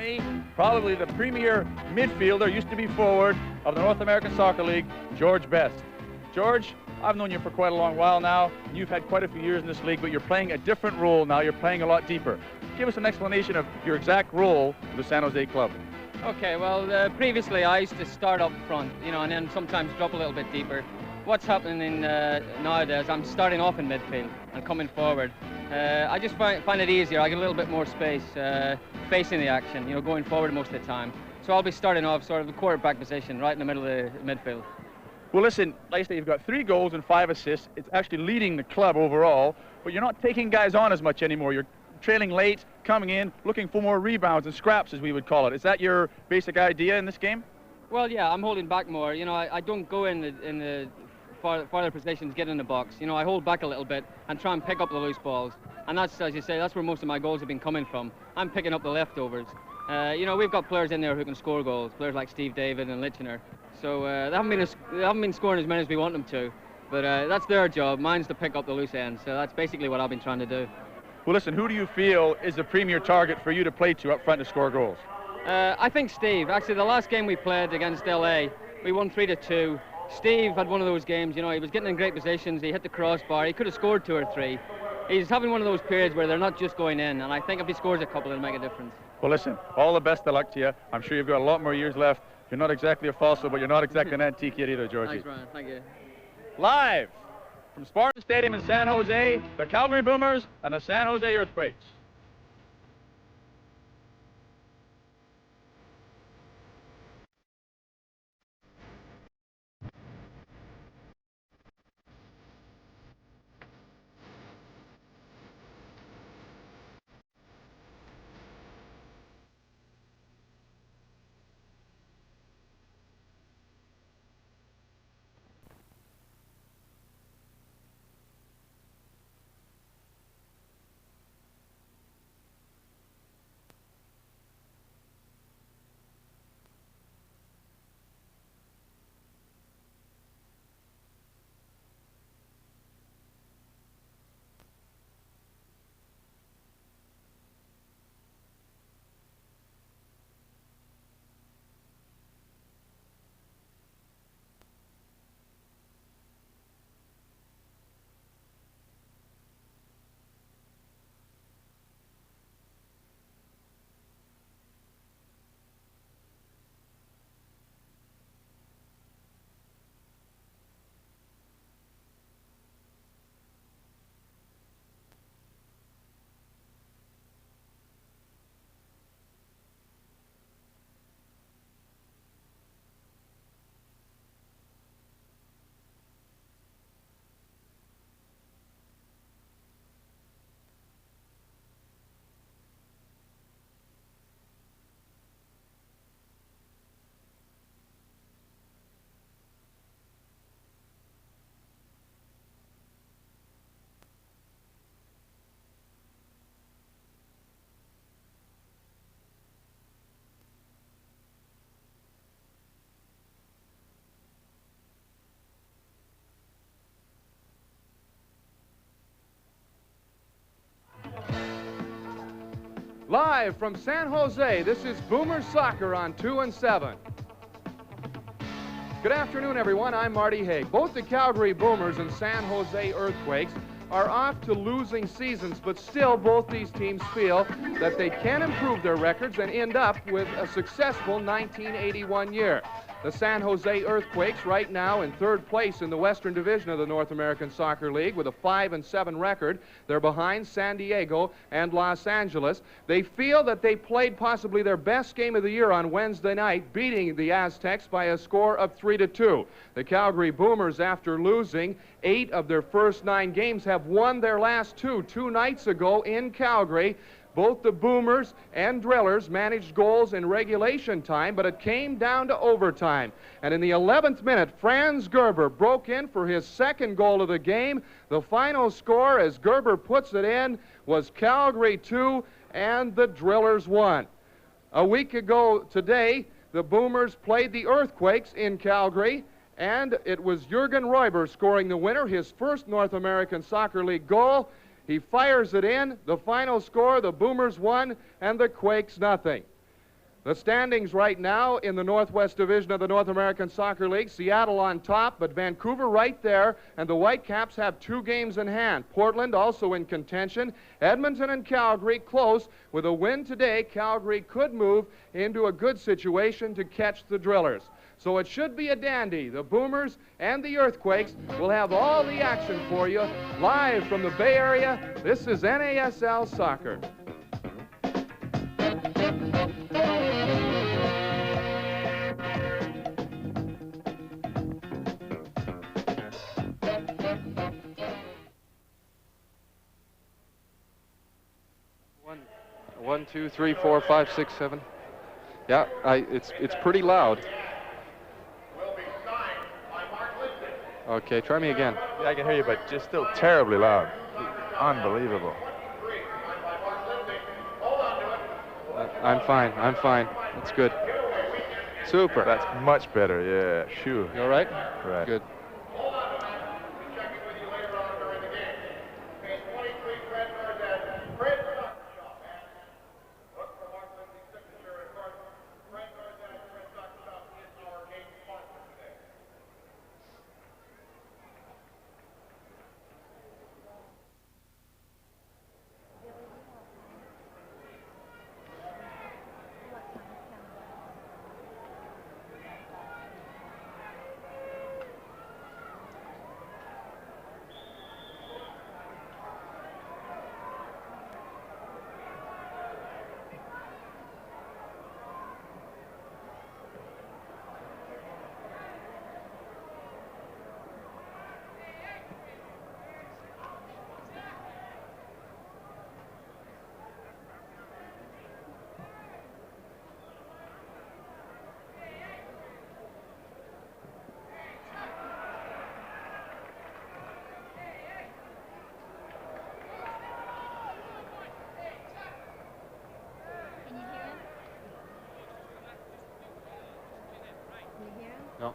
me, probably the premier midfielder, used to be forward of the North American Soccer League, George Best. George, I've known you for quite a long while now. You've had quite a few years in this league, but you're playing a different role now. You're playing a lot deeper. Give us an explanation of your exact role for the San Jose club. Okay, well, previously I used to start up front, and then sometimes drop a little bit deeper. What's happening nowadays, I'm starting off in midfield and coming forward. I just find it easier. I get a little bit more space facing the action, going forward most of the time. So I'll be starting off sort of the quarterback position, right in the middle of the midfield. Well, listen, like I say, you've got 3 goals and 5 assists. It's actually leading the club overall, but you're not taking guys on as much anymore. You're trailing late, coming in, looking for more rebounds and scraps, as we would call it. Is that your basic idea in this game? Well, yeah, I'm holding back more. I don't go in the farther positions, get in the box. I hold back a little bit and try and pick up the loose balls. And that's, as you say, that's where most of my goals have been coming from. I'm picking up the leftovers. We've got players in there who can score goals, players like Steve David and Litchner. So they haven't been scoring as many as we want them to. But that's their job. Mine's to pick up the loose ends. So that's basically what I've been trying to do. Well, listen, who do you feel is the premier target for you to play to up front to score goals? I think Steve. Actually, the last game we played against LA, we won 3-2. Steve had one of those games, he was getting in great positions, he hit the crossbar, he could have scored 2 or 3. He's having one of those periods where they're not just going in, and I think if he scores a couple, it'll make a difference. Well, listen, all the best of luck to you. I'm sure you've got a lot more years left. You're not exactly a fossil, but you're not exactly an antique yet either, Georgie. Thanks, Ryan. Thank you. Live from Spartan Stadium in San Jose, the Calgary Boomers and the San Jose Earthquakes. Live from San Jose, this is Boomer Soccer on 2 and 7. Good afternoon, everyone. I'm Marty Haig. Both the Calgary Boomers and San Jose Earthquakes are off to losing seasons, but still both these teams feel that they can improve their records and end up with a successful 1981 year. The San Jose Earthquakes right now in 3rd place in the Western Division of the North American Soccer League with a 5-7 record. They're behind San Diego and Los Angeles. They feel that they played possibly their best game of the year on Wednesday night, beating the Aztecs by a score of 3-2. The Calgary Boomers, after losing 8 of their first 9 games, have won their last 2 nights ago in Calgary. Both the Boomers and Drillers managed goals in regulation time, but it came down to overtime. And in the 11th minute, Franz Gerber broke in for his 2nd goal of the game. The final score, as Gerber puts it in, was Calgary 2 and the Drillers 1. A week ago today, the Boomers played the Earthquakes in Calgary, and it was Jürgen Räuber scoring the winner, his first North American Soccer League goal. He fires it in. The final score, the Boomers 1 and the Quakes 0. The standings right now in the Northwest Division of the North American Soccer League, Seattle on top, but Vancouver right there, and the Whitecaps have 2 games in hand. Portland also in contention. Edmonton and Calgary close. With a win today, Calgary could move into a good situation to catch the Drillers. So it should be a dandy. The Boomers and the Earthquakes will have all the action for you. Live from the Bay Area, this is NASL Soccer. One, two, three, 4, 5, 6, 7. Yeah, it's pretty loud. Okay, try me again. Yeah, I can hear you, but just still terribly loud. Unbelievable. I'm fine. That's good. Super. That's much better, yeah. Phew. You all right? Right. Good. No.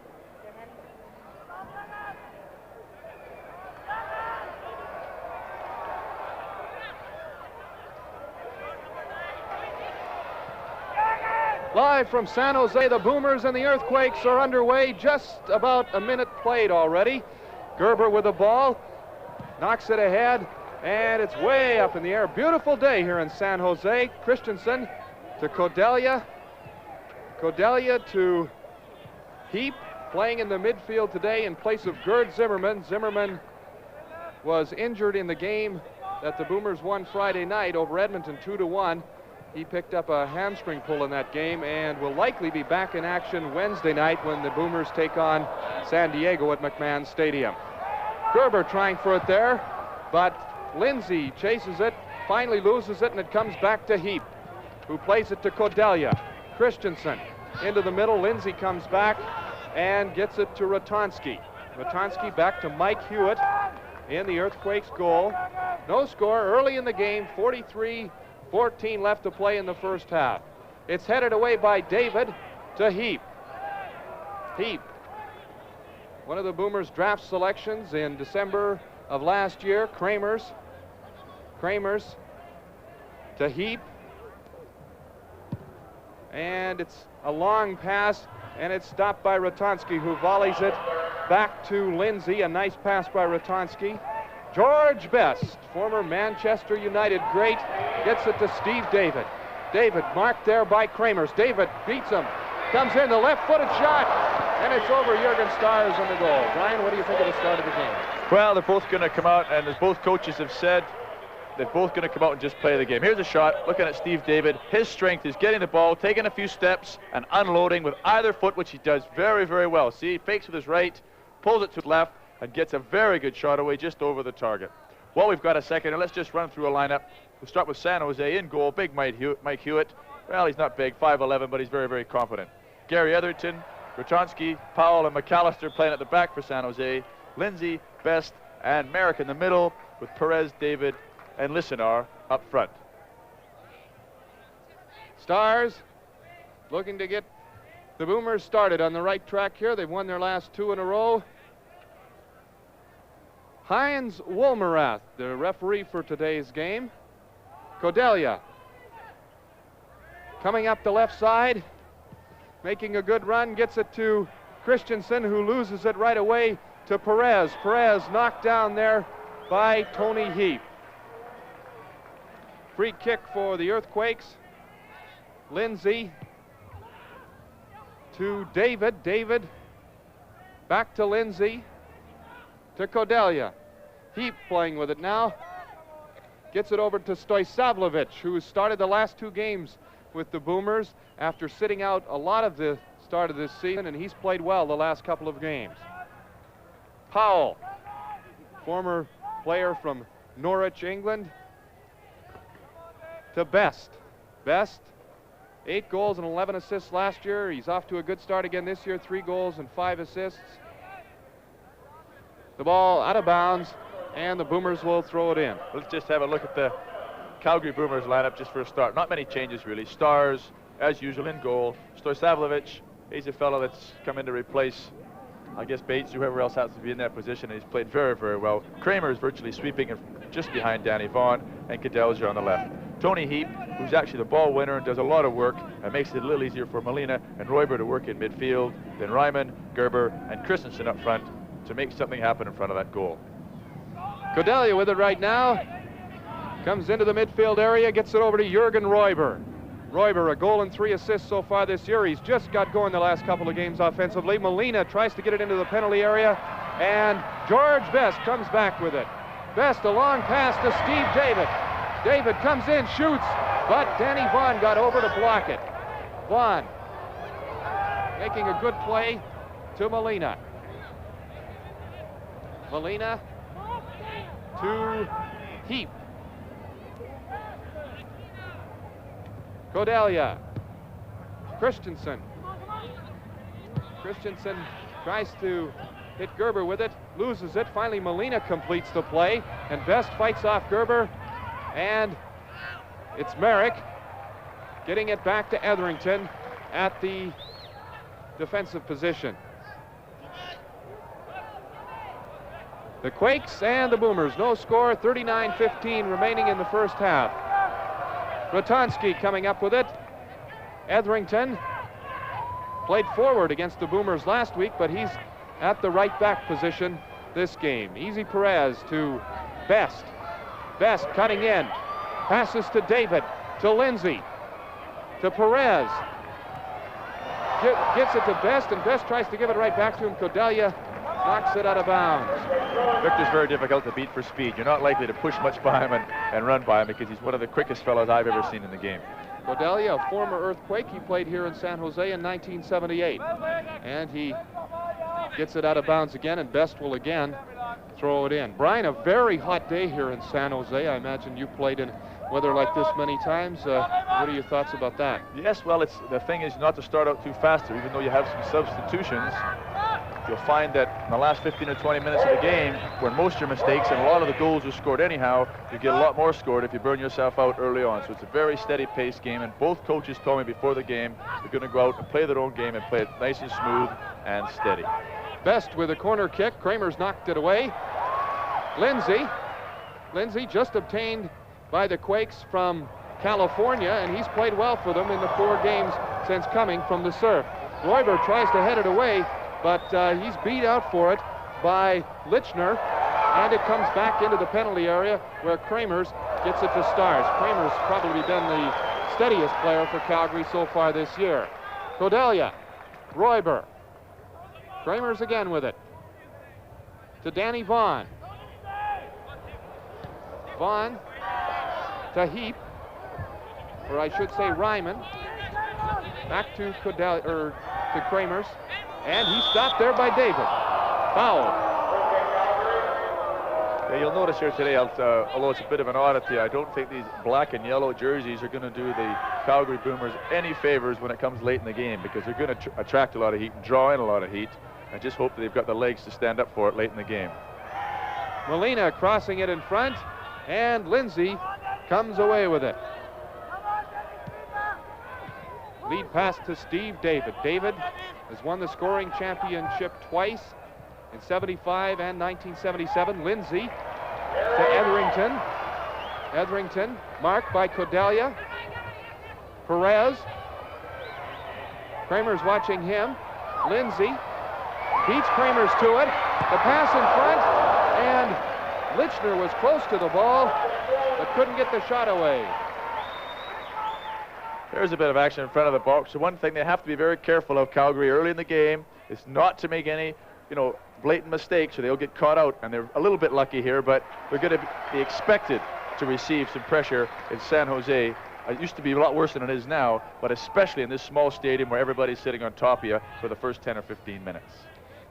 Live from San Jose, the Boomers and the Earthquakes are underway. Just about a minute played already. Gerber with the ball, knocks it ahead, and it's way up in the air. Beautiful day here in San Jose. Christensen to Cordelia. Cordelia to Heap, playing in the midfield today in place of Gerd Zimmerman. Zimmerman was injured in the game that the Boomers won Friday night over Edmonton 2-1. He picked up a hamstring pull in that game and will likely be back in action Wednesday night when the Boomers take on San Diego at McMahon Stadium. Gerber trying for it there, but Lindsay chases it, finally loses it, and it comes back to Heap, who plays it to Cordelia. Christensen into the middle. Lindsay comes back and gets it to Ratonski. Ratonski back to Mike Hewitt in the Earthquakes goal. No score early in the game, 43-14 left to play in the first half. It's headed away by David to Heap. Heap, one of the Boomers' draft selections in December of last year. Kramers to Heap. And it's a long pass, and it's stopped by Ratonski, who volleys it back to Lindsay. A nice pass by Ratonski. George Best, former Manchester United great, gets it to Steve David. David marked there by Kramers. David beats him. Comes in, the left-footed shot, and it's over Jurgen Stars on the goal. Brian, what do you think of the start of the game? Well, they're both going to come out, and as both coaches have said, they're both going to come out and just play the game. Here's a shot, looking at Steve David. His strength is getting the ball, taking a few steps, and unloading with either foot, which he does very, very well. See, he fakes with his right, pulls it to the left, and gets a very good shot away just over the target. Well, we've got a second, and let's just run through a lineup. We'll start with San Jose in goal. Big Mike Hewitt. Well, he's not big, 5'11", but he's very, very confident. Gary Etherton, Ratonski, Powell, and McAllister playing at the back for San Jose. Lindsay, Best, and Merrick in the middle, with Perez, David, and Listenar up front. Stars looking to get the Boomers started on the right track here. They've won their last 2 in a row. Heinz Wolmerath, the referee for today's game. Cordelia. Coming up the left side, making a good run, gets it to Christensen, who loses it right away to Perez. Perez knocked down there by Tony Heap. Free kick for the Earthquakes. Lindsay to David. David back to Lindsay to Kodelia. Heap playing with it now. Gets it over to Stojsavljevic, who started the last 2 games with the Boomers after sitting out a lot of the start of this season, and he's played well the last couple of games. Powell, former player from Norwich, England, to Best. Best, 8 goals and 11 assists last year. He's off to a good start again this year, 3 goals and 5 assists. The ball out of bounds, and the Boomers will throw it in. Let's just have a look at the Calgary Boomers lineup just for a start. Not many changes really. Stars, as usual, in goal. Stojsavljevic, he's a fellow that's come in to replace, I guess, Bates, whoever else has to be in that position, and he's played very, very well. Kramer is virtually sweeping just behind Danny Vaughan, and Cadelja on the left. Tony Heap, who's actually the ball winner and does a lot of work, and makes it a little easier for Molina and Royber to work in midfield. Then Ryman, Gerber, and Christensen up front to make something happen in front of that goal. Kodelia with it right now. Comes into the midfield area, gets it over to Jürgen Royber. Royber, a goal and 3 assists so far this year. He's just got going the last couple of games offensively. Molina tries to get it into the penalty area, and George Best comes back with it. Best, a long pass to Steve David. David comes in, shoots, but Danny Vaughan got over to block it. Vaughan making a good play to Molina. Molina to Heap. Kodelia. Christensen. Christensen tries to hit Gerber with it, loses it. Finally, Molina completes the play, and Best fights off Gerber, and it's Merrick getting it back to Etherington at the defensive position. The Quakes and the Boomers, no score, 39-15 remaining in the first half. Ratonski coming up with it. Etherington played forward against the Boomers last week, but he's at the right back position this game. Easy Perez to Best. Best cutting in. Passes to David, to Lindsay, to Perez. Gets it to Best, and Best tries to give it right back to him. Kodelia knocks it out of bounds. Victor's very difficult to beat for speed. You're not likely to push much by him and run by him, because he's one of the quickest fellows I've ever seen in the game. Kodelia, a former Earthquake. He played here in San Jose in 1978. And he gets it out of bounds again, and Best will again throw it in. Brian, a very hot day here in San Jose. I imagine you played in weather like this many times. What are your thoughts about that? Yes, well, the thing is not to start out too fast, even though you have some substitutions. You'll find that in the last 15 or 20 minutes of the game, where most of your mistakes and a lot of the goals are scored anyhow, you get a lot more scored if you burn yourself out early on. So it's a very steady paced game, and both coaches told me before the game they're going to go out and play their own game and play it nice and smooth and steady. Best with a corner kick. Kramer's knocked it away. Lindsay just obtained by the Quakes from California, and he's played well for them in the 4 games since coming from the Surf. Royber tries to head it away, but he's beat out for it by Lichner, and it comes back into the penalty area where Kramer's gets it to Stars. Kramer's probably been the steadiest player for Calgary so far this year. Kodelia, Royber. Kramer's again with it. To Danny Vaughan. Vaughan to Heap, or I should say Ryman. Back to Kodelia, or to Kramer's. And he's stopped there by David. Foul. Yeah, you'll notice here today, although it's a bit of an oddity, I don't think these black and yellow jerseys are going to do the Calgary Boomers any favors when it comes late in the game, because they're going to attract a lot of heat and draw in a lot of heat. I just hope that they've got the legs to stand up for it late in the game. Molina crossing it in front, and Lindsay comes away with it. Lead pass to Steve David. David has won the scoring championship twice, in 75 and 1977. Lindsay to Etherington. Etherington marked by Kodelia. Perez. Kramer's watching him. Lindsay beats Kramer's to it. The pass in front, and Lichner was close to the ball, but couldn't get the shot away. There's a bit of action in front of the box. So one thing they have to be very careful of, Calgary, early in the game, is not to make any, blatant mistakes, or they'll get caught out. And they're a little bit lucky here, but they're going to be expected to receive some pressure in San Jose. It used to be a lot worse than it is now, but especially in this small stadium where everybody's sitting on top of you for the first 10 or 15 minutes.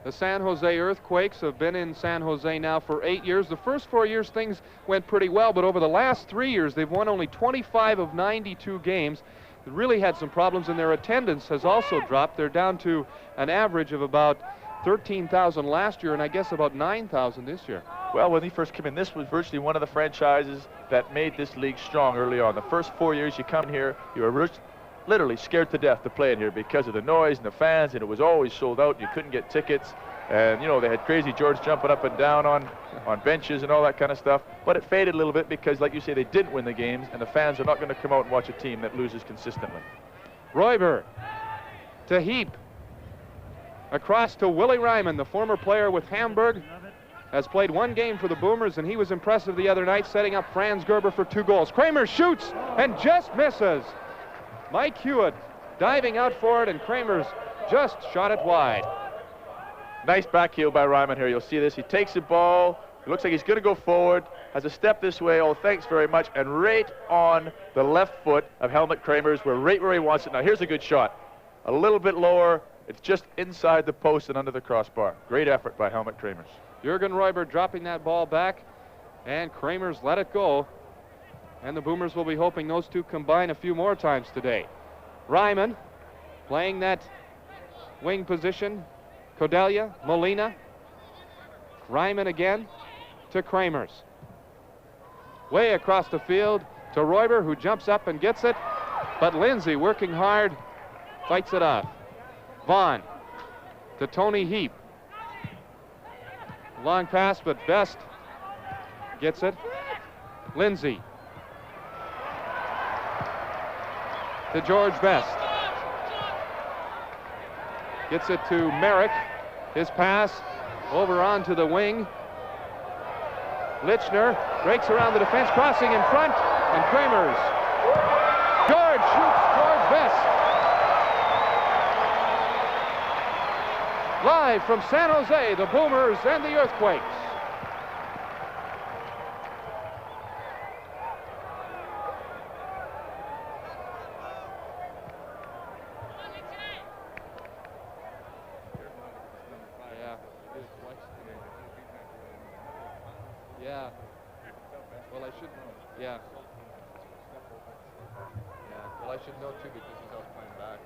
The San Jose Earthquakes have been in San Jose now for 8 years. The first 4 years things went pretty well, but over the last 3 years they've won only 25 of 92 games. They really had some problems, and their attendance has also dropped. They're down to an average of about 13,000 last year, and I guess about 9,000 this year. Well, when he first came in, this was virtually one of the franchises that made this league strong early on. The first 4 years you come in here, you were literally scared to death to play in here because of the noise and the fans, and it was always sold out. You couldn't get tickets, and they had Crazy George jumping up and down on benches and all that kind of stuff. But it faded a little bit because, like you say, they didn't win the games, and the fans are not going to come out and watch a team that loses consistently. Royber to Heap. Across to Willie Ryman, the former player with Hamburg, has played 1 game for the Boomers, and he was impressive the other night, setting up Franz Gerber for 2 goals. Kramer shoots and just misses. Mike Hewitt diving out for it, and Kramer's just shot it wide. Nice back heel by Ryman here. You'll see this. He takes the ball. It looks like he's going to go forward. Has a step this way. Oh, thanks very much. And right on the left foot of Helmut Kramer's. We're right where he wants it. Now, here's a good shot. A little bit lower. It's just inside the post and under the crossbar. Great effort by Helmut Kramer's. Jürgen Royber dropping that ball back, and Kramer's let it go. And the Boomers will be hoping those two combine a few more times today. Ryman playing that wing position. Cordelia, Molina. Ryman again to Kramer's. Way across the field to Royber, who jumps up and gets it. But Lindsay, working hard, fights it off. Vaughn to Tony Heap. Long pass, but Best gets it. Lindsay to George Best. Gets it to Merrick. His pass over onto the wing. Lichner breaks around the defense, crossing in front, and Kramer's. George shoots George Best. Live from San Jose, the Boomers and the Earthquakes. Yeah. Well, I should know. Yeah. Well, I should know too because he's out playing back.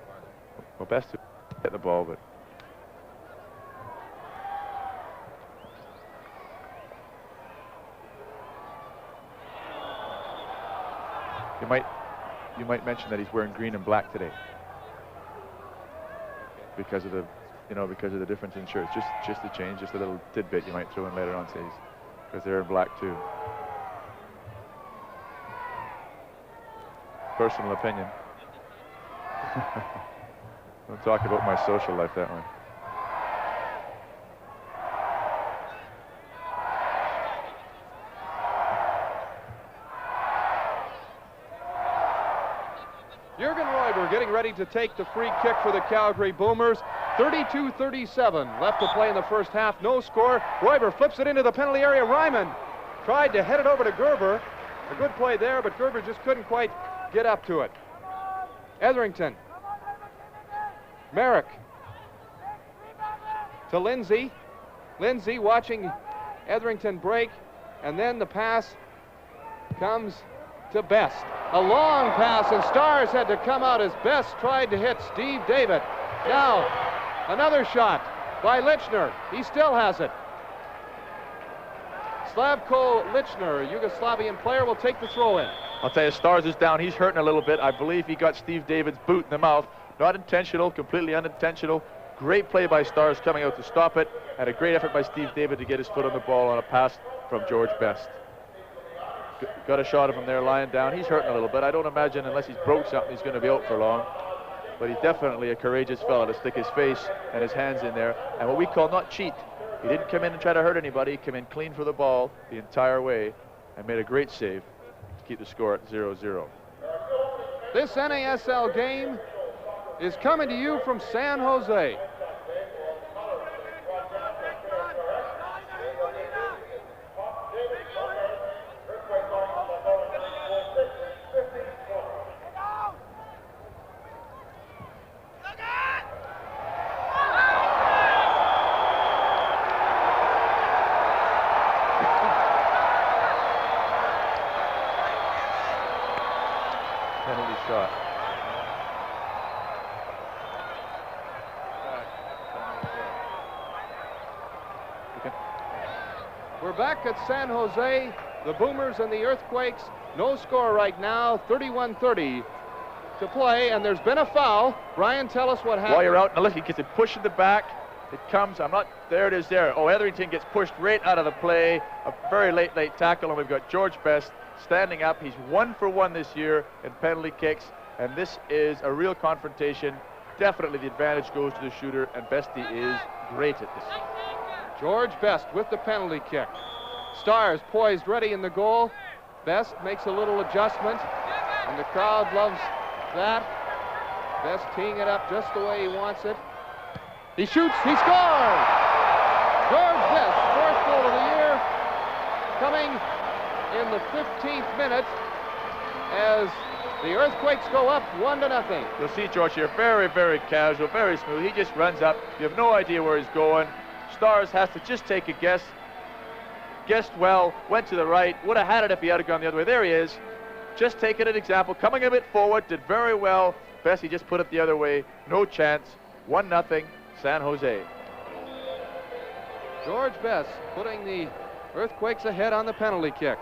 Well, Best to hit the ball, but you might mention that he's wearing green and black today because of the because of the difference in shirts. Just a change, just a little tidbit you might throw in later on, says, because they're in black too. Personal opinion. Don't talk about my social life that way. Jürgen Royber getting ready to take the free kick for the Calgary Boomers. 32-37 left to play in the first half. No score. Royber flips it into the penalty area. Ryman tried to head it over to Gerber. A good play there, but Gerber just couldn't quite get up to it. Etherington. Merrick to Lindsay. Lindsay watching Etherington break, and then the pass comes to Best. A long pass, and Stars had to come out as Best tried to hit Steve David. Now, another shot by Lichner. He still has it. Slavko Lichner, a Yugoslavian player, will take the throw in. I'll tell you, Stars is down. He's hurting a little bit. I believe he got Steve David's boot in the mouth. Not intentional, completely unintentional. Great play by Stars coming out to stop it, and a great effort by Steve David to get his foot on the ball on a pass from George Best. got a shot of him there lying down. He's hurting a little bit. I don't imagine, unless he's broke something, he's going to be out for long. But he's definitely a courageous fellow to stick his face and his hands in there. And what we call not cheat. He didn't come in and try to hurt anybody. He came in clean for the ball the entire way and made a great save to keep the score at 0-0. This NASL game is coming to you from San Jose. Penalty shot. We're back at San Jose. The Boomers and the Earthquakes. No score right now. 31-30 to play, and there's been a foul. Brian, tell us what happened. While you're out, now look, he gets it pushed in the back. It comes, there it is there. Oh, Etherington gets pushed right out of the play. A very late tackle, and we've got George Best standing up. He's 1 for 1 this year in penalty kicks, and this is a real confrontation. Definitely the advantage goes to the shooter, and Bestie is great at this. George Best with the penalty kick. Stars poised ready in the goal. Best makes a little adjustment, and the crowd loves that. Best teeing it up just the way he wants it. He shoots, he scores! George Best, 4th goal of the year, coming in the 15th minute as the Earthquakes go up 1-0. You'll see George here, very, very casual, very smooth. He just runs up. You have no idea where he's going. Stars has to just take a guess. Guessed well, went to the right, would have had it if he had gone the other way. There he is, just taking an example, coming a bit forward, did very well. Bessie just put it the other way, no chance. 1-0, San Jose. George Best putting the Earthquakes ahead on the penalty kick.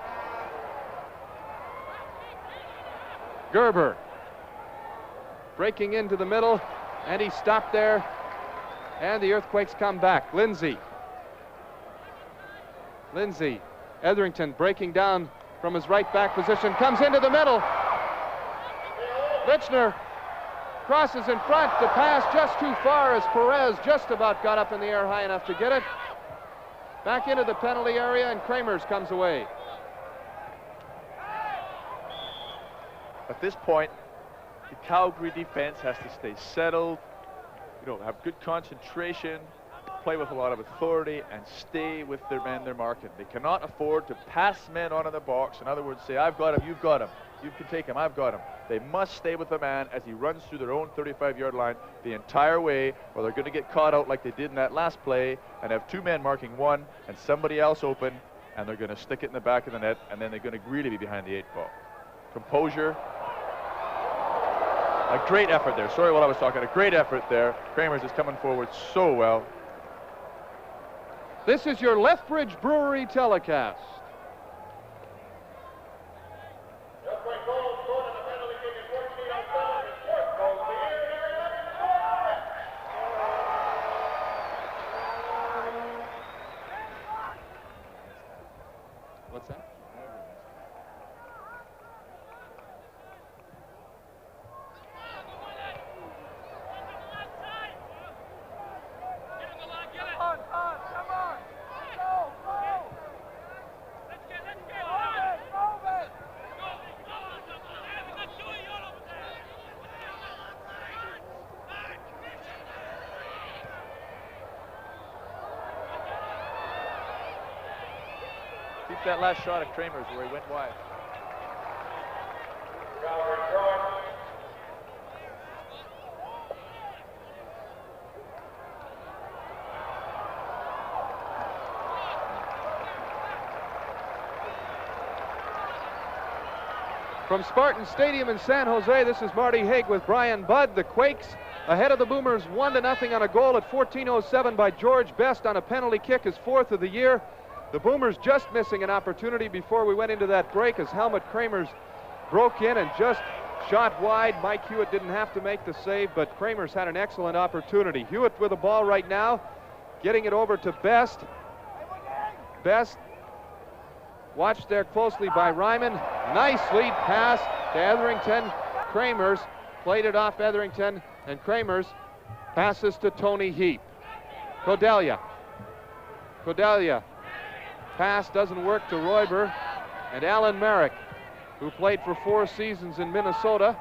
Gerber breaking into the middle, and he stopped there, and the Earthquakes come back. Lindsay, Etherington breaking down from his right back position, comes into the middle. Lichner crosses in front, the pass just too far as Perez just about got up in the air high enough to get it. Back into the penalty area, and Kramers comes away. At this point, the Calgary defense has to stay settled, have good concentration, play with a lot of authority, and stay with their men they're marking. They cannot afford to pass men on in the box. In other words, say, I've got him, you've got him. You can take him, I've got him. They must stay with the man as he runs through their own 35-yard line the entire way, or they're going to get caught out like they did in that last play and have 2 men marking 1 and somebody else open, and they're going to stick it in the back of the net, and then they're going to really be behind the 8 ball. Composure. A great effort there. Sorry while I was talking. A great effort there. Kramers is coming forward so well. This is your Lethbridge Brewery telecast. What's that? Keep that last shot of Kramers where he went wide. From Spartan Stadium in San Jose, this is Marty Haig with Brian Budd. The Quakes ahead of the Boomers 1-0 on a goal at 14:07 by George Best on a penalty kick, his 4th of the year. The Boomers just missing an opportunity before we went into that break as Helmut Kramers broke in and just shot wide. Mike Hewitt didn't have to make the save, but Kramers had an excellent opportunity. Hewitt with the ball right now, getting it over to Best. Best Watched there closely by Ryman. Nice lead pass to Etherington. Kramers played it off Etherington, and Kramers passes to Tony Heap. Cordelia. Pass doesn't work to Royber, and Alan Merrick, who played for 4 seasons in Minnesota,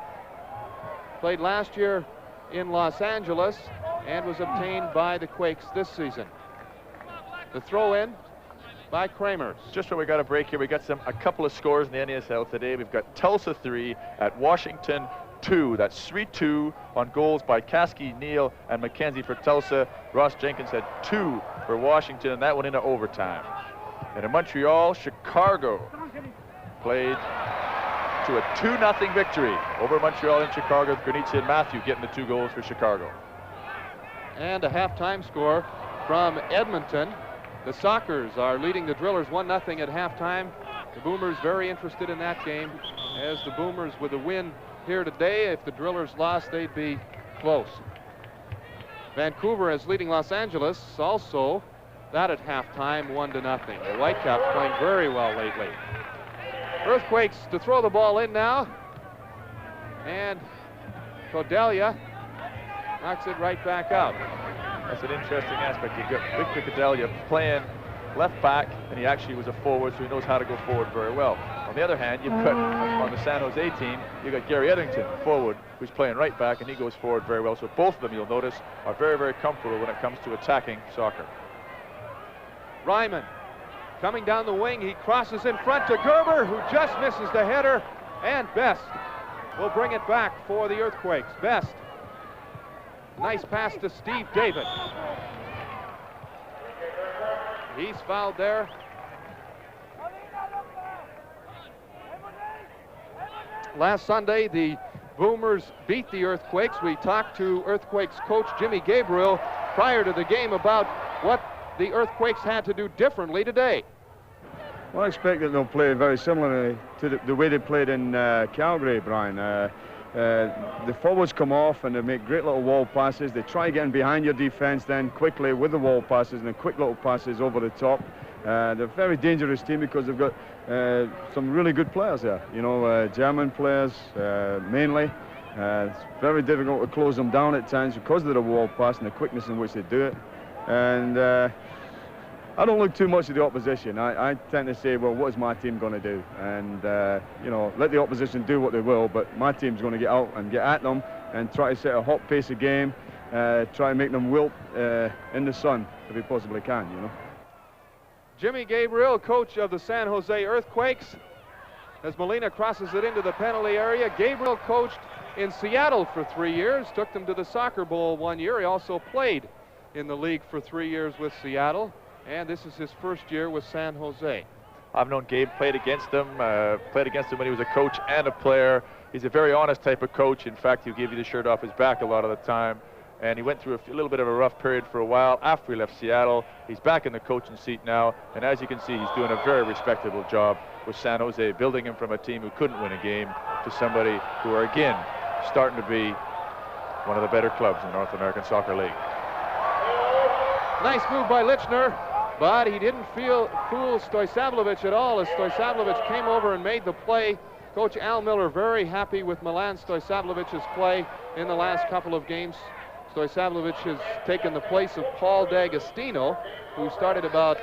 played last year in Los Angeles, and was obtained by the Quakes this season. The throw in by Kramers. Just when we got a break here, we got a couple of scores in the NASL today. We've got Tulsa 3 at Washington 2. That's 3-2 on goals by Caskey, Neal, and McKenzie for Tulsa. Ross Jenkins had 2 for Washington, and that went into overtime. And in Montreal, Chicago played to a 2-0 victory over Montreal in Chicago, with Granitza and Matthew getting the 2 goals for Chicago. And a halftime score from Edmonton. The Sockers are leading the Drillers 1-0 at halftime. The Boomers very interested in that game, as the Boomers with a win here today, if the Drillers lost, they'd be close. Vancouver is leading Los Angeles, also that at halftime, 1-0. The Whitecaps playing very well lately. Earthquakes to throw the ball in now, and Cordelia knocks it right back out. That's an interesting aspect. You've got Victor Cordelia playing left back, and he actually was a forward, so he knows how to go forward very well. On the other hand, you've got on the San Jose team, you've got Gary Etherington, forward, who's playing right back, and he goes forward very well. So both of them, you'll notice, are very, very comfortable when it comes to attacking soccer. Ryman coming down the wing. He crosses in front to Gerber, who just misses the header, and Best will bring it back for the Earthquakes. Best. Nice pass to Steve David. He's fouled there. Last Sunday, the Boomers beat the Earthquakes. We talked to Earthquakes coach Jimmy Gabriel prior to the game about what the Earthquakes had to do differently today. Well, I expect that they'll play very similarly to the way they played in Calgary, Brian. The forwards come off and they make great little wall passes. They try getting behind your defense then quickly with the wall passes and the quick little passes over the top. They're a very dangerous team because they've got some really good players there. You know, German players mainly. It's very difficult to close them down at times because of the wall pass and the quickness in which they do it. And I don't look too much at the opposition. I tend to say, well, what is my team going to do? And, you know, let the opposition do what they will, but my team's going to get out and get at them and try to set a hot pace of game, try and make them wilt in the sun if we possibly can, you know. Jimmy Gabriel, coach of the San Jose Earthquakes, as Molina crosses it into the penalty area. Gabriel coached in Seattle for 3 years, took them to the Soccer Bowl 1 year. He also played in the league for 3 years with Seattle, and this is his first year with San Jose. I've known Gabe, played against him when he was a coach and a player. He's a very honest type of coach. In fact, he'll give you the shirt off his back a lot of the time. And he went through a little bit of a rough period for a while after he left Seattle. He's back in the coaching seat now, and as you can see, he's doing a very respectable job with San Jose, building him from a team who couldn't win a game to somebody who are, again, starting to be one of the better clubs in the North American Soccer League. Nice move by Lichner, but he didn't fool Stojsavljevic at all as Stojsavljevic came over and made the play. Coach Al Miller very happy with Milan Stojsavljevic's play in the last couple of games. Stojsavljevic has taken the place of Paul D'Agostino, who started about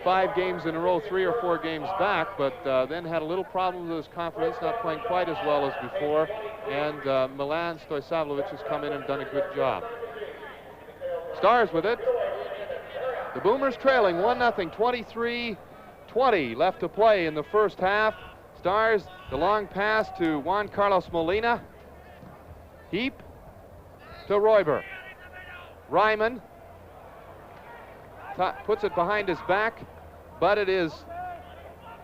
5 games in a row, 3 or 4 games back, but then had a little problem with his confidence, not playing quite as well as before. And Milan Stojsavljevic has come in and done a good job. Stars with it. The Boomers trailing 1-0, 23-20 left to play in the first half. Stars, the long pass to Juan Carlos Molina. Heap to Royber. Ryman puts it behind his back, but it is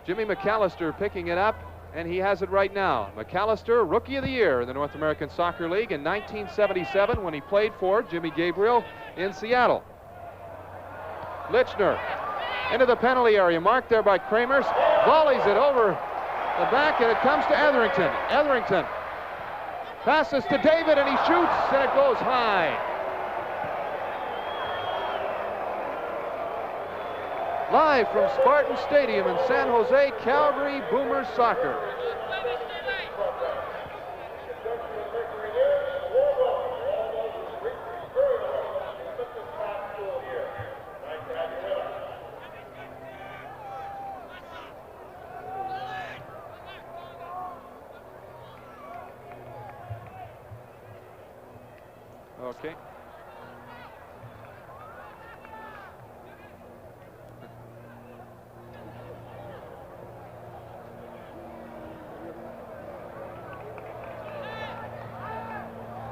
Jimmy McAllister picking it up, and he has it right now. McAllister, Rookie of the Year in the North American Soccer League in 1977 when he played for Jimmy Gabriel in Seattle. Lichner into the penalty area, marked there by Kramers, volleys it over the back, and it comes to Etherington. Etherington passes to David, and he shoots, and it goes high. Live from Spartan Stadium in San Jose, Calgary Boomers soccer. Okay.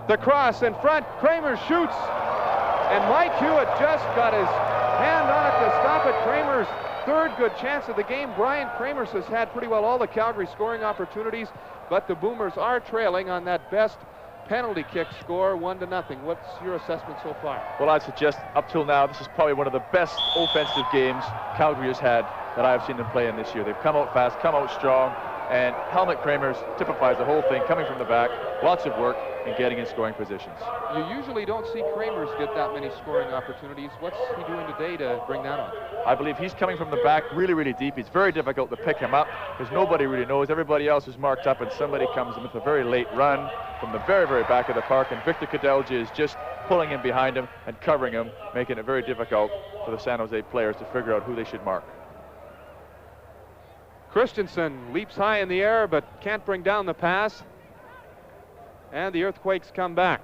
The cross in front, Kramer shoots, and Mike Hewitt just got his hand on it to stop it. Kramer's third good chance of the game. Brian Kramers has had pretty well all the Calgary scoring opportunities, but the Boomers are trailing on that best penalty kick score, 1-0. What's your assessment so far? Well, I'd suggest up till now, this is probably one of the best offensive games Calgary has had that I've seen them play in this year. They've come out fast, come out strong, and Helmut Kramers typifies the whole thing, coming from the back, lots of work, and getting in scoring positions. You usually don't see Kramers get that many scoring opportunities. What's he doing today to bring that on? I believe he's coming from the back really, really deep. It's very difficult to pick him up because nobody really knows. Everybody else is marked up, and somebody comes in with a very late run from the very, very back of the park, and Victor Cadelja is just pulling in behind him and covering him, making it very difficult for the San Jose players to figure out who they should mark. Christensen leaps high in the air but can't bring down the pass, and the Earthquakes come back.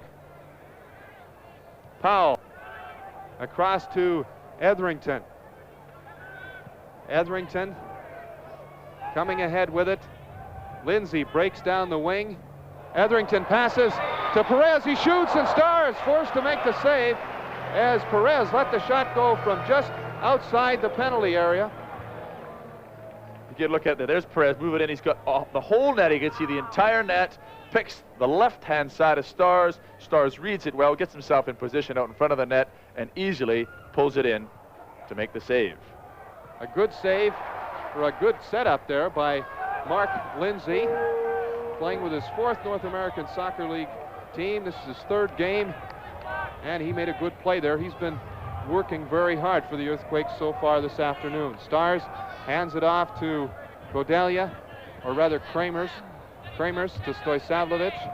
Powell across to Etherington. Etherington coming ahead with it. Lindsay breaks down the wing. Etherington passes to Perez. He shoots, and Stars forced to make the save as Perez let the shot go from just outside the penalty area. You get a look at that. There's Perez moving in. He's got the whole net. You can see the entire net. Picks the left-hand side of Stars. Stars reads it well, gets himself in position out in front of the net, and easily pulls it in to make the save. A good save, or a good setup there by Mark Lindsay, playing with his fourth North American Soccer League team. This is his third game, and he made a good play there. He's been working very hard for the Earthquakes so far this afternoon. Stars hands it off to Godelia, or rather Kramers to Stojsavljevic.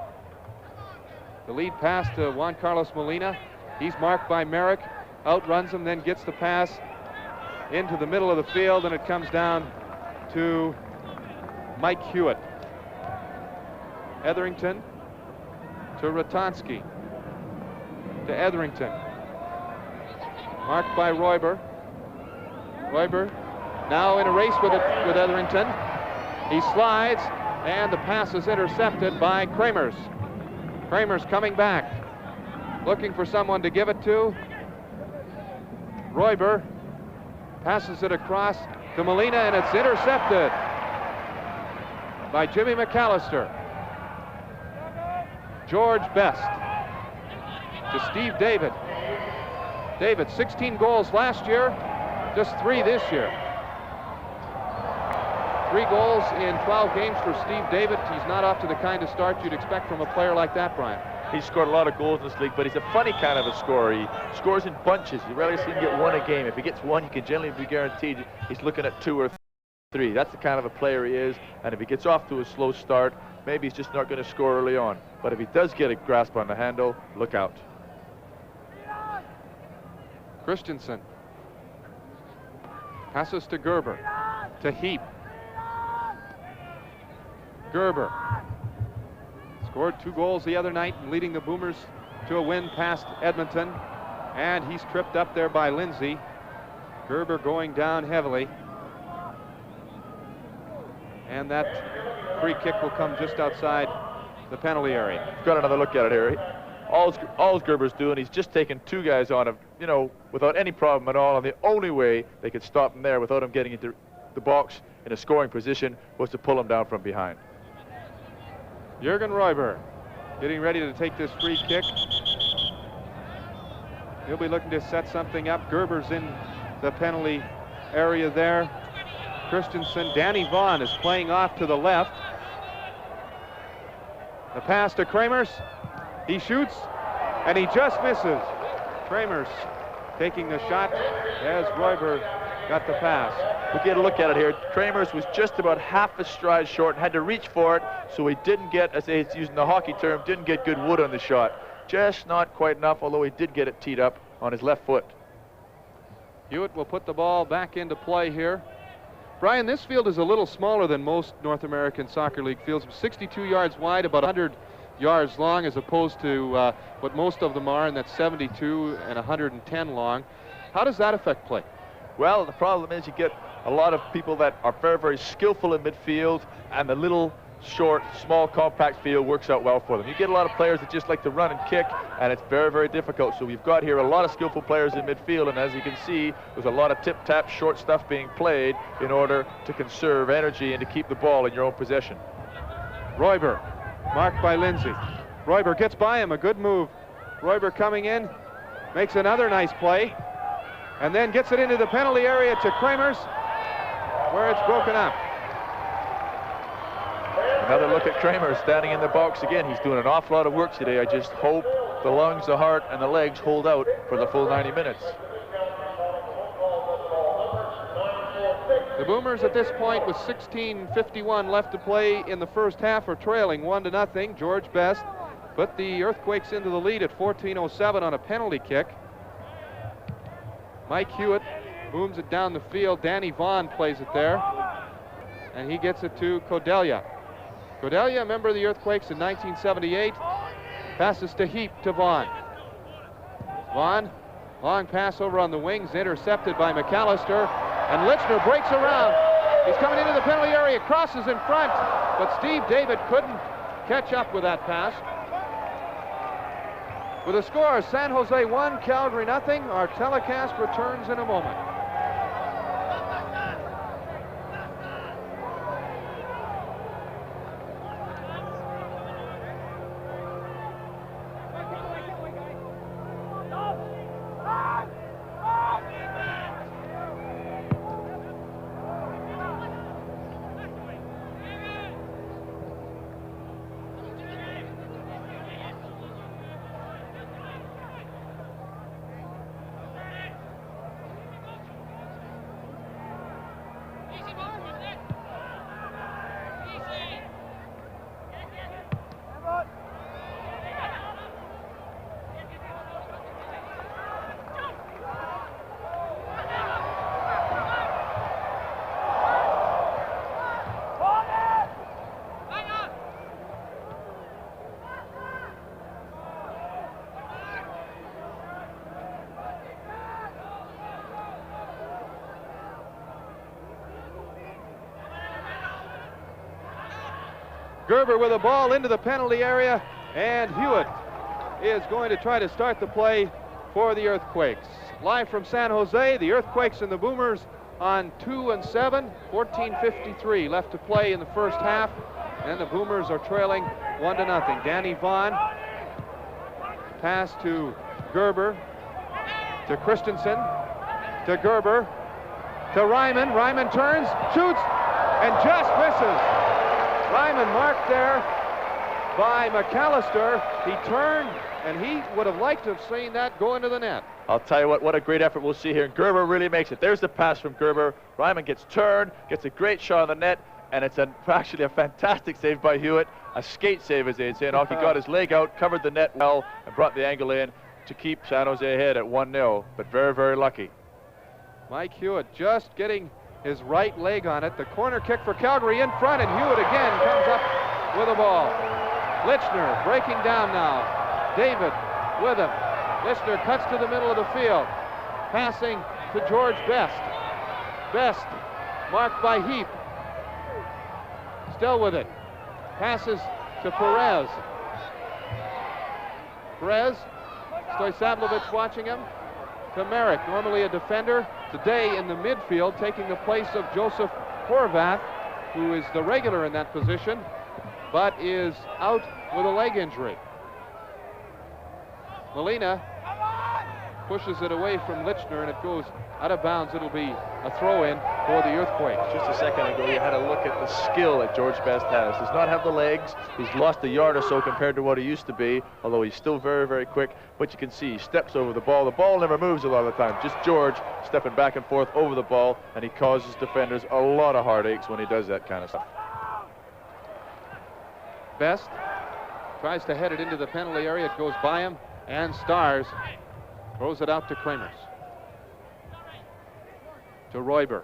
The lead pass to Juan Carlos Molina. He's marked by Merrick, outruns him, then gets the pass into the middle of the field, and it comes down to Mike Hewitt. Etherington to Ratonski, to Etherington. Marked by Royber. Royber now in a race with Etherington. He slides, and the pass is intercepted by Kramers. Kramers coming back, looking for someone to give it to. Royber passes it across to Molina, and it's intercepted by Jimmy McAllister. George Best to Steve David. David, 16 goals last year, just 3 this year. 3 goals in 12 games for Steve David. He's not off to the kind of start you'd expect from a player like that, Brian. He's scored a lot of goals in this league, but he's a funny kind of a scorer. He scores in bunches. You rarely see him get 1 a game. If he gets 1, you can generally be guaranteed he's looking at 2 or 3. That's the kind of a player he is, and if he gets off to a slow start, maybe he's just not going to score early on. But if he does get a grasp on the handle, look out. Christensen passes to Gerber, to Heap. Gerber scored 2 goals the other night, leading the Boomers to a win past Edmonton, and he's tripped up there by Lindsay. Gerber going down heavily, and that free kick will come just outside the penalty area. Got another look at it here. All Gerber's doing, he's just taking 2 guys on him, you know, without any problem at all, and the only way they could stop him there without him getting into the box in a scoring position was to pull him down from behind. Jürgen Royber getting ready to take this free kick. He'll be looking to set something up. Gerber's in the penalty area there. Christensen, Danny Vaughn is playing off to the left. The pass to Kramers. He shoots, and he just misses. Kramers taking the shot as Royber got the pass. We'll get a look at it here. Kramers was just about half a stride short and had to reach for it, so he didn't get, as it's using the hockey term, didn't get good wood on the shot. Just not quite enough, although he did get it teed up on his left foot. Hewitt will put the ball back into play here. Brian, this field is a little smaller than most North American Soccer League fields. 62 yards wide, about 100 yards long, as opposed to what most of them are, and that's 72 and 110 long. How does that affect play? Well, the problem is you get a lot of people that are very, very skillful in midfield, and the little short, small, compact field works out well for them. You get a lot of players that just like to run and kick, and it's very, very difficult. So we've got here a lot of skillful players in midfield, and as you can see, there's a lot of tip-tap, short stuff being played in order to conserve energy and to keep the ball in your own possession. Royber, marked by Lindsay. Royber gets by him, a good move. Royber coming in, makes another nice play, and then gets it into the penalty area to Kramers, where it's broken up. Another look at Kramer standing in the box again. He's doing an awful lot of work today. I just hope the lungs, the heart, and the legs hold out for the full 90 minutes. The Boomers at this point, with 16:51 left to play in the first half, are trailing 1-0. George Best put the Earthquakes into the lead at 14:07 on a penalty kick. Mike Hewitt booms it down the field. Danny Vaughn plays it there, and he gets it to Cordelia. Cordelia, a member of the Earthquakes in 1978, passes to Heap to Vaughn. Vaughn, long pass over on the wings, intercepted by McAllister, and Lichner breaks around. He's coming into the penalty area, crosses in front, but Steve David couldn't catch up with that pass. With a score, San Jose 1, Calgary 0. Our telecast returns in a moment. Gerber with a ball into the penalty area, and Hewitt is going to try to start the play for the Earthquakes. Live from San Jose, the Earthquakes and the Boomers on 2-7, 14:53 left to play in the first half, and the Boomers are trailing 1-0. Danny Vaughn, pass to Gerber, to Christensen, to Gerber, to Ryman. Ryman turns, shoots, and just misses. Ryman marked there by McAllister. He turned, and he would have liked to have seen that go into the net. I'll tell you what a great effort we'll see here. And Gerber really makes it. There's the pass from Gerber. Ryman gets turned, gets a great shot on the net, and it's actually a fantastic save by Hewitt. A skate save, as they'd say. And he got his leg out, covered the net well, and brought the angle in to keep San Jose ahead at 1-0, but very, very lucky. Mike Hewitt just getting his right leg on it. The corner kick for Calgary in front, and Hewitt again comes up with a ball. Lichner breaking down now. David with him. Lichner cuts to the middle of the field. Passing to George Best. Best marked by Heap. Still with it. Passes to Perez. Perez, Stojsavlovich watching him. To Merrick, normally a defender, today in the midfield, taking the place of Joseph Horvath, who is the regular in that position, but is out with a leg injury. Molina pushes it away from Lichner, and it goes out of bounds. It'll be a throw-in for the Earthquakes. Just a second ago, you had a look at the skill that George Best has. Does not have the legs. He's lost a yard or so compared to what he used to be, although he's still very, very quick. But you can see he steps over the ball. The ball never moves a lot of the time. Just George stepping back and forth over the ball, and he causes defenders a lot of heartaches when he does that kind of stuff. Best tries to head it into the penalty area. It goes by him, and Stars throws it out to Kramers. To Royber.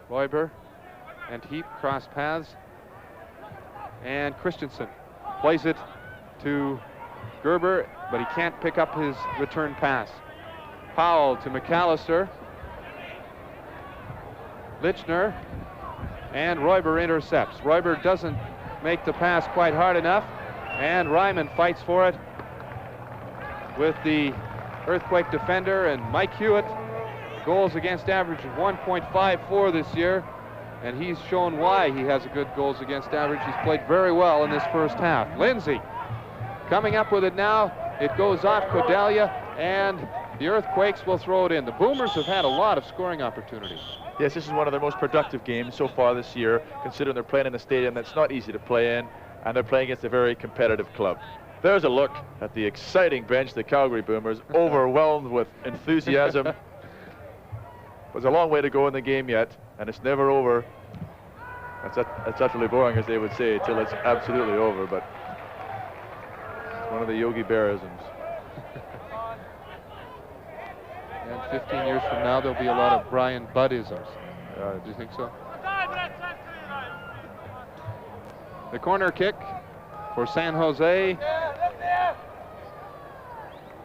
Royber and Heap cross paths. And Christensen plays it to Gerber, but he can't pick up his return pass. Powell to McAllister. Lichner. And Royber intercepts. Royber doesn't make the pass quite hard enough, and Ryman fights for it with the Earthquake defender, and Mike Hewitt, goals against average of 1.54 this year, and he's shown why he has a good goals against average. He's played very well in this first half. Lindsay coming up with it now. It goes off Cordelia, and the Earthquakes will throw it in. The Boomers have had a lot of scoring opportunities. Yes, this is one of their most productive games so far this year, considering they're playing in a stadium that's not easy to play in, and they're playing against a very competitive club. There's a look at the exciting bench, the Calgary Boomers, overwhelmed with enthusiasm. There's a long way to go in the game yet, and it's never over. That's utterly boring, as they would say, till it's absolutely over, but it's one of the Yogi Berrisms. And 15 years from now, there'll be a lot of Brian Buddisms. Do you think so? The corner kick for San Jose.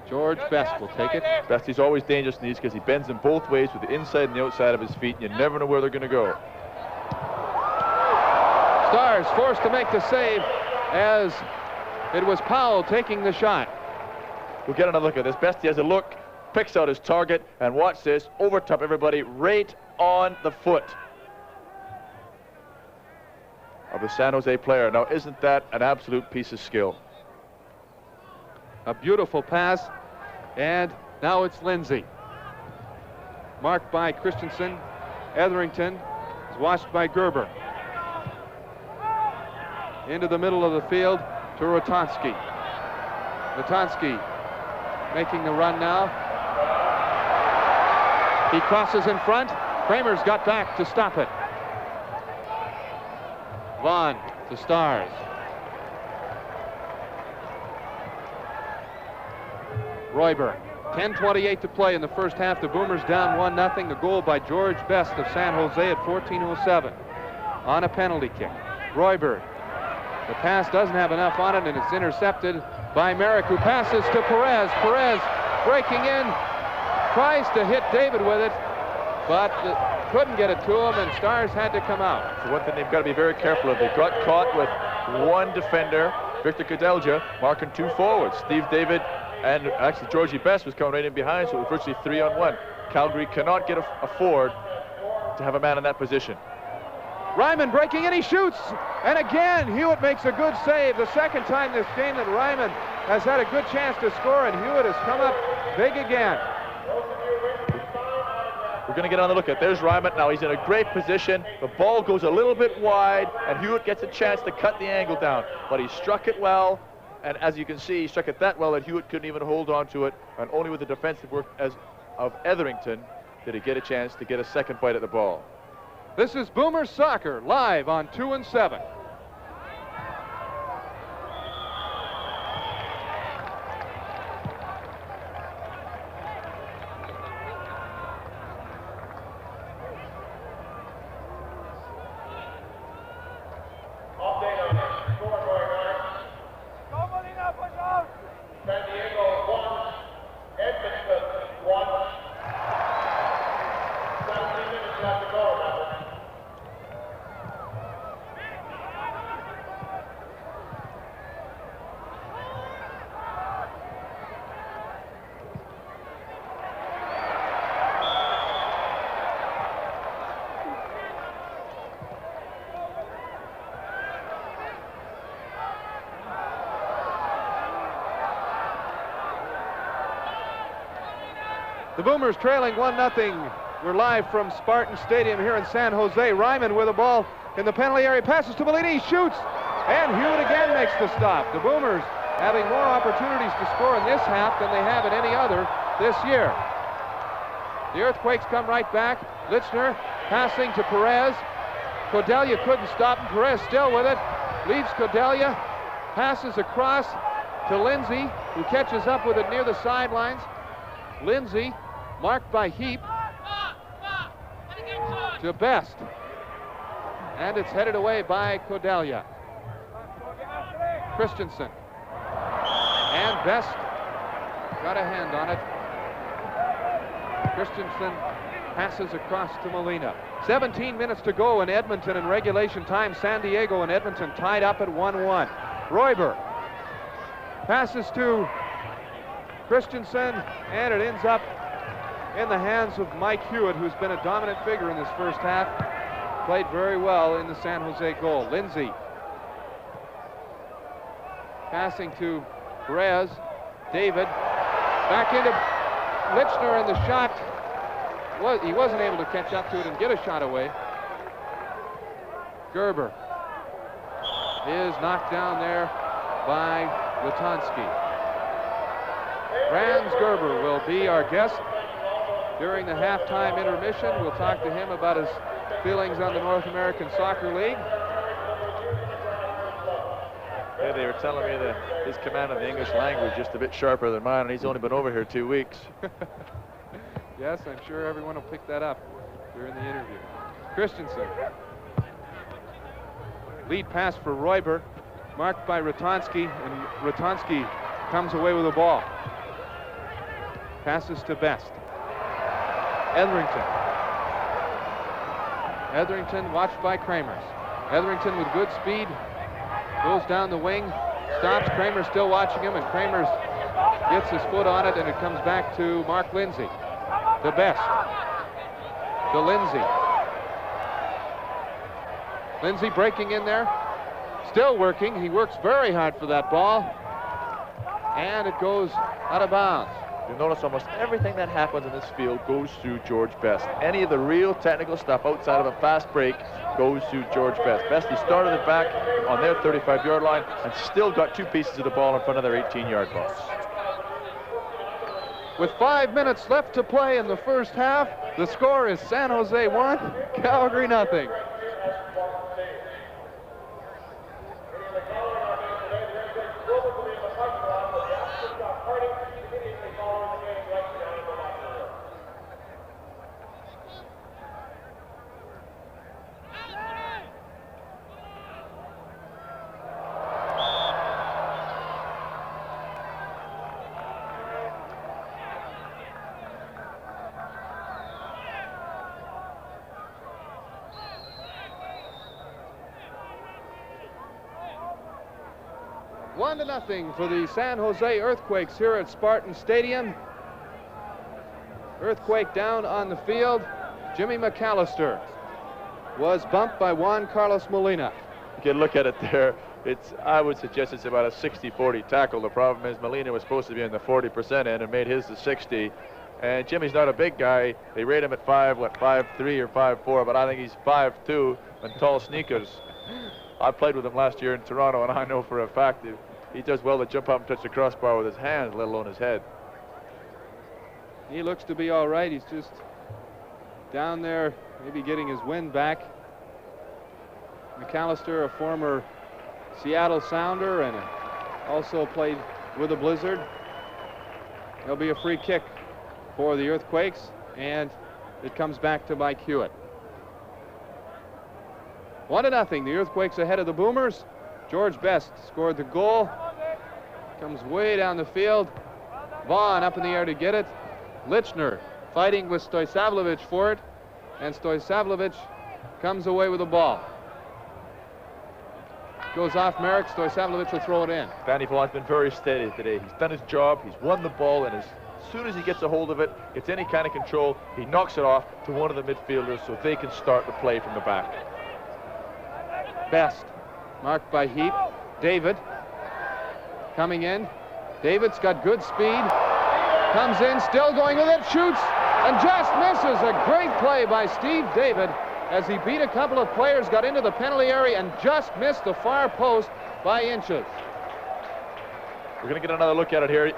George Best will take it. Best, he's always dangerous in these because he bends them both ways with the inside and the outside of his feet, and you never know where they're going to go. Stars forced to make the save as it was Powell taking the shot. We'll get another look at this. Best, he has a look, picks out his target, and watch this, over top everybody, right on the foot of the San Jose player. Now, isn't that an absolute piece of skill? A beautiful pass, and now it's Lindsay. Marked by Christensen. Etherington is watched by Gerber. Into the middle of the field to Ratonski. Ratonski making the run now. He crosses in front. Kramer's got back to stop it. Vaughn to Stars. Royber, 10:28 to play in the first half. The Boomers down 1-0. The goal by George Best of San Jose at 14:07 on a penalty kick. Royber, the pass doesn't have enough on it, and it's intercepted by Merrick, who passes to Perez. Perez breaking in, tries to hit David with it, but couldn't get it to him, and Stars had to come out. So one thing they've got to be very careful of, they got caught with one defender, Victor Kudelja, marking two forwards. Steve David and actually Georgie Best was coming right in behind, so it was virtually 3-on-1. Calgary cannot afford to have a man in that position. Ryman breaking in, he shoots, and again Hewitt makes a good save. The second time this game that Ryman has had a good chance to score, and Hewitt has come up big again. We're going to get on the look at. There's Ryman. Now he's in a great position. The ball goes a little bit wide, and Hewitt gets a chance to cut the angle down. But he struck it well, and as you can see, he struck it that well that Hewitt couldn't even hold on to it. And only with the defensive work of Etherington did he get a chance to get a second bite at the ball. This is Boomer Soccer live on 2 and 7. The Boomers trailing 1-0 We're live from Spartan Stadium here in San Jose. Ryman with the ball in the penalty area, passes to Molina, he shoots, and Hewitt again makes the stop. The Boomers having more opportunities to score in this half than they have in any other this year. The Earthquakes come right back. Lichner passing to Perez. Cordelia couldn't stop him. Perez still with it. Leaves Cordelia. Passes across to Lindsay, who catches up with it near the sidelines. Lindsay, marked by Heap, to Best. And it's headed away by Cordelia. Christensen. And Best got a hand on it. Christensen passes across to Molina. 17 minutes to go in Edmonton in regulation time. San Diego and Edmonton tied up at 1-1. Royber passes to Christensen, and it ends up in the hands of Mike Hewitt, who's been a dominant figure in this first half. Played very well in the San Jose goal. Lindsay passing to Perez. David back into Lichner, and the shot, he wasn't able to catch up to it and get a shot away. Gerber is knocked down there by Lutonski. Franz Gerber will be our guest during the halftime intermission. We'll talk to him about his feelings on the North American Soccer League. Yeah, they were telling me that his command of the English language is just a bit sharper than mine, and he's only been over here 2 weeks. Yes, I'm sure everyone will pick that up during the interview. Christensen. Lead pass for Royber, marked by Ratonski, and Ratonski comes away with the ball. Passes to Best. Etherington. Etherington watched by Kramers. Etherington with good speed goes down the wing, stops. Kramer's still watching him, and Kramers gets his foot on it, and it comes back to Mark Lindsay. To Best. To Lindsay. Lindsay breaking in there. Still working. He works very hard for that ball. And it goes out of bounds. You'll notice almost everything that happens in this field goes through George Best. Any of the real technical stuff outside of a fast break goes through George Best. Best, he started it back on their 35-yard line and still got 2 pieces of the ball in front of their 18-yard box. With 5 minutes left to play in the first half, the score is San Jose 1, Calgary nothing. One to nothing for the San Jose Earthquakes here at Spartan Stadium. Earthquake down on the field. Jimmy McAllister was bumped by Juan Carlos Molina. You can look at it there. I would suggest it's about a 60-40 tackle. The problem is Molina was supposed to be in the 40% end and made his the 60. And Jimmy's not a big guy. They rate him at 5'3" or 5'4", but I think he's 5'2" and tall sneakers. I played with him last year in Toronto, and I know for a fact that he does well to jump up and touch the crossbar with his hands, let alone his head. He looks to be all right. He's just down there, maybe getting his wind back. McAllister, a former Seattle Sounder, and also played with the Blizzard. There'll be a free kick for the Earthquakes, and it comes back to Mike Hewitt. 1-0, the Earthquakes ahead of the Boomers. George Best scored the goal. Comes way down the field. Vaughn up in the air to get it. Lichner fighting with Stojsavljevic for it, and Stojsavljevic comes away with the ball. Goes off Merrick. Stojsavljevic will throw it in. Vandy Vaughn's been very steady today. He's done his job. He's won the ball, and as soon as he gets a hold of it, gets any kind of control, he knocks it off to one of the midfielders so they can start the play from the back. Best, marked by Heap. David coming in. David's got good speed. Comes in, still going with it, shoots, and just misses. A great play by Steve David as he beat a couple of players, got into the penalty area, and just missed the far post by inches. We're going to get another look at it here.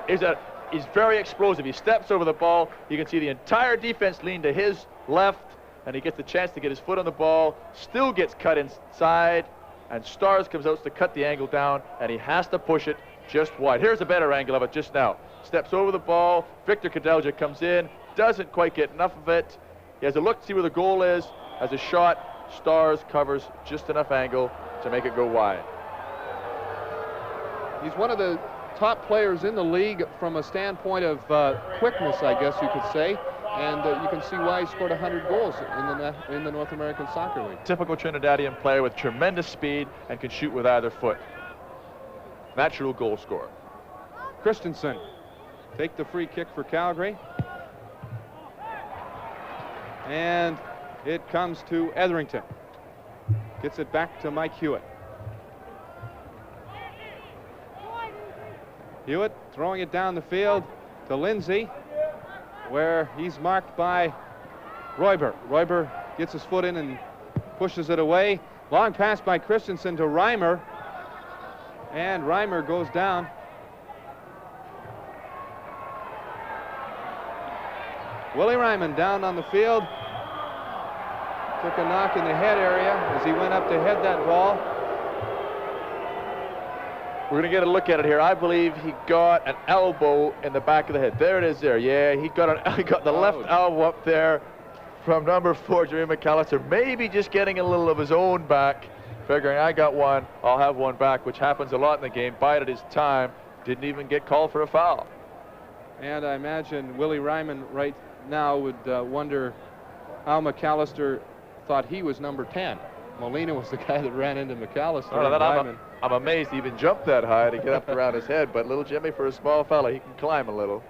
He's very explosive. He steps over the ball. You can see the entire defense lean to his left, and he gets the chance to get his foot on the ball, still gets cut inside, and Stars comes out to cut the angle down, and he has to push it just wide. Here's a better angle of it just now. Steps over the ball. Victor Cadelja comes in, doesn't quite get enough of it. He has a look to see where the goal is. As a shot, Stars covers just enough angle to make it go wide. He's one of the top players in the league from a standpoint of quickness, I guess you could say. And you can see why he scored 100 goals in the North American Soccer League. Typical Trinidadian player with tremendous speed and can shoot with either foot. Natural goal scorer. Christensen take the free kick for Calgary. And it comes to Etherington. Gets it back to Mike Hewitt. Hewitt throwing it down the field to Lindsay, where he's marked by Royber. Royber gets his foot in and pushes it away. Long pass by Christensen to Reimer, and Reimer goes down. Willie Ryman down on the field. Took a knock in the head area as he went up to head that ball. We're going to get a look at it here. I believe he got an elbow in the back of the head. There it is there. Yeah, he got the left elbow up there from number 4, Jerry McAllister. Maybe just getting a little of his own back, figuring I got one, I'll have one back, which happens a lot in the game. Bided his time, didn't even get called for a foul. And I imagine Willie Ryman right now would wonder how McAllister thought he was number 10. Molina was the guy that ran into McAllister. I'm amazed he even jumped that high to get up around his head, but little Jimmy, for a small fella, he can climb a little.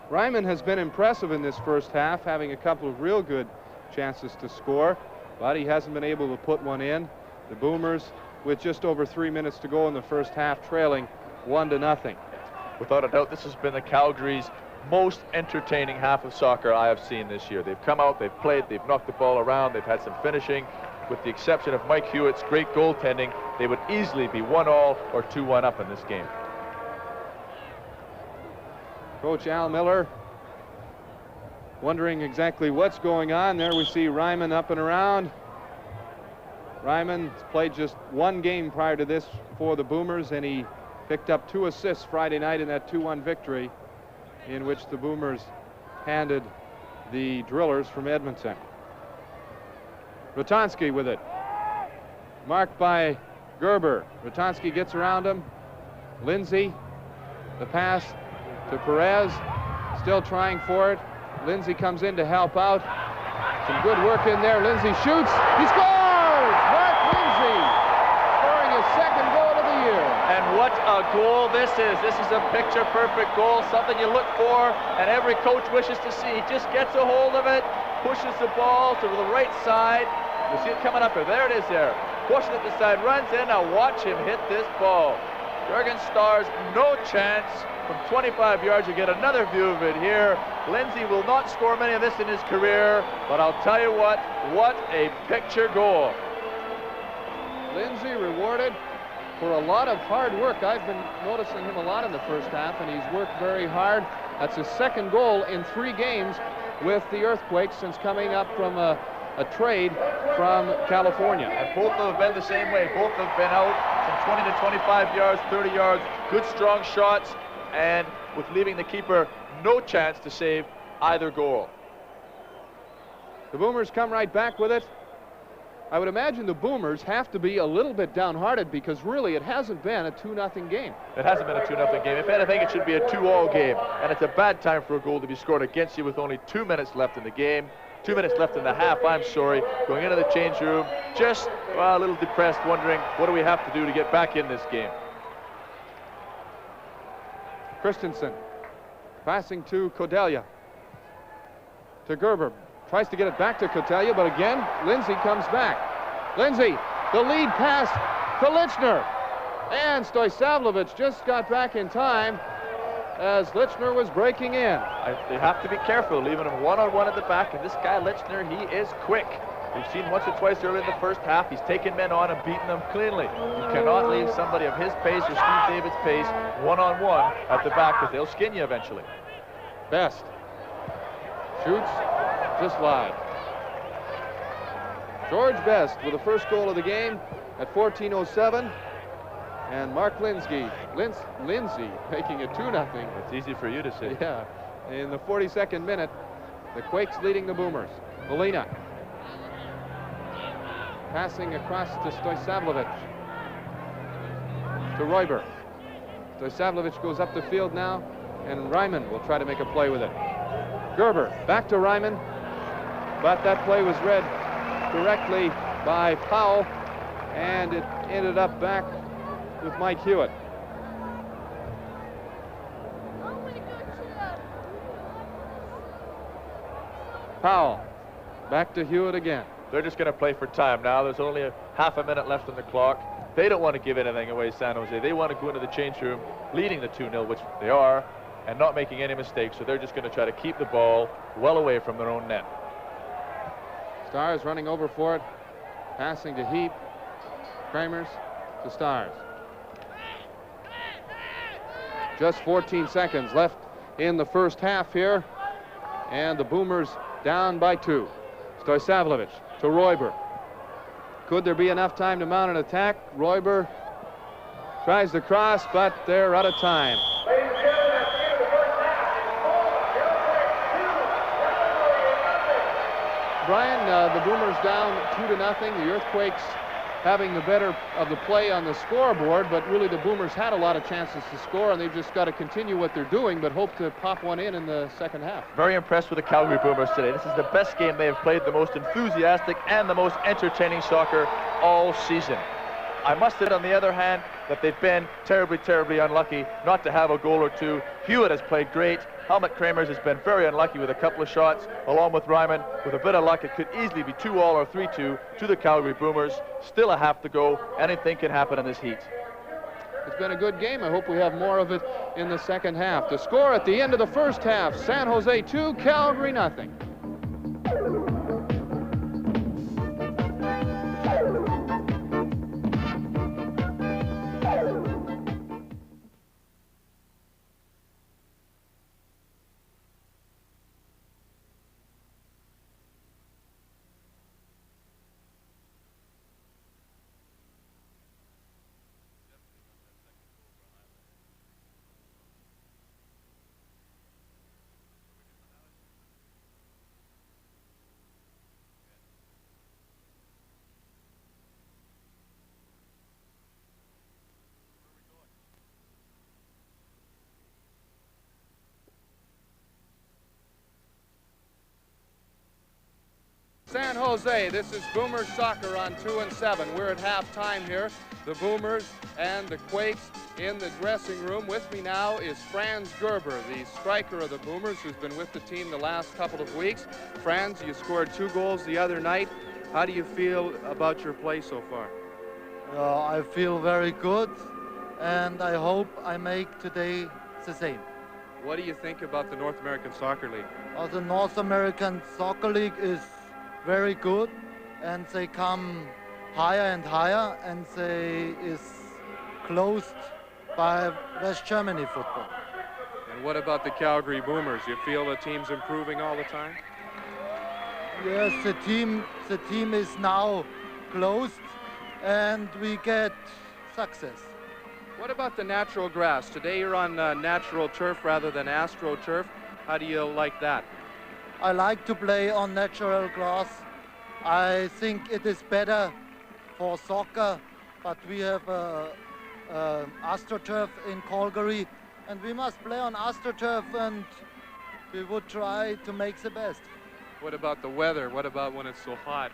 Ryman has been impressive in this first half, having a couple of real good chances to score, but he hasn't been able to put one in. The Boomers, with just over 3 minutes to go in the first half, trailing 1-0. Without a doubt, this has been the Calgary's most entertaining half of soccer I have seen this year. They've come out, they've played, they've knocked the ball around, they've had some finishing. With the exception of Mike Hewitt's great goaltending, they would easily be 1-1 or 2-1 up in this game. Coach Al Miller wondering exactly what's going on. There we see Ryman up and around. Ryman's played just one game prior to this for the Boomers, and he picked up 2 assists Friday night in that 2-1 victory in which the Boomers handed the Drillers from Edmonton. Ratonski with it. Marked by Gerber. Ratonski gets around him. Lindsay, the pass to Perez. Still trying for it. Lindsay comes in to help out. Some good work in there. Lindsay shoots. He scores! Mark Lindsay scoring his second goal of the year. And what a goal this is. This is a picture-perfect goal, something you look for and every coach wishes to see. He just gets a hold of it, pushes the ball to the right side. You see it coming up here. There it is there. Pushing it to the side, runs in. Now watch him hit this ball. Jurgen Stars, no chance. From 25 yards, you get another view of it here. Lindsay will not score many of this in his career, but I'll tell you what a picture goal. Lindsay rewarded for a lot of hard work. I've been noticing him a lot in the first half, and he's worked very hard. That's his second goal in 3 games with the Earthquakes since coming up from a trade from California. And both have been the same way. Both have been out from 20 to 25 yards, 30 yards, good strong shots, and with leaving the keeper no chance to save either goal. The Boomers come right back with it. I would imagine the Boomers have to be a little bit downhearted because really it hasn't been a 2-0 game. It hasn't been a 2-0 game. If anything, it should be a 2-all game. And it's a bad time for a goal to be scored against you with only 2 minutes left in the game. 2 minutes left in the half, I'm sorry. Going into the change room, just a little depressed, wondering what do we have to do to get back in this game. Christensen passing to Cordelia. To Gerber. Tries to get it back to Cordelia, but again, Lindsay comes back. Lindsay, the lead pass to Lichner. And Stojsavljevic just got back in time as Lichner was breaking in. They have to be careful, leaving him one-on-one at the back. And this guy, Lichner, he is quick. We've seen once or twice early in the first half, he's taken men on and beaten them cleanly. You cannot leave somebody of his pace or Steve David's pace one-on-one at the back, because they'll skin you eventually. Best shoots just wide. George Best with the first goal of the game at 14:07. And Mark Lindsay making it 2-0. It's easy for you to say. Yeah, in the 42nd minute, the Quakes leading the Boomers. Molina passing across to Stojsavljevic. To Royber. Stojsavljevic goes up the field now, and Ryman will try to make a play with it. Gerber back to Ryman, but that play was read directly by Powell, and it ended up back with Mike Hewitt. Powell back to Hewitt again. They're just going to play for time now. There's only a half a minute left on the clock. They don't want to give anything away, San Jose. They want to go into the change room leading the 2-0, which they are, and not making any mistakes. So they're just going to try to keep the ball well away from their own net. Stars running over for it. Passing to Heap. Kramers to Stars. Just 14 seconds left in the first half here. And the Boomers down by 2. Stojsavljevic to Royber. Could there be enough time to mount an attack? Royber tries to cross, but they're out of time. Brian, the Boomers down 2-0. The Earthquakes having the better of the play on the scoreboard, but really the Boomers had a lot of chances to score, and they've just got to continue what they're doing, but hope to pop one in the second half. Very impressed with the Calgary Boomers today. This is the best game they have played, the most enthusiastic and the most entertaining soccer all season. I must admit, on the other hand, that they've been terribly, terribly unlucky not to have a goal or two. Hewitt has played great. Helmut Kramers has been very unlucky with a couple of shots, along with Ryman. With a bit of luck, it could easily be 2-2 or 3-2 to the Calgary Boomers. Still a half to go. Anything can happen in this heat. It's been a good game. I hope we have more of it in the second half. The score at the end of the first half, San Jose 2, Calgary 0. San Jose, this is Boomers soccer on 2 and 7. We're at halftime here. The Boomers and the Quakes in the dressing room. With me now is Franz Gerber, the striker of the Boomers, who's been with the team the last couple of weeks. Franz, you scored 2 goals the other night. How do you feel about your play so far? I feel very good, and I hope I make today the same. What do you think about the North American Soccer League? The North American Soccer League is very good, and they come higher and higher, and they is closed by West Germany football. And what about the Calgary Boomers? You feel the team's improving all the time? Yes, the team is now closed, and we get success. What about the natural grass? Today you're on natural turf rather than AstroTurf. How do you like that? I like to play on natural grass. I think it is better for soccer, but we have AstroTurf in Calgary, and we must play on AstroTurf, and we would try to make the best. What about the weather? What about when it's so hot?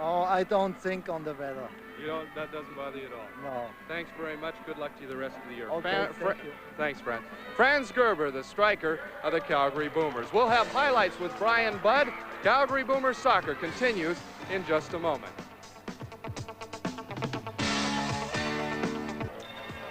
Oh, I don't think on the weather. You don't, that doesn't bother you at all? No. Thanks very much. Good luck to you the rest of the year. Okay, thank you. Thanks, Franz. Franz Gerber, the striker of the Calgary Boomers. We'll have highlights with Brian Budd. Calgary Boomers soccer continues in just a moment.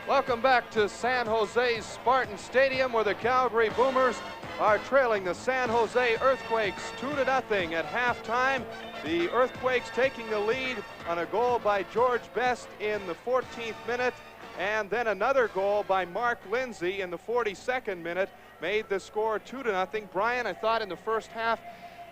Welcome back to San Jose's Spartan Stadium, where the Calgary Boomers are trailing the San Jose Earthquakes 2-0 at halftime. The Earthquakes taking the lead on a goal by George Best in the 14th minute, and then another goal by Mark Lindsay in the 42nd minute made the score 2-0. Brian, I thought in the first half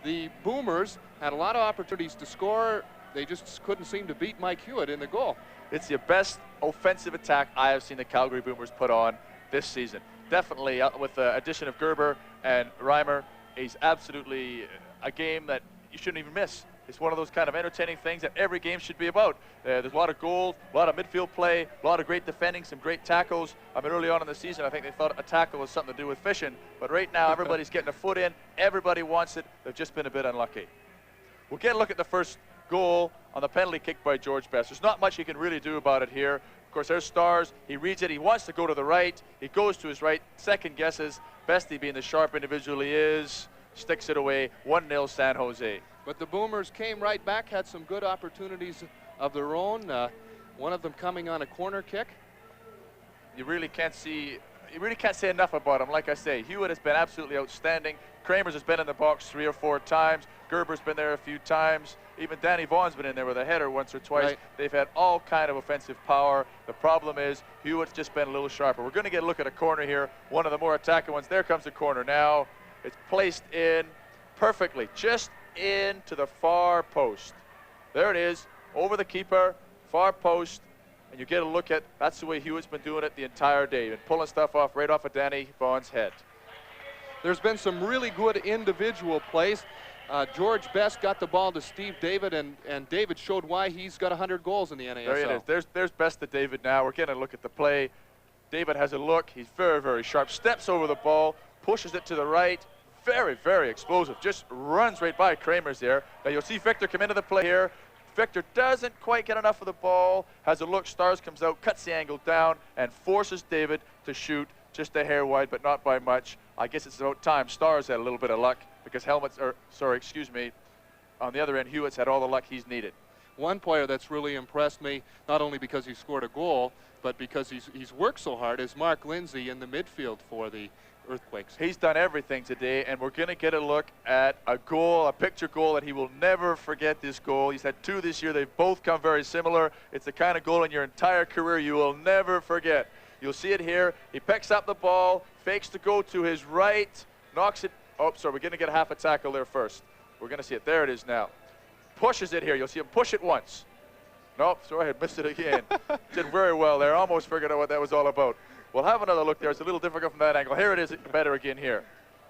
the Boomers had a lot of opportunities to score. They just couldn't seem to beat Mike Hewitt in the goal. It's the best offensive attack I have seen the Calgary Boomers put on this season. Definitely, with the addition of Gerber and Reimer, is absolutely a game that you shouldn't even miss. It's one of those kind of entertaining things that every game should be about. There's a lot of goals, a lot of midfield play, a lot of great defending, some great tackles. I mean, early on in the season, I think they thought a tackle was something to do with fishing. But right now, everybody's getting a foot in. Everybody wants it. They've just been a bit unlucky. We'll get a look at the first goal on the penalty kick by George Best. There's not much you can really do about it here. Of course, there's Stars. He reads it. He wants to go to the right. He goes to his right. Second guesses. Bestie, being the sharp individual he is, sticks it away. 1-0 San Jose. But the Boomers came right back, had some good opportunities of their own. One of them coming on a corner kick. You really can't say enough about him. Like I say, Hewitt has been absolutely outstanding. Kramers has been in the box 3 or 4 times. Gerber's been there a few times. Even Danny Vaughan's been in there with a header once or twice. Right. They've had all kind of offensive power. The problem is Hewitt's just been a little sharper. We're going to get a look at a corner here, one of the more attacking ones. There comes the corner now. It's placed in perfectly, just into the far post. There it is, over the keeper, far post, and you get a look at, that's the way Hewitt's been doing it the entire day, been pulling stuff off right off of Danny Vaughan's head. There's been some really good individual plays. George Best got the ball to Steve David, and David showed why he's got 100 goals in the NASL. There it is. There's Best to David now. We're getting a look at the play. David has a look. He's very, very sharp. Steps over the ball, pushes it to the right. Very, very explosive. Just runs right by Kramers there. Now you'll see Victor come into the play here. Victor doesn't quite get enough of the ball. Has a look. Stars comes out, cuts the angle down, and forces David to shoot just a hair wide, but not by much. I guess it's about time. Stars had a little bit of luck because on the other end, Hewitt's had all the luck he's needed. One player that's really impressed me, not only because he scored a goal, but because he's worked so hard, is Mark Lindsay in the midfield for the Earthquakes. He's done everything today, and we're going to get a look at a goal, a picture goal that he will never forget. This goal, he's had 2 this year. They've both come very similar. It's the kind of goal in your entire career you will never forget. You'll see it here. He picks up the ball, fakes to go to his right, knocks it. Oh, sorry, we're going to get a half a tackle there first. We're going to see it. There it is now. Pushes it here. You'll see him push it once. Nope, sorry, I missed it again. Did very well there. Almost figured out what that was all about. We'll have another look there. It's a little difficult from that angle. Here it is, better again here.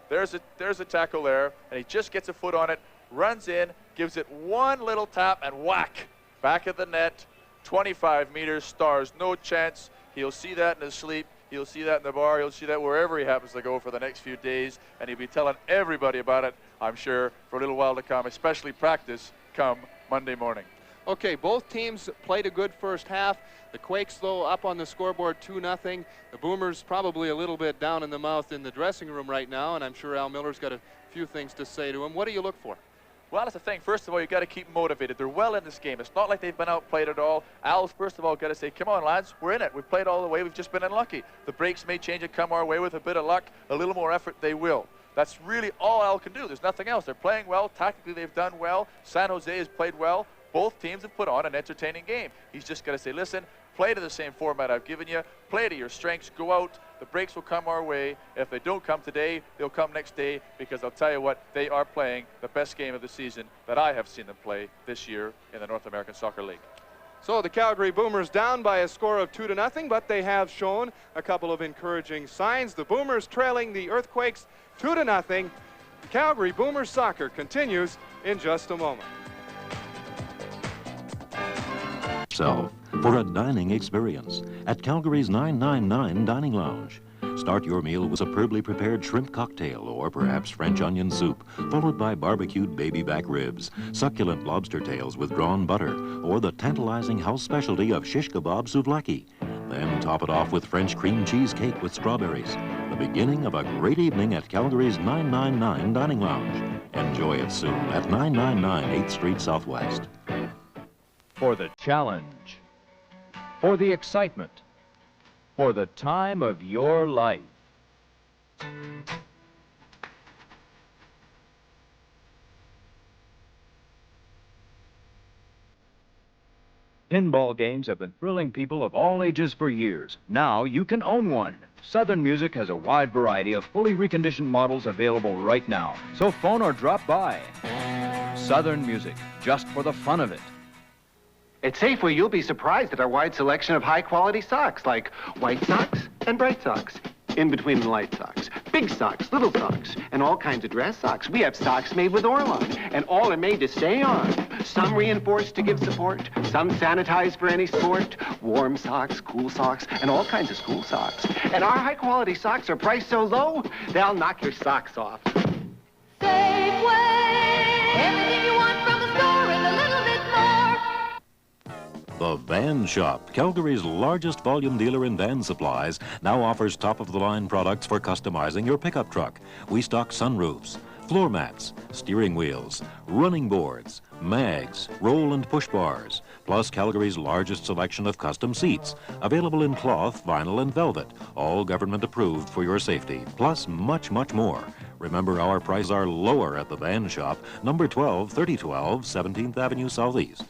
There's a tackle there, and he just gets a foot on it, runs in, gives it one little tap, and whack. Back of the net, 25 meters, Stars, no chance. He'll see that in his sleep. He'll see that in the bar. He'll see that wherever he happens to go for the next few days, and he'll be telling everybody about it, I'm sure, for a little while to come, especially practice come Monday morning. Okay, both teams played a good first half. The Quakes, though, up on the scoreboard 2-0. The Boomers probably a little bit down in the mouth in the dressing room right now, and I'm sure Al Miller's got a few things to say to him. What do you look for? Well, that's the thing. First of all, you've got to keep motivated. They're well in this game. It's not like they've been outplayed at all. Al's, first of all, got to say, come on, lads, we're in it. We've played all the way. We've just been unlucky. The breaks may change and come our way. With a bit of luck, a little more effort, they will. That's really all Al can do. There's nothing else. They're playing well. Tactically, they've done well. San Jose has played well. Both teams have put on an entertaining game. He's just got to say, listen, play to the same format I've given you. Play to your strengths. Go out. The breaks will come our way. If they don't come today, they'll come next day, because I'll tell you what, they are playing the best game of the season that I have seen them play this year in the North American Soccer League. So the Calgary Boomers down by a score of 2-0, but they have shown a couple of encouraging signs. The Boomers trailing the Earthquakes 2-0. Calgary Boomers soccer continues in just a moment. For a dining experience at Calgary's 999 Dining Lounge. Start your meal with superbly prepared shrimp cocktail or perhaps French onion soup, followed by barbecued baby back ribs, succulent lobster tails with drawn butter, or the tantalizing house specialty of shish kebab souvlaki. Then top it off with French cream cheese cake with strawberries. The beginning of a great evening at Calgary's 999 Dining Lounge. Enjoy it soon at 999 8th Street Southwest. For the challenge, for the excitement, for the time of your life. Pinball games have been thrilling people of all ages for years. Now you can own one. Southern Music has a wide variety of fully reconditioned models available right now. So phone or drop by. Southern Music, just for the fun of it. At Safeway, you'll be surprised at our wide selection of high-quality socks, like white socks and bright socks, in between the light socks, big socks, little socks, and all kinds of dress socks. We have socks made with Orlon, and all are made to stay on. Some reinforced to give support, some sanitized for any sport, warm socks, cool socks, and all kinds of school socks. And our high-quality socks are priced so low, they'll knock your socks off. Safeway, everything you want from a store and a little bit more. The Van Shop, Calgary's largest volume dealer in van supplies, now offers top-of-the-line products for customizing your pickup truck. We stock sunroofs, floor mats, steering wheels, running boards, mags, roll and push bars, plus Calgary's largest selection of custom seats, available in cloth, vinyl, and velvet, all government approved for your safety, plus much, much more. Remember, our prices are lower at the Van Shop, number 12, 3012, 17th Avenue Southeast.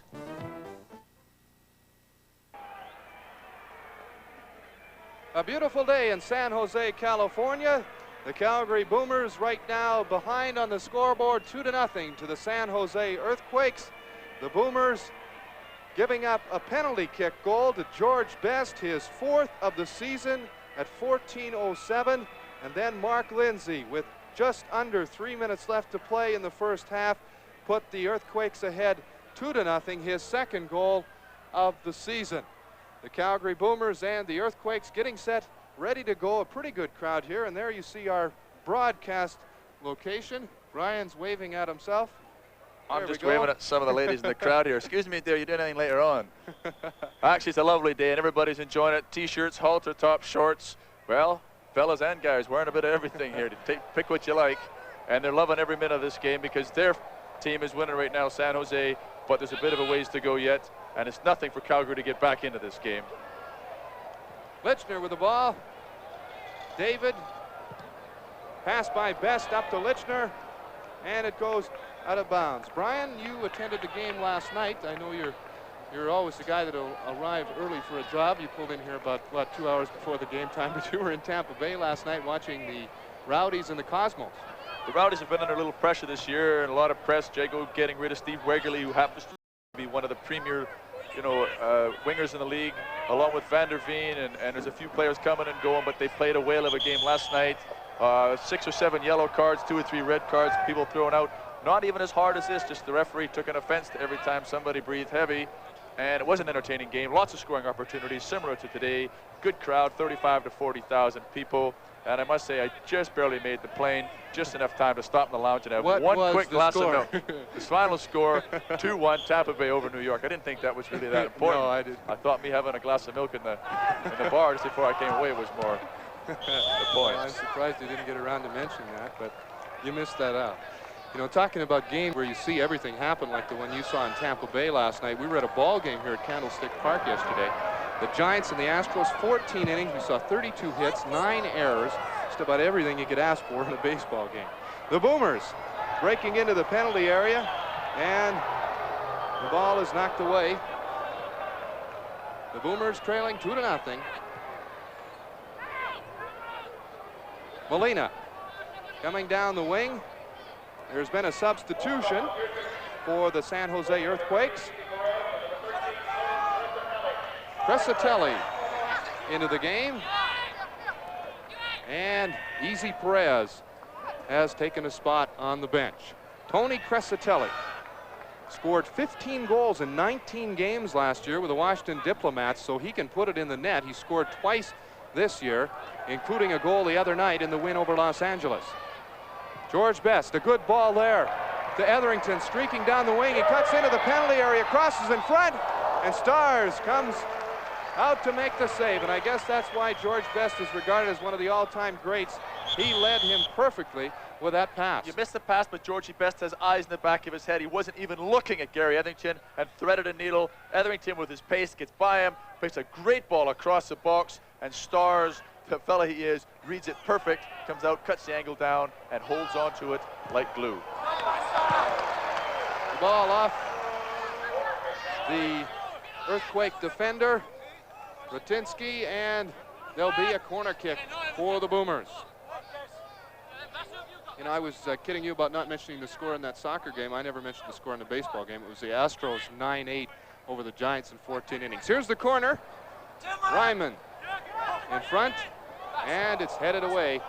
A beautiful day in San Jose, California. The Calgary Boomers right now behind on the scoreboard 2-0 to the San Jose Earthquakes. The Boomers giving up a penalty kick goal to George Best, his 4th of the season at 14:07. And then Mark Lindsay, with just under 3 minutes left to play in the first half, put the Earthquakes ahead 2-0, his 2nd goal of the season. The Calgary Boomers and the Earthquakes getting set, ready to go. A pretty good crowd here, and there you see our broadcast location. Brian's waving at himself. I'm just waving at some of the ladies in the crowd here. Excuse me, dear, you doing anything later on? Actually, it's a lovely day, and everybody's enjoying it. T-shirts, halter top, shorts. Well, fellas and guys, wearing a bit of everything here. Pick what you like, and they're loving every minute of this game because their team is winning right now, San Jose, but there's a bit of a ways to go yet, and it's nothing for Calgary to get back into this game. Lichner with the ball. David, pass by Best up to Lichner, and it goes out of bounds. Brian, you attended the game last night. I know you're always the guy that'll arrive early for a job. You pulled in here about, what, 2 hours before the game time, but you were in Tampa Bay last night watching the Rowdies and the Cosmos. The Rowdies have been under a little pressure this year, and a lot of press. Jago getting rid of Steve Wegerle, who happens to be one of the premier wingers in the league, along with Van der Veen, and there's a few players coming and going, but they played a whale of a game last night. 6 or 7 yellow cards, 2 or 3 red cards, people thrown out. Not even as hard as this, just the referee took an offense to every time somebody breathed heavy, and it was an entertaining game. Lots of scoring opportunities, similar to today. Good crowd, 35 to 40,000 people. And I must say, I just barely made the plane, just enough time to stop in the lounge and have one quick glass of milk. The final score, 2-1, Tampa Bay over New York. I didn't think that was really that important. No, I didn't. I thought me having a glass of milk in the bar just before I came away was more the point. Well, I'm surprised you didn't get around to mentioning that, but you missed that out. You know, talking about games where you see everything happen like the one you saw in Tampa Bay last night, we were at a ball game here at Candlestick Park yesterday. The Giants and the Astros, 14 innings. We saw 32 hits, 9 errors, just about everything you could ask for in a baseball game. The Boomers breaking into the penalty area, and the ball is knocked away. The Boomers trailing 2-0. Molina coming down the wing. There's been a substitution for the San Jose Earthquakes. Crescitelli into the game, and Easy Perez has taken a spot on the bench. Tony Crescitelli scored 15 goals in 19 games last year with the Washington Diplomats, so he can put it in the net. He scored twice this year, including a goal the other night in the win over Los Angeles. George Best, a good ball there to Etherington, streaking down the wing. He cuts into the penalty area, crosses in front, and Stars comes out to make the save, and I guess that's why George Best is regarded as one of the all-time greats. He led him perfectly with that pass. You missed the pass, but Georgie Best has eyes in the back of his head. He wasn't even looking at Gary Etherington and threaded a needle. Etherington, with his pace, gets by him, plays a great ball across the box, and Stars, the fella he is, reads it perfect, comes out, cuts the angle down, and holds onto it like glue. The ball off the Earthquake defender, Ratinsky, and there'll be a corner kick for the Boomers. You know, I was kidding you about not mentioning the score in that soccer game. I never mentioned the score in the baseball game. It was the Astros 9-8 over the Giants in 14 innings. Here's the corner. Ryman in front, and it's headed away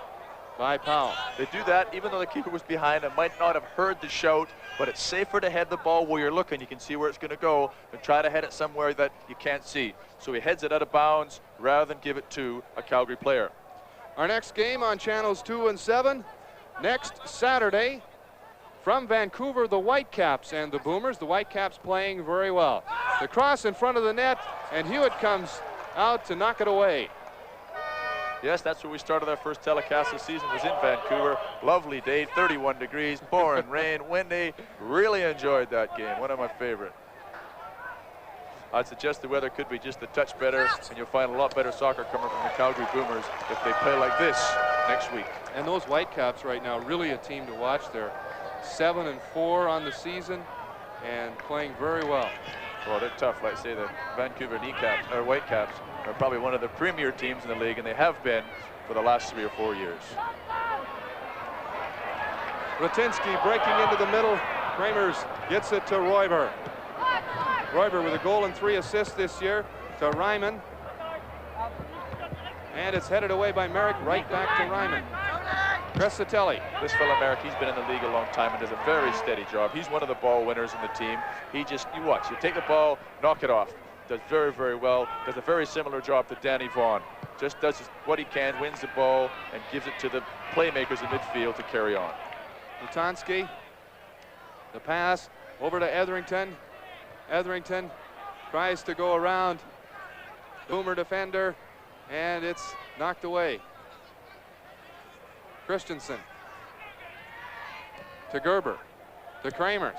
by Powell. They do that even though the keeper was behind and might not have heard the shout, but it's safer to head the ball where you're looking. You can see where it's going to go than try to head it somewhere that you can't see. So he heads it out of bounds rather than give it to a Calgary player. Our next game on channels 2 and 7 next Saturday from Vancouver, the Whitecaps and the Boomers. The Whitecaps playing very well. The cross in front of the net, and Hewitt comes out to knock it away. Yes, that's where we started our first telecast this season, was in Vancouver. Lovely day, 31 degrees, pouring rain, windy. Really enjoyed that game, one of my favorite. I'd suggest the weather could be just a touch better, and you'll find a lot better soccer coming from the Calgary Boomers if they play like this next week. And those Whitecaps right now, really a team to watch. They're 7-4 on the season and playing very well. Well, they're tough. Like I say, the Vancouver Whitecaps are probably one of the premier teams in the league, and they have been for the last 3 or 4 years. Ratinsky breaking into the middle. Kramers gets it to Royber. Royber with a goal and 3 assists this year to Ryman. And it's headed away by Merrick, right back to Ryman. Crescitelli. This fella Merrick, he's been in the league a long time and does a very steady job. He's one of the ball winners in the team. He just, you watch, you take the ball, knock it off. Does very, very well. Does a very similar job to Danny Vaughan. Just does what he can, wins the ball, and gives it to the playmakers in midfield to carry on. Lutanski, the pass over to Etherington. Etherington tries to go around Boomer defender, and it's knocked away. Christensen to Gerber, to Kramers,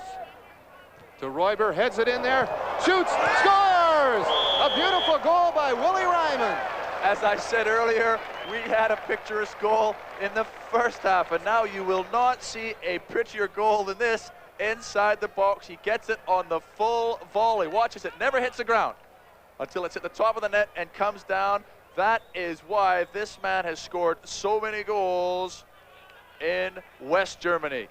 to Royber, heads it in there, shoots, scores! A beautiful goal by Willie Ryman. As I said earlier, we had a picturesque goal in the first half, and now you will not see a prettier goal than this inside the box. He gets it on the full volley. Watch as it never hits the ground until it's at the top of the net and comes down. That is why this man has scored so many goals in West Germany.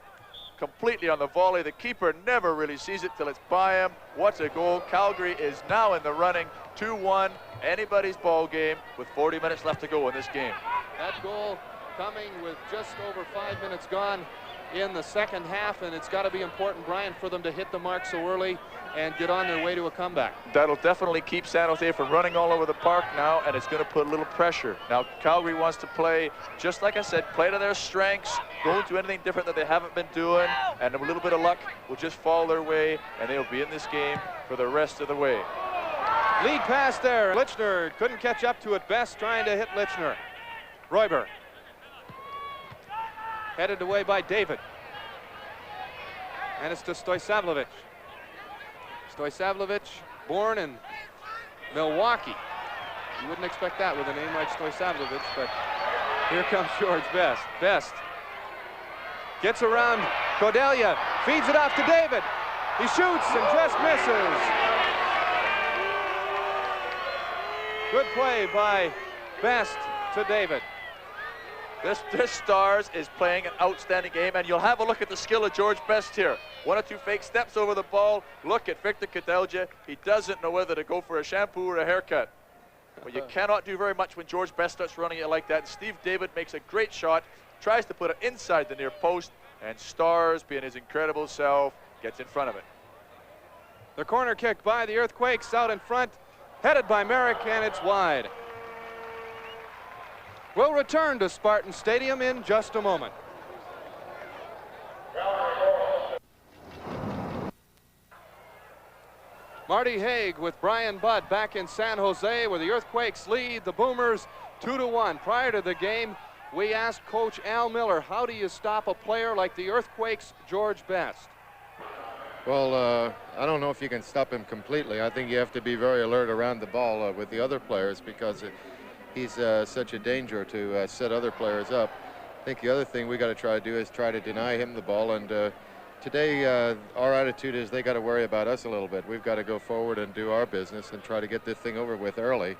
Completely on the volley. The keeper never really sees it till it's by him. What a goal. Calgary is now in the running. 2-1, anybody's ball game with 40 minutes left to go in this game. That goal coming with just over 5 minutes gone in the second half, and it's got to be important, Brian, for them to hit the mark so early and get on their way to a comeback. That'll definitely keep San Jose from running all over the park now, and it's going to put a little pressure. Now, Calgary wants to play, just like I said, play to their strengths, don't do anything different that they haven't been doing, and a little bit of luck will just fall their way, and they'll be in this game for the rest of the way. Lead pass there. Lichner couldn't catch up to it. Best trying to hit Lichner. Royber. Headed away by David. And it's to Stojsavljevic. Stojsavljevic, born in Milwaukee. You wouldn't expect that with a name like Stojsavljevic, but here comes George Best. Best gets around Cordelia, feeds it off to David. He shoots and just misses. Good play by Best to David. This Stars is playing an outstanding game, and you'll have a look at the skill of George Best here. 1 or 2 fake steps over the ball. Look at Victor Cadelja. He doesn't know whether to go for a shampoo or a haircut. Well, you cannot do very much when George Best starts running it like that. Steve David makes a great shot, tries to put it inside the near post, and Stars, being his incredible self, gets in front of it. The corner kick by the Earthquakes out in front, headed by Merrick, and it's wide. We'll return to Spartan Stadium in just a moment. Marty Haig with Brian Budd back in San Jose, where the Earthquakes lead the Boomers 2-1. Prior to the game, we asked Coach Al Miller, how do you stop a player like the Earthquakes' George Best? Well, I don't know if you can stop him completely. I think you have to be very alert around the ball with the other players, because he's such a danger to set other players up. I think the other thing we got to try to do is try to deny him the ball. And today, our attitude is they got to worry about us a little bit. We've got to go forward and do our business and try to get this thing over with early.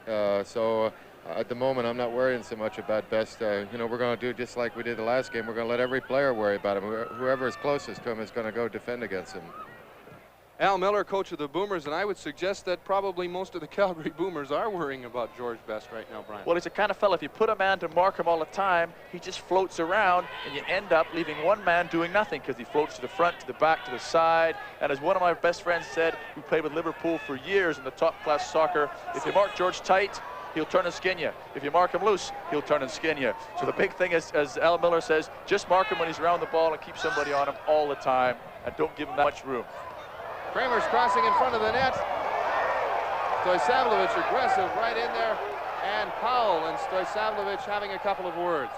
At the moment, I'm not worrying so much about Best. You know, we're going to do just like we did the last game. We're going to let every player worry about him. Whoever is closest to him is going to go defend against him. Al Miller, coach of the Boomers, and I would suggest that probably most of the Calgary Boomers are worrying about George Best right now, Brian. Well, he's the kind of fella, if you put a man to mark him all the time, he just floats around, and you end up leaving one man doing nothing because he floats to the front, to the back, to the side. And as one of my best friends said, who played with Liverpool for years in the top-class soccer, if you mark George tight, he'll turn and skin you. If you mark him loose, he'll turn and skin you. So the big thing is, as Al Miller says, just mark him when he's around the ball and keep somebody on him all the time, and don't give him that much room. Kramer's crossing in front of the net. Stojsavljevic aggressive right in there. And Powell and Stojsavljevic having a couple of words.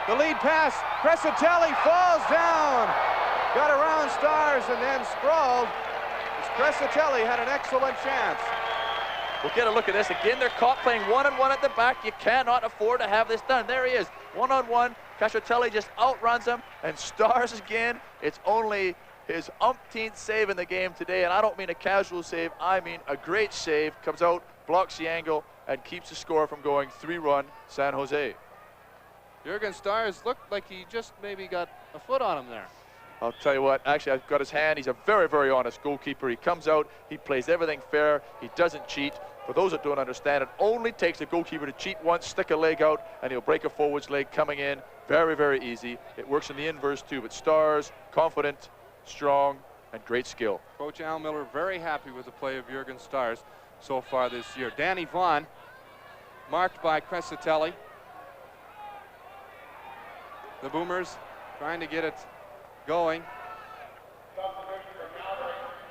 The lead pass. Crescitelli falls down. Got around Stars and then sprawled. Crescitelli had an excellent chance. We'll get a look at this. Again, they're caught playing one-on-one at the back. You cannot afford to have this done. There he is, one-on-one. Crescitelli just outruns him. And Stars again. It's only his umpteenth save in the game today, and I don't mean a casual save, I mean a great save. Comes out, blocks the angle, and keeps the score from going 3-run San Jose. Jurgen Stars looked like he just maybe got a foot on him there. I'll tell you what, actually I've got his hand. He's a very, very honest goalkeeper. He comes out, he plays everything fair, he doesn't cheat. For those that don't understand, it only takes a goalkeeper to cheat once, stick a leg out, and he'll break a forward's leg coming in. Very, very easy. It works in the inverse too, but Stars, confident, strong, and great skill. Coach Al Miller very happy with the play of Jurgen Stars so far this year. Danny Vaughn marked by Crescitelli. The Boomers trying to get it going.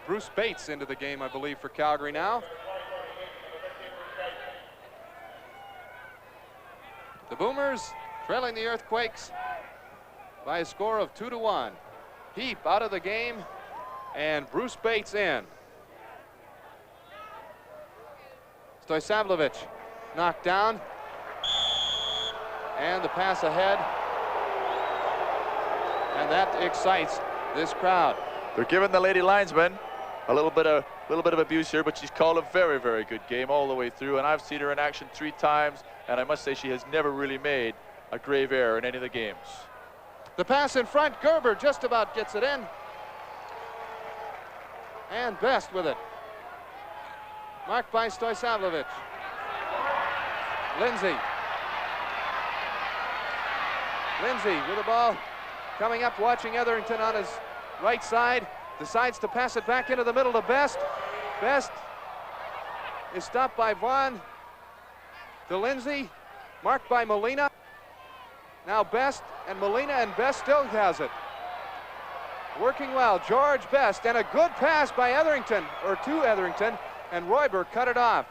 Bruce Bates into the game, I believe, for Calgary now. The Boomers trailing the Earthquakes by a score of 2-1. Heap out of the game, and Bruce Bates in. Stojsavljevic knocked down, and the pass ahead, and that excites this crowd. They're giving the lady linesman a little bit of abuse here, but she's called a very, very good game all the way through, and I've seen her in action 3 times, and I must say she has never really made a grave error in any of the games. The pass in front, Gerber just about gets it in. And Best with it. Marked by Stojsavljevic. Lindsay. Lindsay with the ball. Coming up, watching Etherington on his right side. Decides to pass it back into the middle to Best. Best is stopped by Vaughn. To Lindsay. Marked by Molina. Now Best and Molina, and Best still has it. Working well, George Best, and a good pass by Etherington, or to Etherington, and Royber cut it off.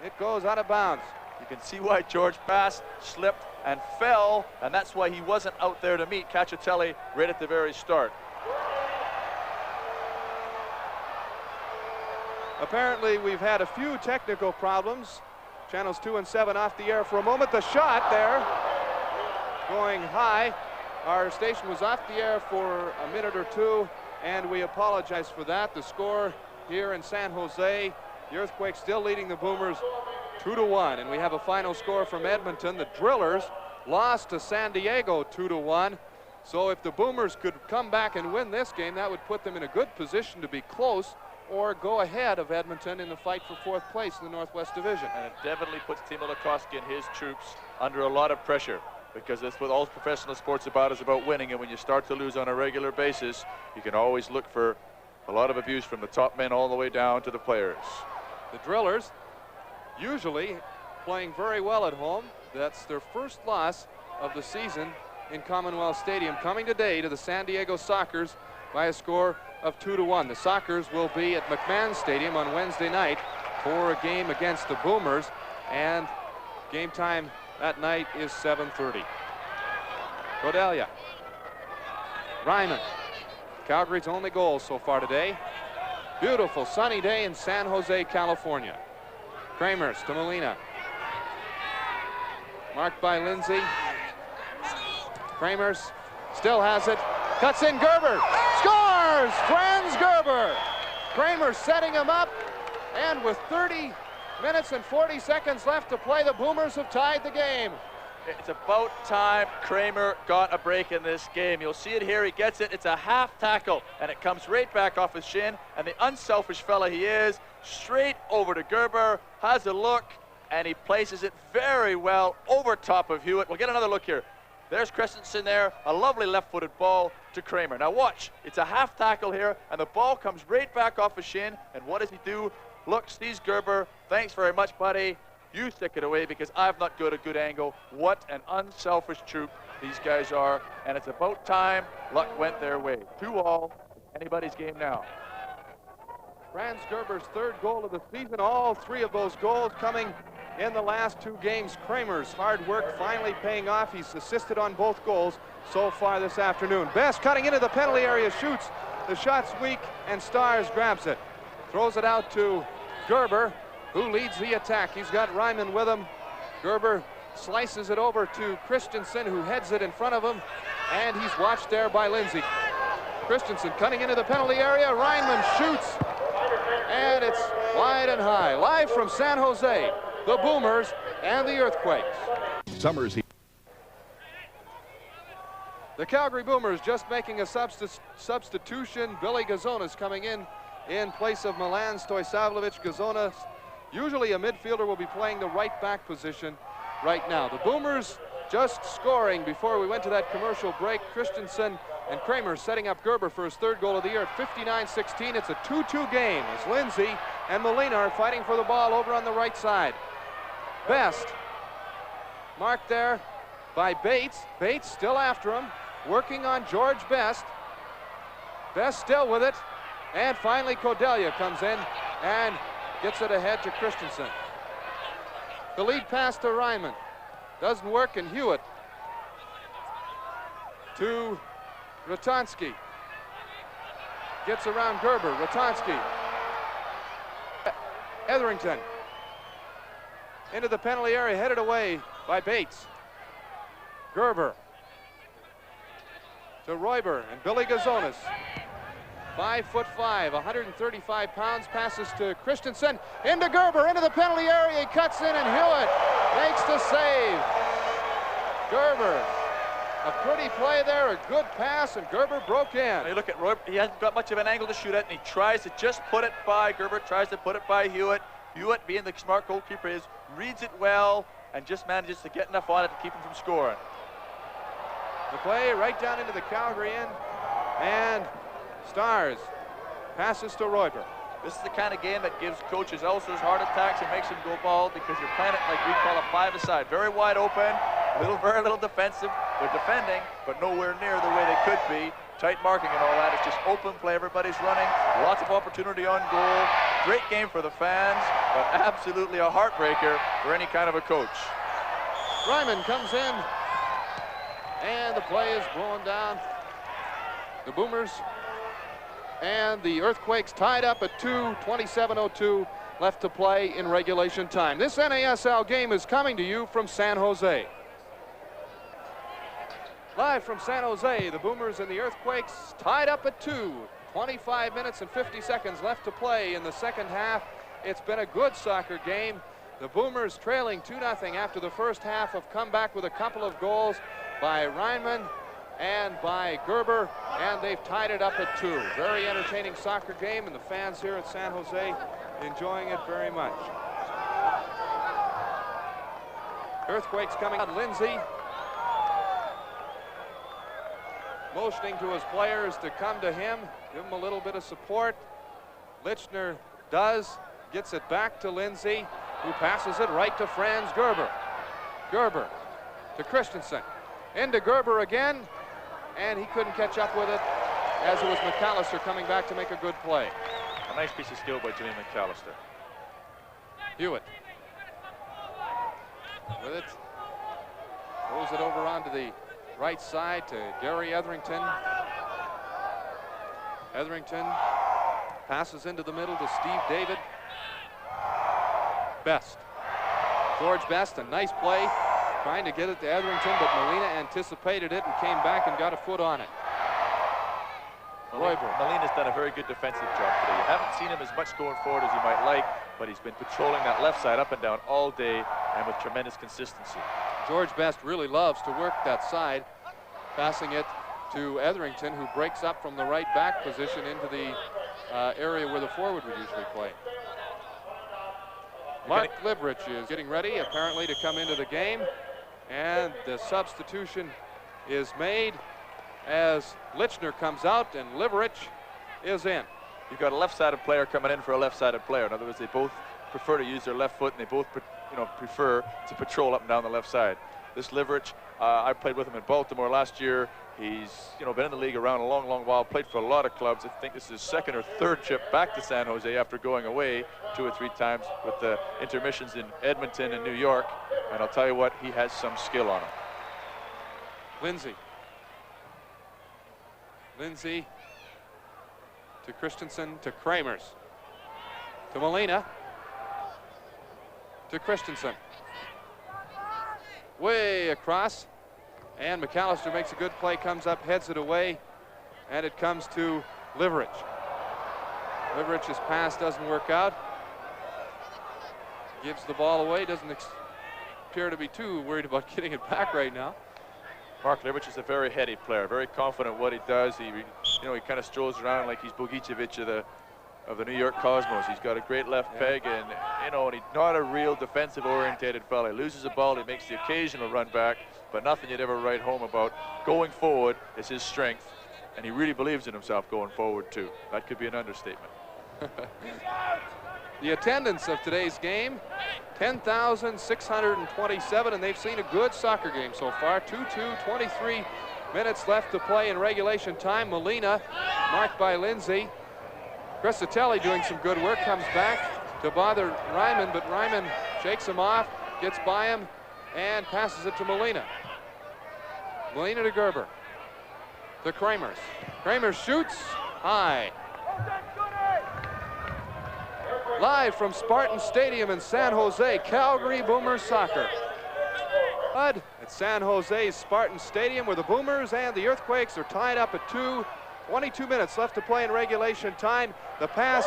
It goes out of bounds. You can see why George passed, slipped, and fell, and that's why he wasn't out there to meet Crescitelli right at the very start. Apparently, we've had a few technical problems. Channels 2 and 7 off the air for a moment. The shot there, going high. Our station was off the air for a minute or two, and we apologize for that. The score here in San Jose, the Earthquakes still leading the Boomers 2-1, and we have a final score from Edmonton. The Drillers lost to San Diego 2-1. So if the Boomers could come back and win this game, that would put them in a good position to be close or go ahead of Edmonton in the fight for 4th place in the Northwest Division. And it definitely puts Timo Likoski and his troops under a lot of pressure, because that's what all professional sports about, is about winning. And when you start to lose on a regular basis, you can always look for a lot of abuse from the top men all the way down to the players. The Drillers usually playing very well at home. That's their first loss of the season in Commonwealth Stadium, coming today to the San Diego Sockers by a score of 2-1. The Sockers will be at McMahon Stadium on Wednesday night for a game against the Boomers, and game time that night is 7:30. Cordelia. Ryman. Calgary's only goal so far today. Beautiful sunny day in San Jose, California. Kramers to Molina. Marked by Lindsay. Kramer's still has it. Cuts in Gerber. Scores! Franz Gerber. Kramer setting him up. And with 30 minutes and 40 seconds left to play, the Boomers have tied the game. It's about time Kramer got a break in this game. You'll see it here. He gets it. It's a half tackle, and it comes right back off his shin. And the unselfish fella he is, straight over to Gerber, has a look, and he places it very well over top of Hewitt. We'll get another look here. There's Christensen there, a lovely left-footed ball to Kramer. Now watch, it's a half tackle here, and the ball comes right back off his shin, and what does he do? Look, sees Gerber, thanks very much, buddy. You stick it away because I've not got a good angle. What an unselfish troop these guys are, and it's about time luck went their way. 2-all, anybody's game now. Franz Gerber's third goal of the season, all three of those goals coming in the last two games. Kramer's hard work finally paying off. He's assisted on both goals so far this afternoon. Best cutting into the penalty area, shoots. The shot's weak, and Stars grabs it. Throws it out to Gerber, who leads the attack. He's got Ryman with him. Gerber slices it over to Christensen, who heads it in front of him, and he's watched there by Lindsay. Christensen cutting into the penalty area. Ryman shoots, and it's wide and high. Live from San Jose, the Boomers and the Earthquakes. Summers. The Calgary Boomers just making a substitution. Billy Gazonas coming in place of Milan Stojsavljevic. Gazonas, usually a midfielder, will be playing the right back position right now. The Boomers just scoring before we went to that commercial break. Christensen and Kramer setting up Gerber for his third goal of the year at 59-16. It's a 2-2 game as Lindsay and Molina are fighting for the ball over on the right side. Best marked there by Bates. Bates still after him, working on George Best. Best still with it, and finally Cordelia comes in and gets it ahead to Christensen. The lead pass to Ryman doesn't work, and Hewitt to Ratonski. Gets around Gerber. Ratonski. Etherington into the penalty area, headed away by Bates. Gerber to Royber and Billy Gazonas. 5'5", 135 pounds, passes to Christensen, into Gerber, into the penalty area, he cuts in, and Hewitt makes the save. Gerber, a pretty play there, a good pass, and Gerber broke in. Now you look at Roy, he hasn't got much of an angle to shoot at, and he tries to just put it by Gerber, tries to put it by Hewitt. Hewitt, being the smart goalkeeper is, reads it well, and just manages to get enough on it to keep him from scoring. The play right down into the Calgary end, and Stars passes to Royber. This is the kind of game that gives coaches ulcers, heart attacks, and makes them go bald, because you're playing it like we call a five-a-side. Very wide open, very little defensive. They're defending, but nowhere near the way they could be. Tight marking and all that. It's just open play. Everybody's running. Lots of opportunity on goal. Great game for the fans, but absolutely a heartbreaker for any kind of a coach. Ryman comes in, and the play is blown down. The Boomers and the Earthquakes tied up at 2, 27:02 left to play in regulation time. This NASL game is coming to you from San Jose. Live from San Jose, the Boomers and the Earthquakes tied up at 2. 25 minutes and 50 seconds left to play in the second half. It's been a good soccer game. The Boomers trailing 2-0 after the first half have come back with a couple of goals by Ryman and by Gerber, and they've tied it up at 2. Very entertaining soccer game, and the fans here at San Jose enjoying it very much. Earthquakes coming out. Lindsay motioning to his players to come to him, give him a little bit of support. Lichner does, gets it back to Lindsay, who passes it right to Franz Gerber. Gerber to Christensen, into Gerber again, and he couldn't catch up with it, as it was McAllister coming back to make a good play. A nice piece of skill by Jimmy McAllister. Hewitt with it, throws it over onto the right side to Gary Etherington. Etherington passes into the middle to Steve David. Best. George Best, a nice play Trying to get it to Etherington, but Molina anticipated it and came back and got a foot on it. Molina's done a very good defensive job today. You haven't seen him as much going forward as you might like, but he's been patrolling that left side up and down all day and with tremendous consistency. George Best really loves to work that side, passing it to Etherington, who breaks up from the right back position into the area where the forward would usually play. Mark Liverich is getting ready, apparently, to come into the game, and the substitution is made as Lichner comes out and Liverich is in. You've got a left-sided player coming in for a left-sided player. In other words, they both prefer to use their left foot, and they both prefer to patrol up and down the left side. This Liverich, I played with him in Baltimore last year. He's been in the league around a long, long while, played for a lot of clubs. I think this is his second or third trip back to San Jose after going away 2 or 3 times with the intermissions in Edmonton and New York. And I'll tell you what, he has some skill on him. Lindsay to Christensen to Kramers to Molina to Christensen. Way across, and McAllister makes a good play, comes up, heads it away, and it comes to Liverich. Liverich's pass doesn't work out. Gives the ball away, doesn't appear to be too worried about getting it back right now. Mark Liverich is a very heady player, very confident what he does. He kind of strolls around like he's Bogicevic of the New York Cosmos. He's got a great left peg, and he's not a real defensive-orientated fella. He loses the ball, he makes the occasional run back, but nothing you'd ever write home about. Going forward is his strength, and he really believes in himself going forward too. That could be an understatement. The attendance of today's game, 10,627, and they've seen a good soccer game so far. 2-2, 23 minutes left to play in regulation time. Molina, marked by Lindsay. Crisatelli doing some good work, comes back to bother Ryman, but Ryman shakes him off, gets by him, and passes it to Molina. Molina to Gerber. To Kramers. Kramers shoots high. Live from Spartan Stadium in San Jose, Calgary Boomers soccer. At San Jose's Spartan Stadium, where the Boomers and the Earthquakes are tied up at 2. 22 minutes left to play in regulation time. The pass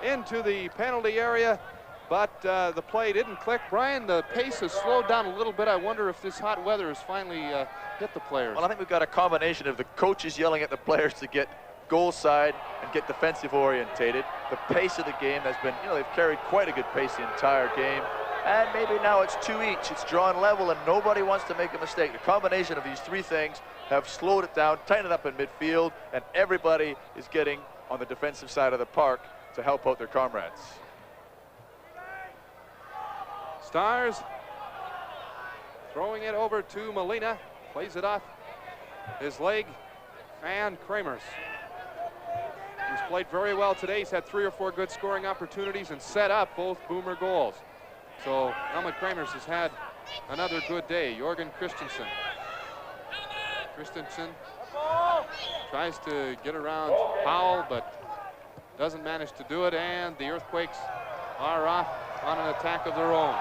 into the penalty area, but the play didn't click. Brian, the pace has slowed down a little bit. I wonder if this hot weather has finally hit the players. Well, I think we've got a combination of the coaches yelling at the players to get goal side and get defensive orientated. The pace of the game has been, they've carried quite a good pace the entire game. And maybe now it's 2 each. It's drawn level and nobody wants to make a mistake. The combination of these 3 things have slowed it down, tightened it up in midfield, and everybody is getting on the defensive side of the park to help out their comrades. Stars throwing it over to Molina, plays it off his leg, and Kramers. He's played very well today. He's had 3 or 4 good scoring opportunities and set up both Boomer goals. So Helmut Kramers has had another good day. Jorgen Christensen. Christensen tries to get around Powell, but doesn't manage to do it, and the Earthquakes are off on an attack of their own.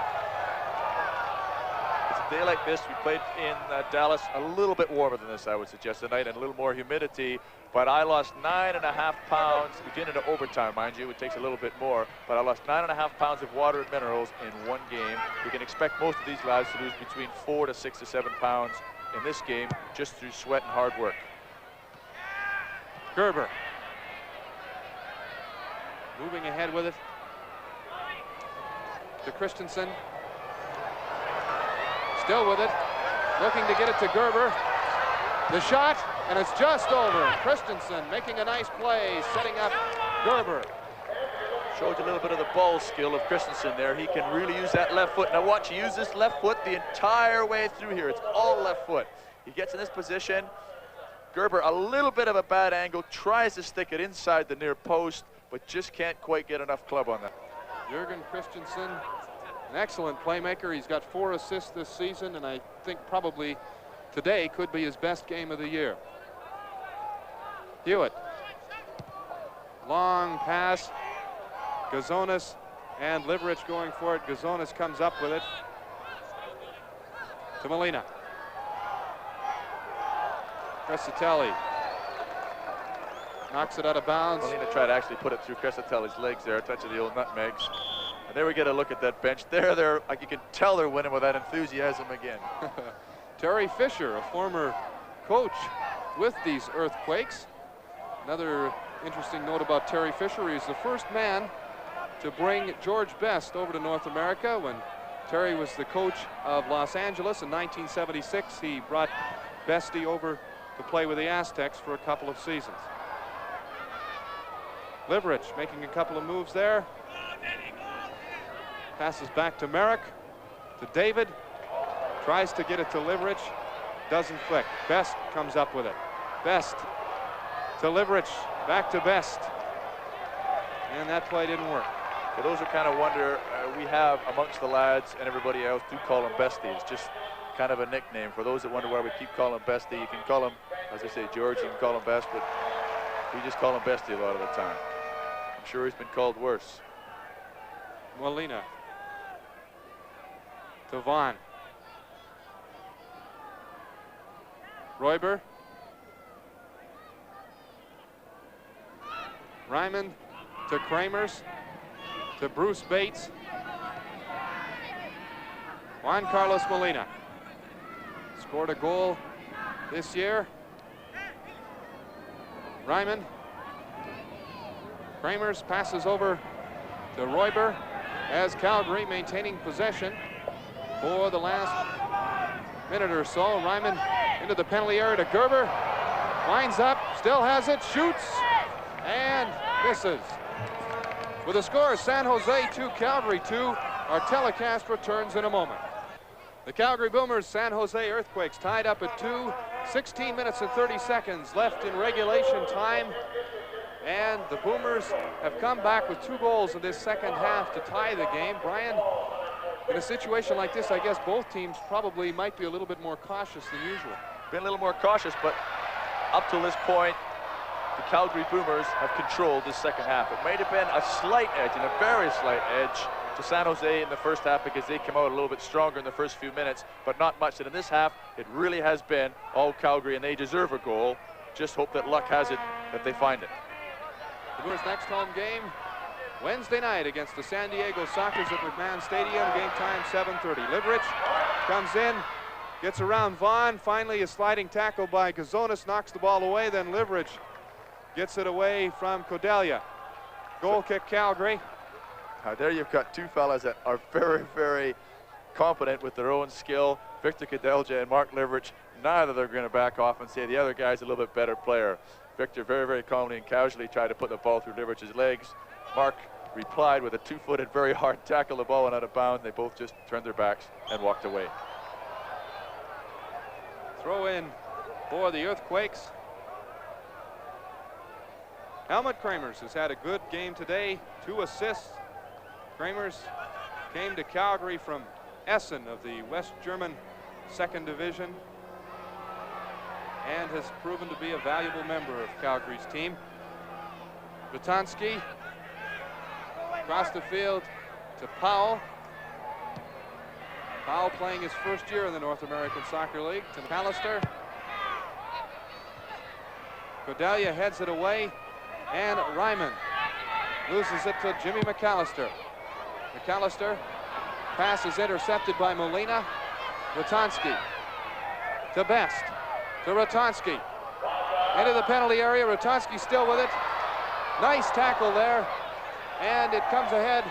It's a day like this. We played in Dallas a little bit warmer than this, I would suggest, tonight, and a little more humidity, but I lost 9.5 pounds. We get into overtime, mind you. It takes a little bit more, but I lost 9.5 pounds of water and minerals in 1 game. We can expect most of these lads to lose between 4 to 6 to 7 pounds in this game just through sweat and hard work. Gerber moving ahead with it to Christensen. Still with it, looking to get it to Gerber. The shot, and it's just over. Christensen making a nice play, setting up Gerber. Showed you a little bit of the ball skill of Christensen there. He can really use that left foot. Now watch, he used this left foot the entire way through here. It's all left foot. He gets in this position. Gerber, a little bit of a bad angle, tries to stick it inside the near post, but just can't quite get enough club on that. Jorgen Christensen, an excellent playmaker. He's got 4 assists this season, and I think probably today could be his best game of the year. Hewitt. Long pass. Gazonis and Liverich going for it. Gazonis comes up with it. To Molina. Crescitelli knocks it out of bounds. Molina tried to actually put it through Crescitelli's legs there, a touch of the old nutmegs. And there we get a look at that bench. They're like, you can tell they're winning with that enthusiasm again. Terry Fisher, a former coach with these Earthquakes. Another interesting note about Terry Fisher, he's the first man to bring George Best over to North America. When Terry was the coach of Los Angeles in 1976, he brought Bestie over to play with the Aztecs for a couple of seasons. Liverich making a couple of moves there. Passes back to Merrick, to David. Tries to get it to Liverich. Doesn't click. Best comes up with it. Best to Liverich. Back to Best. And that play didn't work. For those who kind of wonder, we have amongst the lads and everybody else do call him Bestie. It's just kind of a nickname. For those that wonder why we keep calling him Bestie, you can call him, as I say, George, you can call him Best, but we just call him Bestie a lot of the time. I'm sure he's been called worse. Molina to Vaughn. Royber. Ryman to Kramers. To Bruce Bates. Juan Carlos Molina scored a goal this year. Ryman. Kramers passes over to Royber as Calgary maintaining possession for the last minute or so. Ryman into the penalty area to Gerber. Winds up, still has it, shoots, and misses. With the score, San Jose 2, Calgary 2. Our telecast returns in a moment. The Calgary Boomers, San Jose Earthquakes tied up at 2. 16 minutes and 30 seconds left in regulation time. And the Boomers have come back with 2 goals in this second half to tie the game. Brian, in a situation like this, I guess both teams probably might be a little bit more cautious than usual. Been a little more cautious, but up till this point, the Calgary Boomers have controlled this second half. It might have been a slight edge, and a very slight edge, to San Jose in the first half because they came out a little bit stronger in the first few minutes, but not much. And in this half, it really has been all Calgary, and they deserve a goal. Just hope that luck has it that they find it. The Boomers' next home game, Wednesday night against the San Diego Sockers at McMahon Stadium. Game time 7:30. Liverich comes in, gets around Vaughn. Finally, a sliding tackle by Gazonis knocks the ball away. Then Liverich gets it away from Cordelia. Goal kick, Calgary. Now there you've got 2 fellas that are very, very competent with their own skill. Victor Cadelja and Mark Liverich. Neither they're going to back off and say the other guy's a little bit better player. Victor very, very calmly and casually tried to put the ball through Liverich's legs. Mark replied with a 2-footed, very hard tackle. The ball went out of bounds. They both just turned their backs and walked away. Throw in for the Earthquakes. Helmut Kramers has had a good game today. 2 assists. Kramers came to Calgary from Essen of the West German 2nd Division and has proven to be a valuable member of Calgary's team. Vitanski across the field to Powell. Powell playing his first year in the North American Soccer League. To McAllister. Cordelia heads it away, and Ryman loses it to Jimmy McAllister. McAllister pass is intercepted by Molina. Ratonski to Best. To Ratonski. Into the penalty area. Ratonski still with it. Nice tackle there. And it comes ahead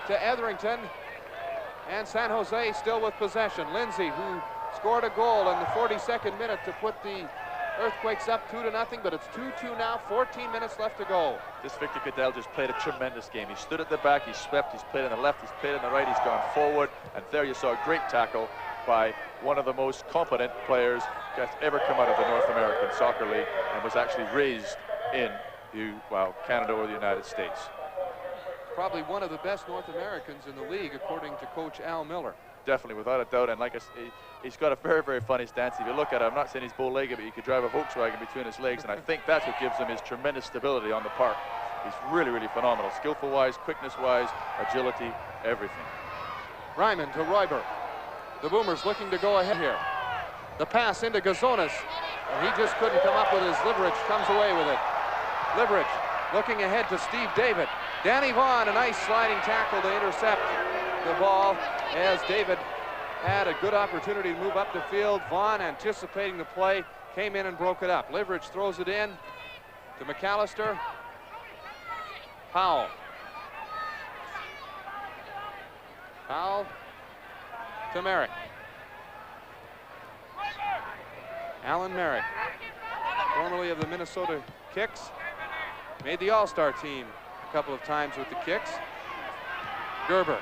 to Etherington. And San Jose still with possession. Lindsay, who scored a goal in the 42nd minute to put the Earthquakes up 2-0, but it's 2-2 now, 14 minutes left to go. This Victor Cadell just played a tremendous game. He stood at the back, he swept, he's played on the left, he's played on the right, he's gone forward, and there you saw a great tackle by one of the most competent players that's ever come out of the North American Soccer League and was actually raised in Canada or the United States. Probably one of the best North Americans in the league, according to Coach Al Miller. Definitely, without a doubt, and like I say, he's got a very, very funny stance. If you look at it, I'm not saying he's bow-legged, but you could drive a Volkswagen between his legs, and I think that's what gives him his tremendous stability on the park. He's really, really phenomenal. Skillful-wise, quickness-wise, agility, everything. Ryman to Royber. The Boomers looking to go ahead here. The pass into Gazonis, and he just couldn't come up with his. Liverich comes away with it. Liverich looking ahead to Steve David. Danny Vaughn, a nice sliding tackle to intercept the ball as David had a good opportunity to move up the field. Vaughn, anticipating the play, came in and broke it up. Liverich throws it in to McAllister. Powell. Powell to Merrick. Alan Merrick, formerly of the Minnesota Kicks, made the All-Star team a couple of times with the Kicks. Gerber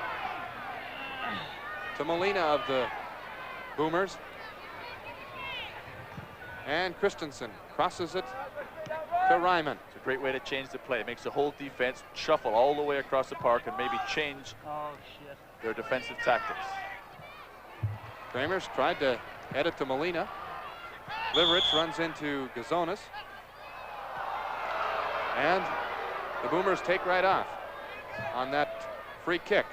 to Molina of the Boomers. And Christensen crosses it to Ryman. It's a great way to change the play. It makes the whole defense shuffle all the way across the park and maybe change their defensive tactics. Kramers tried to head it to Molina. Liverich runs into Gazonis. And the Boomers take right off on that free kick.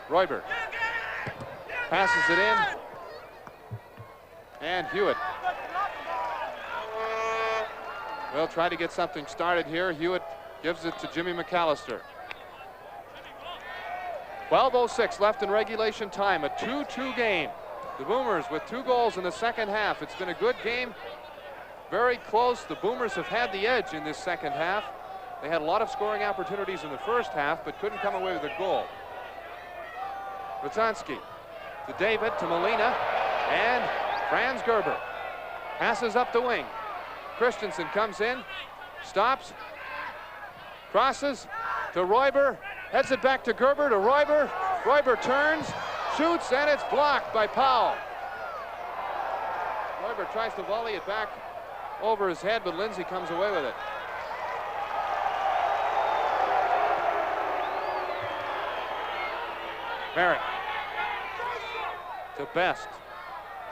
Royber passes it in. And Hewitt will try to get something started here. Hewitt gives it to Jimmy McAllister. 12:06 left in regulation time, a 2-2 game. The Boomers with 2 goals in the second half. It's been a good game, very close. The Boomers have had the edge in this second half. They had a lot of scoring opportunities in the first half, but couldn't come away with a goal. Radzonski to David, to Molina, and Franz Gerber passes up the wing. Christensen comes in, stops, crosses to Royber, heads it back to Gerber, to Royber. Royber turns, shoots, and it's blocked by Powell. Royber tries to volley it back over his head, but Lindsay comes away with it. Merrick to Best.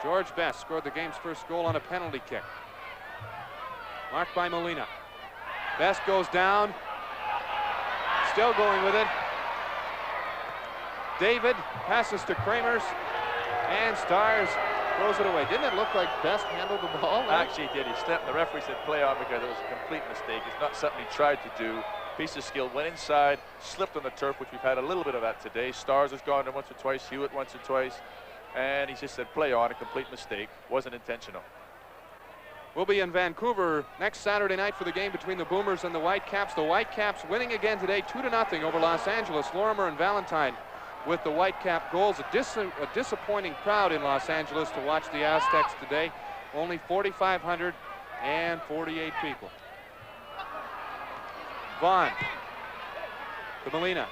George Best scored the game's first goal on a penalty kick. Marked by Molina. Best goes down. Still going with it. David passes to Kramers, and Stars throws it away. Didn't it look like Best handled the ball? Actually, he did. He stepped. The referee said play on because it was a complete mistake. It's not something he tried to do. Piece of skill, went inside, slipped on the turf, which we've had a little bit of that today. Stars has gone there once or twice, Hewitt once or twice, and he just said play on, a complete mistake. Wasn't intentional. We'll be in Vancouver next Saturday night for the game between the Boomers and the Whitecaps. The Whitecaps winning again today 2-0 over Los Angeles. Lorimer and Valentine with the Whitecap goals. A disappointing crowd in Los Angeles to watch the Aztecs today. Only 4,548 people. Vaughn to Molina.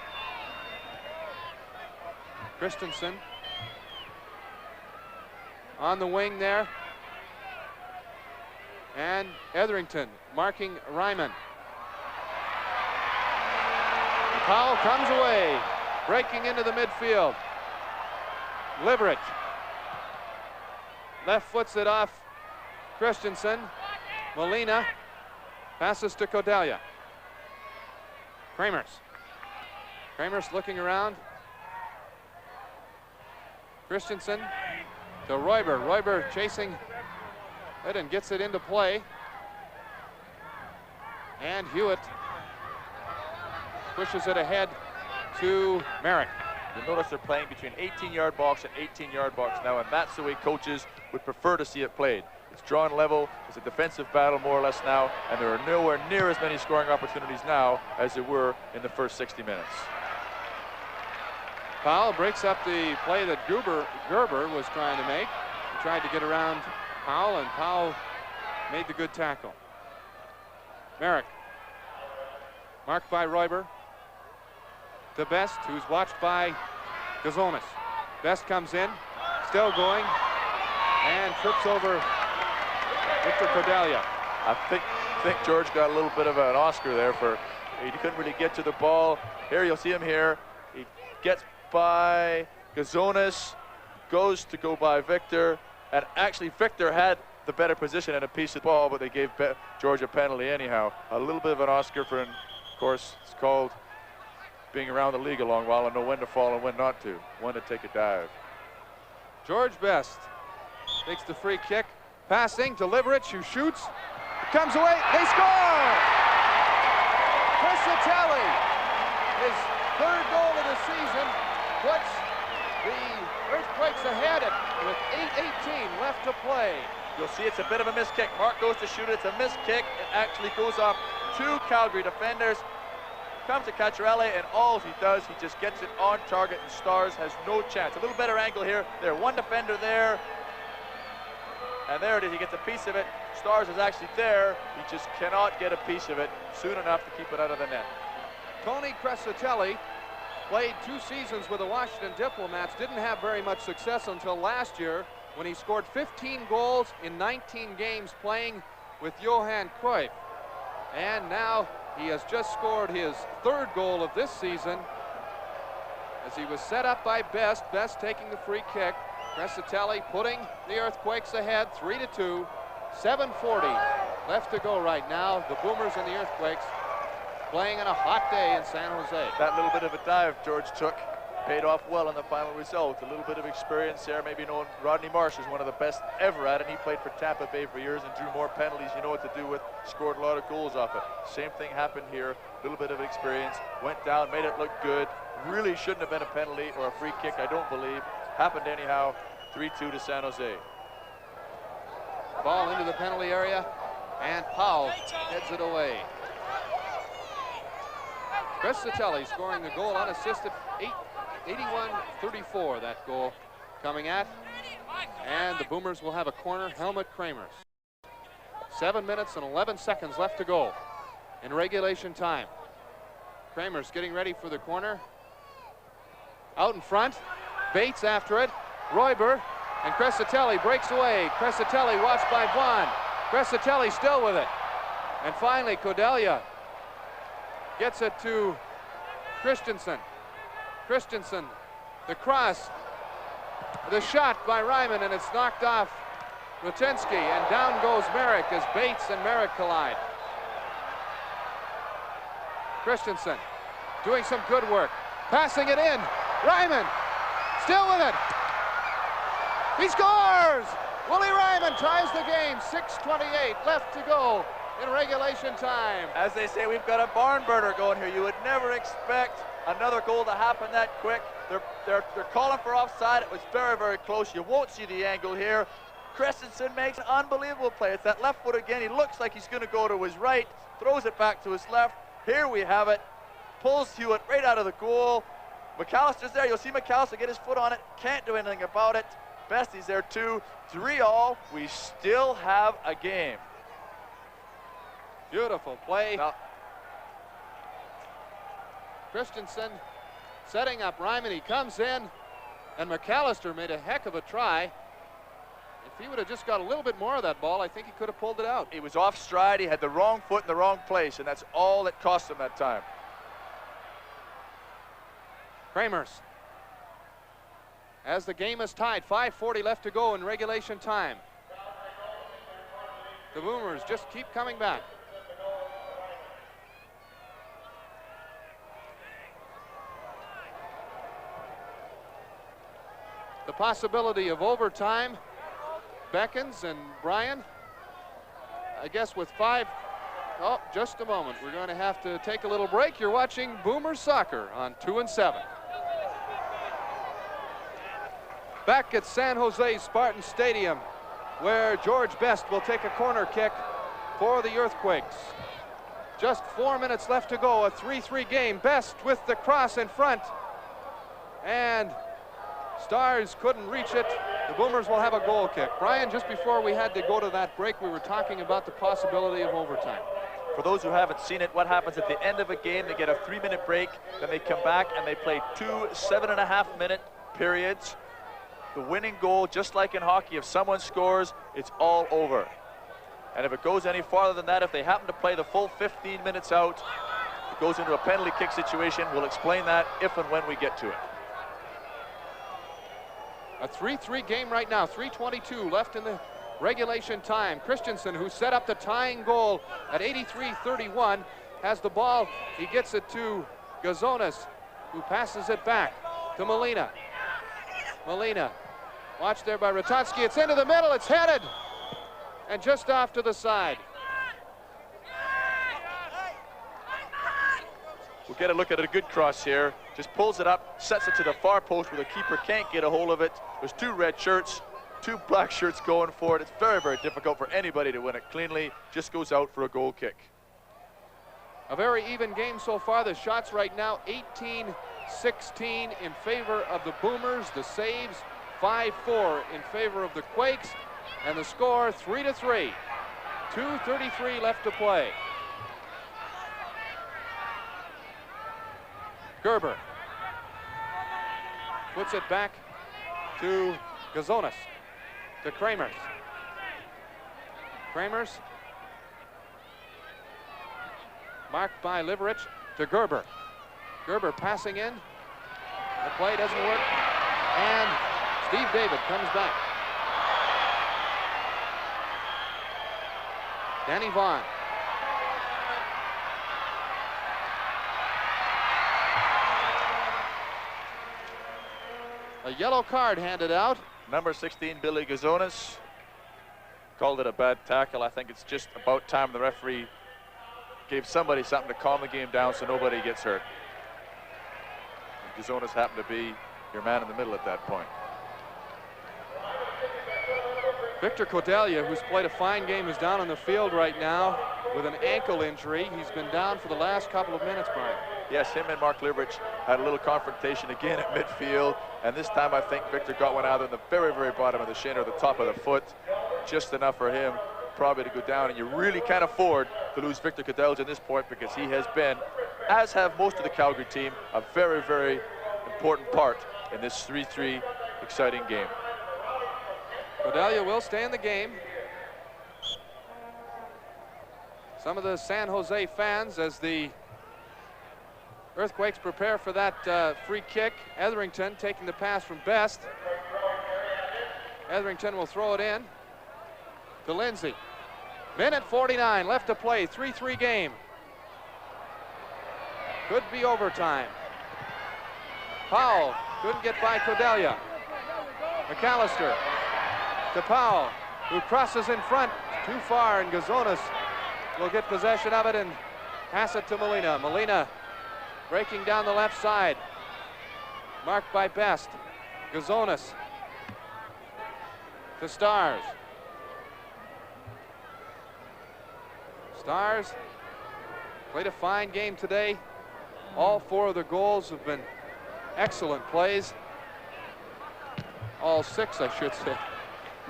Christensen on the wing there. And Etherington marking Ryman. Powell comes away, breaking into the midfield. Liverich left foots it off Christensen. Molina passes to Cordelia. Kramers looking around. Christensen to Royber. Royber chasing it and gets it into play. And Hewitt pushes it ahead to Merrick. You'll notice they're playing between 18-yard box and 18-yard box now, and that's the way coaches would prefer to see it played. It's drawn level. It's a defensive battle more or less now, and there are nowhere near as many scoring opportunities now as there were in the first 60 minutes. Powell breaks up the play that Gerber was trying to make. He tried to get around Powell, and Powell made the good tackle. Merrick, marked by Royber. To Best, who's watched by Gazonis. Best comes in, still going, and trips over Victor Cordelia. I think George got a little bit of an Oscar there for he couldn't really get to the ball. Here you'll see him here. He gets by Gazonis, goes to go by Victor, and actually Victor had the better position and a piece of the ball, but they gave George a penalty anyhow. A little bit of an Oscar for, and of course, it's called being around the league a long while and know when to fall and when not to, when to take a dive. George Best takes the free kick, passing, deliberate, who shoots, comes away, they score! Chris Atelli, his third goal of the season, puts the Earthquakes ahead with 8:18 left to play. You'll see it's a bit of a missed kick. Mark goes to shoot it. It's a missed kick. It actually goes off two Calgary defenders. Comes to Cacciarelli, and all he does, he just gets it on target, and Stars has no chance. A little better angle here. There, one defender there. And there it is. He gets a piece of it. Stars is actually there. He just cannot get a piece of it soon enough to keep it out of the net. Tony Crescitelli played 2 seasons with the Washington Diplomats. Didn't have very much success until last year when he scored 15 goals in 19 games playing with Johan Cruyff. And now he has just scored his 3rd goal of this season as he was set up by Best. Best taking the free kick. Crescitelli putting the Earthquakes ahead 3-2. 7:40 left to go right now. The Boomers and the Earthquakes playing on a hot day in San Jose. That little bit of a dive George took paid off well in the final result. A little bit of experience there, maybe known. Rodney Marsh is one of the best ever at it. He played for Tampa Bay for years and drew more penalties. You know what to do with. Scored a lot of goals off it. Same thing happened here. A little bit of experience. Went down, made it look good. Really shouldn't have been a penalty or a free kick, I don't believe. Happened anyhow. 3-2 to San Jose. Ball into the penalty area, and Powell heads it away. Crescitelli scoring the goal unassisted. 81-34 that goal coming at. And the Boomers will have a corner. Helmut Kramers. 7 minutes and 11 seconds left to go in regulation time. Kramers getting ready for the corner. Out in front, Bates after it. Royber, and Crescitelli breaks away. Crescitelli watched by Vaughn. Crescitelli still with it. And finally, Cordelia gets it to Christensen. Christensen, the cross, the shot by Ryman, and it's knocked off Rutinsky, and down goes Merrick as Bates and Merrick collide. Christensen doing some good work, passing it in. Ryman still with it. He scores! Willie Ryman ties the game. 6:28 left to go in regulation time. As they say, we've got a barn burner going here. You would never expect another goal to happen that quick. They're calling for offside. It was very, very close. You won't see the angle here. Christensen makes an unbelievable play. It's that left foot again. He looks like he's going to go to his right, throws it back to his left. Here we have it. Pulls Hewitt right out of the goal. McAllister's there. You'll see McAllister get his foot on it. Can't do anything about it. Bestie's there too. 3-all. We still have a game. Beautiful play. Now, Christensen setting up Ryman. He comes in, and McAllister made a heck of a try. If he would have just got a little bit more of that ball, I think he could have pulled it out. he was off stride. He had the wrong foot in the wrong place, and that's all that cost him that time. Kramers. As the game is tied, 5:40 left to go in regulation time. The Boomers just keep coming back. The possibility of overtime beckons, and Brian, I guess with 5, oh, just a moment. We're going to have to take a little break. You're watching Boomers Soccer on 2 and 7. Back at San Jose Spartan Stadium, where George Best will take a corner kick for the Earthquakes. Just 4 minutes left to go, a 3-3 game. Best with the cross in front, and Stars couldn't reach it. The Boomers will have a goal kick. Brian, just before we had to go to that break, we were talking about the possibility of overtime. For those who haven't seen it, what happens at the end of a game, they get a 3-minute break, then they come back and they play 2 7.5-minute periods. The winning goal, just like in hockey, if someone scores, it's all over. And if it goes any farther than that, if they happen to play the full 15 minutes out, it goes into a penalty kick situation. We'll explain that if and when we get to it. A 3-3 game right now, 3:22 left in the regulation time. Christensen, who set up the tying goal at 83-31, has the ball. He gets it to Gazonas, who passes it back to Molina. Molina Watch there by Ratajski. It's into the middle. It's headed. And just off to the side. We'll get a look at a good cross here. Just pulls it up, sets it to the far post where the keeper can't get a hold of it. There's two red shirts, two black shirts going for it. It's very, very difficult for anybody to win it cleanly. Just goes out for a goal kick. A very even game so far. The shots right now 18-16 in favor of the Boomers. The saves 5-4 in favor of the Quakes. And the score 3-3. 2:33 left to play. Gerber puts it back to Gazonis, to Kramers. Kramers marked by Liverich to Gerber. Gerber passing in. The play doesn't work. And Steve David comes back. Danny Vaughn. A yellow card handed out. Number 16, Billy Gazonis, called it a bad tackle. I think it's just about time the referee gave somebody something to calm the game down so nobody gets hurt. And Gazonis happened to be your man in the middle at that point. Victor Cordelia, who's played a fine game, is down on the field right now with an ankle injury. He's been down for the last couple of minutes, Brian. Yes, him and Mark Liverich had a little confrontation again at midfield, and this time I think Victor got one either in the very, very bottom of the shin or the top of the foot. Just enough for him probably to go down, and you really can't afford to lose Victor Cordelia at this point because he has been, as have most of the Calgary team, a very, very important part in this 3-3 exciting game. Cordelia will stay in the game. Some of the San Jose fans, as the Earthquakes prepare for that free kick. Etherington taking the pass from Best. Etherington will throw it in to Lindsay. Minute 49 left to play, 3-3 game. Could be overtime. Powell couldn't get by Cordelia. McAllister to Powell, who crosses in front too far, and Gazonis will get possession of it and pass it to Molina. Molina breaking down the left side, marked by Best. Gazonis to Stars. Stars played a fine game today. All four of the goals have been excellent plays. All six, I should say.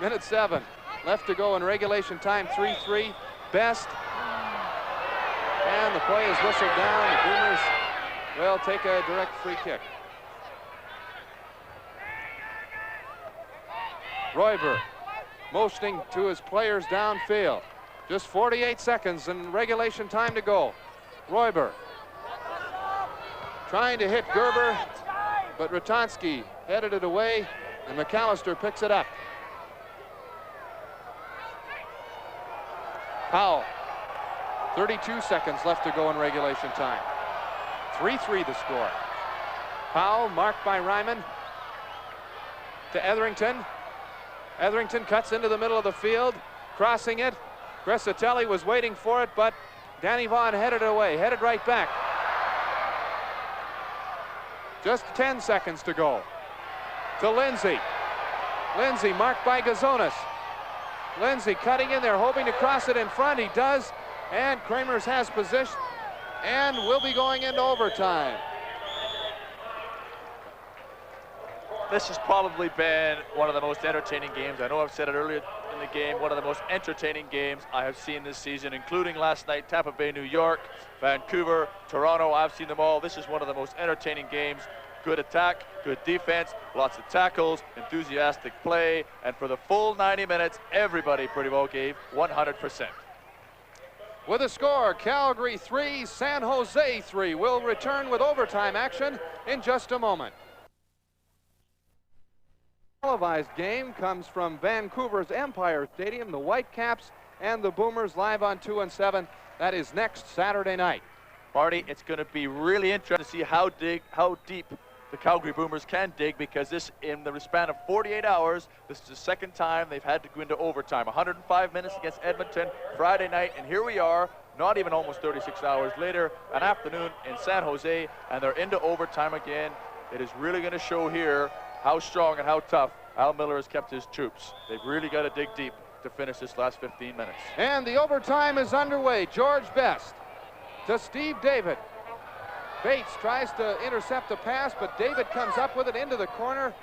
Minute 7 left to go in regulation time, 3-3. Best. And the play is whistled down. The Boomers will take a direct free kick. Royber motioning to his players downfield. Just 48 seconds and regulation time to go. Royber trying to hit Gerber, but Ratajski headed it away, and McAllister picks it up. Powell, 32 seconds left to go in regulation time. 3-3 the score. Powell marked by Ryman to Etherington. Etherington cuts into the middle of the field, crossing it. Gressatelli was waiting for it, but Danny Vaughn headed it away, headed right back. Just 10 seconds to go. To Lindsay. Lindsay marked by Gazonis. Lindsay cutting in there, hoping to cross it in front. He does, and Kramers has position, and will be going into overtime. This has probably been one of the most entertaining games. I know I've said it earlier in the game, one of the most entertaining games I have seen this season, including last night, Tampa Bay, New York, Vancouver, Toronto. I've seen them all. This is one of the most entertaining games. Good attack, good defense, lots of tackles, enthusiastic play, and for the full 90 minutes, everybody pretty well gave 100%. With a score, Calgary 3, San Jose 3. We'll return with overtime action in just a moment. Televised game comes from Vancouver's Empire Stadium, the Whitecaps and the Boomers live on 2 and 7. That is next Saturday night. Marty, it's going to be really interesting to see how deep the Calgary Boomers can dig, because this, in the span of 48 hours, this is the second time they've had to go into overtime. 105 minutes against Edmonton Friday night, and here we are, not even almost 36 hours later, an afternoon in San Jose, and they're into overtime again. It is really going to show here how strong and how tough Al Miller has kept his troops. They've really got to dig deep to finish this last 15 minutes. And the overtime is underway. George Best to Steve David. Bates tries to intercept the pass, but David comes up with it into the corner,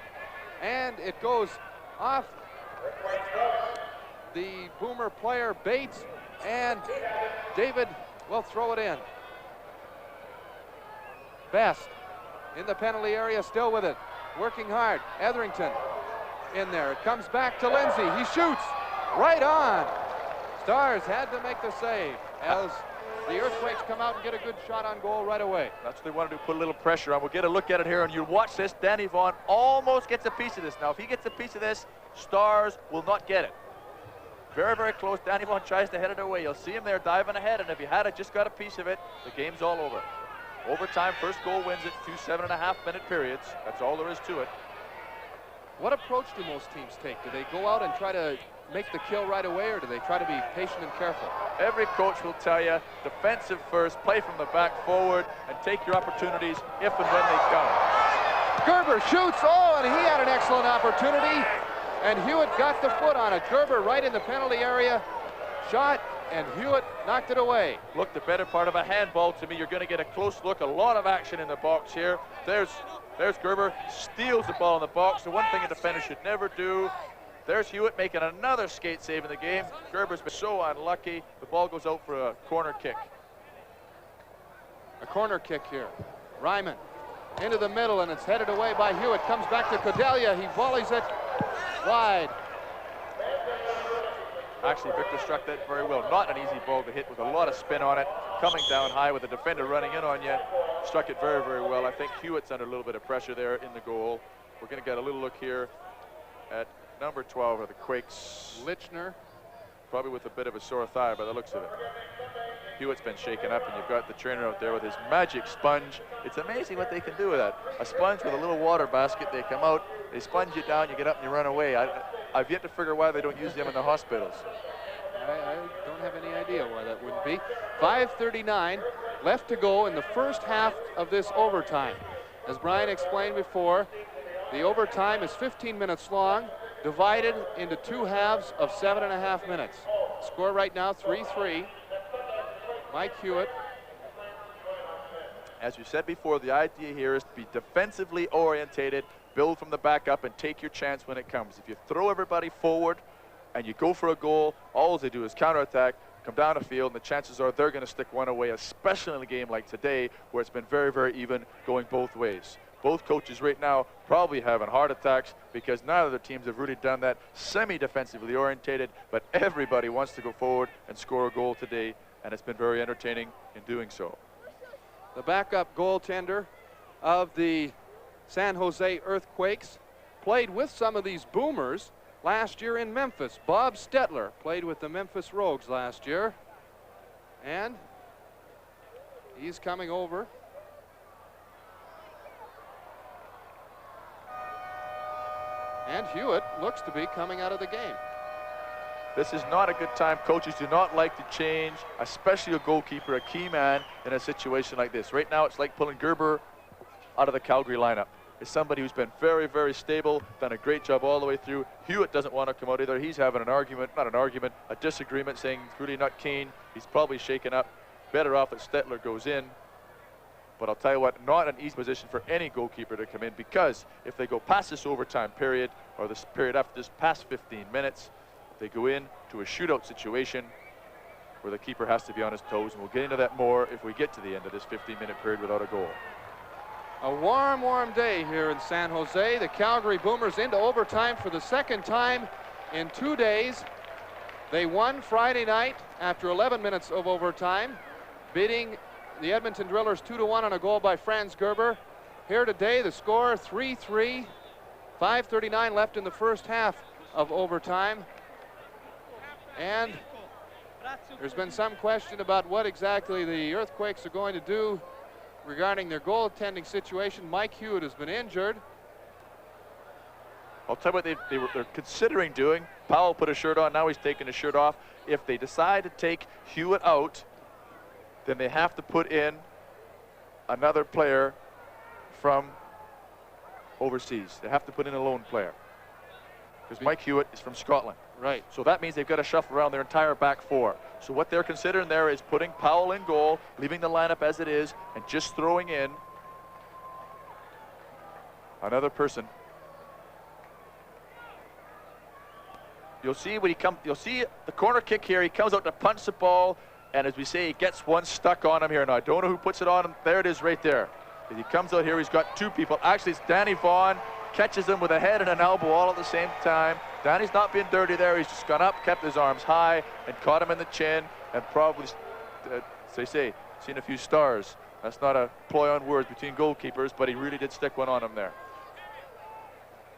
and it goes off the Boomer player Bates, and David will throw it in. Best in the penalty area, still with it, working hard. Etherington in there. It comes back to Lindsay. He shoots right on. Stars had to make the save as the Earthquakes come out and get a good shot on goal right away. That's what they wanted to put a little pressure on. We'll get a look at it here, and you watch this. Danny Vaughan almost gets a piece of this. Now, if he gets a piece of this, Stars will not get it. Very, very close. Danny Vaughan tries to head it away. You'll see him there diving ahead, and if he had just got a piece of it, the game's all over. Overtime, first goal wins it, 2 7.5-minute periods. That's all there is to it. What approach do most teams take? Do they go out and try to make the kill right away, or do they try to be patient and careful? Every coach will tell you, defensive first, play from the back forward, and take your opportunities if and when they come. Gerber shoots, oh, and he had an excellent opportunity, and Hewitt got the foot on it. Gerber right in the penalty area, shot, and Hewitt knocked it away. Look, the better part of a handball to me. You're going to get a close look, a lot of action in the box here. There's Gerber, steals the ball in the box. The one thing a defender should never do. There's Hewitt making another skate save in the game. Gerber's been so unlucky. The ball goes out for a corner kick. A corner kick here. Ryman into the middle, and it's headed away by Hewitt. Comes back to Cordelia. He volleys it wide. Actually, Victor struck that very well. Not an easy ball to hit with a lot of spin on it. Coming down high with the defender running in on you. Struck it very, very well. I think Hewitt's under a little bit of pressure there in the goal. We're going to get a little look here at number 12 of the Quakes. Lichner. Probably with a bit of a sore thigh by the looks of it. Hewitt's been shaken up, and you've got the trainer out there with his magic sponge. It's amazing what they can do with that. A sponge with a little water basket. They come out, they sponge you down, you get up and you run away. I've yet to figure why they don't use them in the hospitals. I don't have any idea why that wouldn't be. 5:39 left to go in the first half of this overtime. As Brian explained before, the overtime is 15 minutes long, divided into 2 halves of 7.5 minutes. Score right now 3-3. Mike Hewitt. As you said before, the idea here is to be defensively orientated, build from the back up, and take your chance when it comes. If you throw everybody forward and you go for a goal, all they do is counterattack, come down the field, and the chances are they're going to stick one away, especially in a game like today where it's been very, very even going both ways. Both coaches right now probably having heart attacks because neither of the teams have really done that, semi-defensively orientated, but everybody wants to go forward and score a goal today, and it's been very entertaining in doing so. The backup goaltender of the San Jose Earthquakes played with some of these Boomers last year in Memphis. Bob Stetler played with the Memphis Rogues last year, and he's coming over. And Hewitt looks to be coming out of the game. This is not a good time. Coaches do not like to change, especially a goalkeeper, a key man, in a situation like this. Right now, it's like pulling Gerber out of the Calgary lineup. It's somebody who's been very, very stable, done a great job all the way through. Hewitt doesn't want to come out either. He's having an argument, not an argument, a disagreement, saying he's really not keen. He's probably shaken up. Better off that Stetler goes in. But I'll tell you what, not an easy position for any goalkeeper to come in, because if they go past this overtime period, or this period after this past 15 minutes, they go in to a shootout situation where the keeper has to be on his toes, and we'll get into that more if we get to the end of this 15-minute period without a goal. A warm, warm day here in San Jose. The Calgary Boomers into overtime for the second time in 2 days. They won Friday night after 11 minutes of overtime, beating the Edmonton Drillers 2-1 on a goal by Franz Gerber. Here today, the score 3-3. 5:39 left in the first half of overtime. And there's been some question about what exactly the Earthquakes are going to do regarding their goaltending situation. Mike Hewitt has been injured. I'll tell you what they're considering doing. Powell put a shirt on, now he's taking his shirt off. If they decide to take Hewitt out, then they have to put in another player from overseas. They have to put in a lone player. Because Mike Hewitt is from Scotland. Right. So that means they've got to shuffle around their entire back four. So what they're considering there is putting Powell in goal, leaving the lineup as it is, and just throwing in another person. You'll see when you'll see the corner kick here. He comes out to punch the ball, and as we say, he gets one stuck on him here. Now I don't know who puts it on him. There it is right there. As he comes out here, he's got two people. Actually, it's Danny Vaughn, catches him with a head and an elbow all at the same time. Danny's not being dirty there. He's just gone up, kept his arms high, and caught him in the chin, and probably, as they say, seen a few stars. That's not a ploy on words between goalkeepers, but he really did stick one on him there.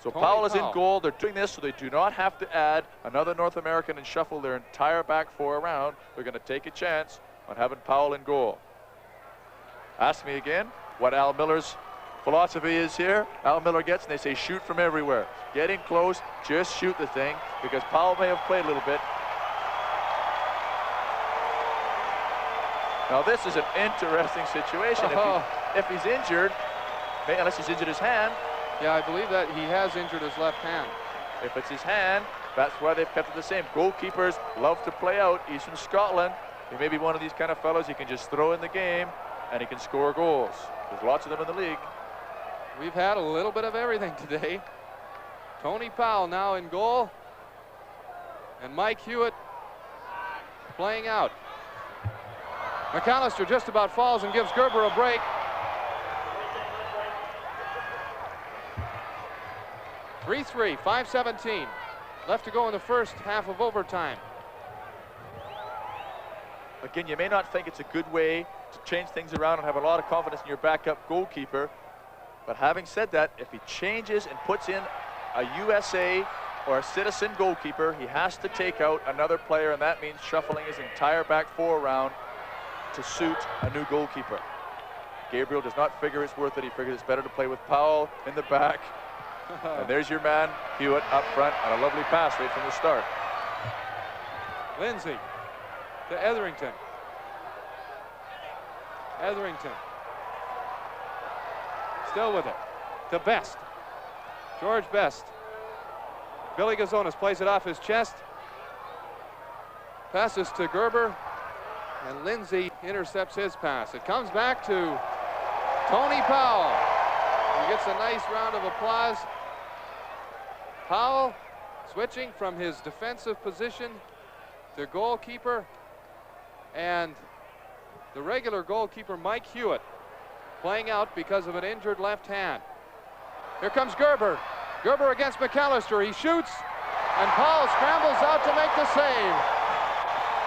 So Powell is in goal. They're doing this so they do not have to add another North American and shuffle their entire back four around. They're going to take a chance on having Powell in goal. Ask me again what Al Miller's philosophy is here. Al Miller gets, and they say shoot from everywhere. Get in close, just shoot the thing, because Powell may have played a little bit. Now this is an interesting situation. If he's injured, unless he's injured his hand. Yeah, I believe that he has injured his left hand. If it's his hand, that's why they've kept it the same. Goalkeepers love to play out. He's from Scotland. He may be one of these kind of fellows you can just throw in the game and he can score goals. There's lots of them in the league. We've had a little bit of everything today. Tony Powell now in goal. And Mike Hewitt playing out. McAllister just about falls and gives Gerber a break. 3-3, 5:17 left to go in the first half of overtime. Again, you may not think it's a good way to change things around and have a lot of confidence in your backup goalkeeper, but having said that, if he changes and puts in a USA or a citizen goalkeeper, he has to take out another player, and that means shuffling his entire back four around to suit a new goalkeeper. Gabriel does not figure it's worth it. He figures it's better to play with Powell in the back. And there's your man, Hewitt, up front, and a lovely pass right from the start. Lindsay to Etherington. Etherington. Still with it. To Best. George Best. Billy Gazonis plays it off his chest. Passes to Gerber. And Lindsay intercepts his pass. It comes back to Tony Powell. He gets a nice round of applause. Powell switching from his defensive position to goalkeeper, and the regular goalkeeper Mike Hewitt playing out because of an injured left hand. Here comes Gerber. Gerber against McAllister. He shoots, and Powell scrambles out to make the save.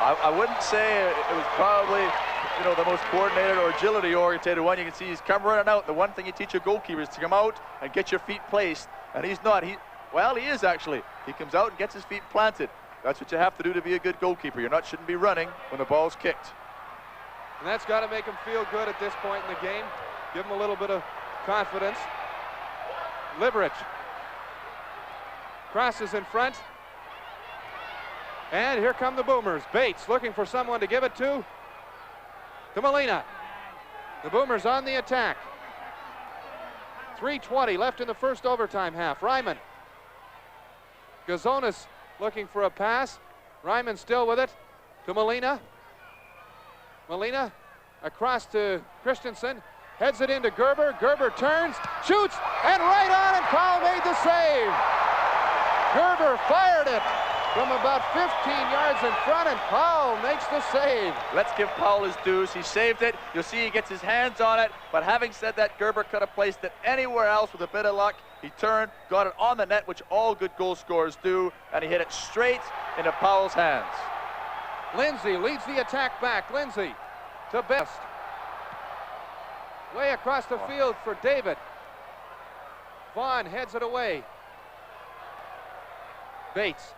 I wouldn't say it was probably, you know, the most coordinated or agility-oriented one. You can see he's come running out. The one thing you teach your goalkeepers is to come out and get your feet placed, and he's not. Well, he is actually. He comes out and gets his feet planted. That's what you have to do to be a good goalkeeper. Shouldn't be running when the ball's kicked. And that's got to make him feel good at this point in the game. Give him a little bit of confidence. Liberich crosses in front. And here come the Boomers. Bates looking for someone to give it to Molina. The Boomers on the attack. 3:20 left in the first overtime half. Ryman. Gazonis looking for a pass. Ryman still with it to Molina. Molina across to Christensen. Heads it into Gerber. Gerber turns, shoots, and right on, and Powell made the save. Gerber fired it from about 15 yards in front, and Powell makes the save. Let's give Powell his dues. He saved it. You'll see he gets his hands on it. But having said that, Gerber could have placed it anywhere else with a bit of luck. He turned, got it on the net, which all good goal scorers do, and he hit it straight into Powell's hands. Lindsay leads the attack back. Lindsay to Best. Way across the field for David. Vaughn heads it away. Bates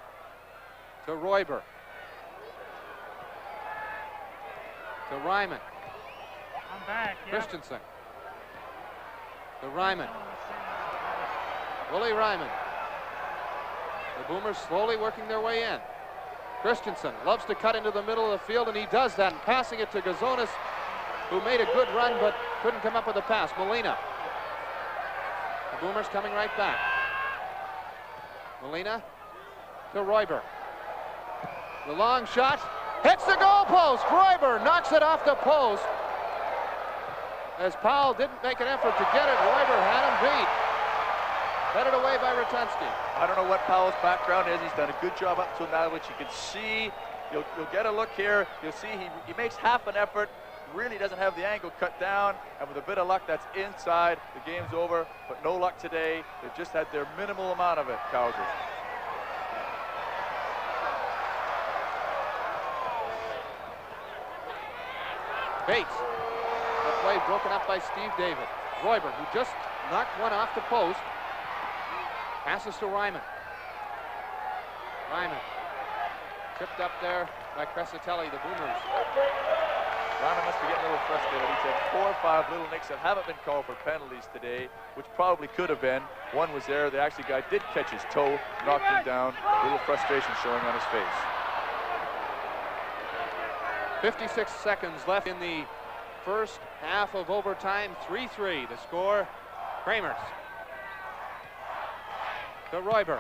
to Royber. To Ryman. I'm back. Yep. Christensen. To Ryman. Willie Ryman. The Boomers slowly working their way in. Christensen loves to cut into the middle of the field, and he does that, and passing it to Gazonis, who made a good run but couldn't come up with a pass. Molina. The Boomers coming right back. Molina to Royber. The long shot hits the goal post. Royber knocks it off the post. As Powell didn't make an effort to get it, Royber had him beat. Headed away by Ratunski. I don't know what Powell's background is. He's done a good job up till now, which you can see. You'll get a look here. You'll see he makes half an effort. Really doesn't have the angle cut down, and with a bit of luck, that's inside. The game's over, but no luck today. They've just had their minimal amount of it, Calgary. Bates. The play broken up by Steve David. Royber, who just knocked one off the post, passes to Ryman. Ryman tripped up there by Crescitelli, the Boomers. Ryman must be getting a little frustrated. He's had 4 or 5 little nicks that haven't been called for penalties today, which probably could have been. One was there. The actual guy did catch his toe, knocked him down. A little frustration showing on his face. 56 seconds left in the first half of overtime. 3-3 the score. Kramers to Royber.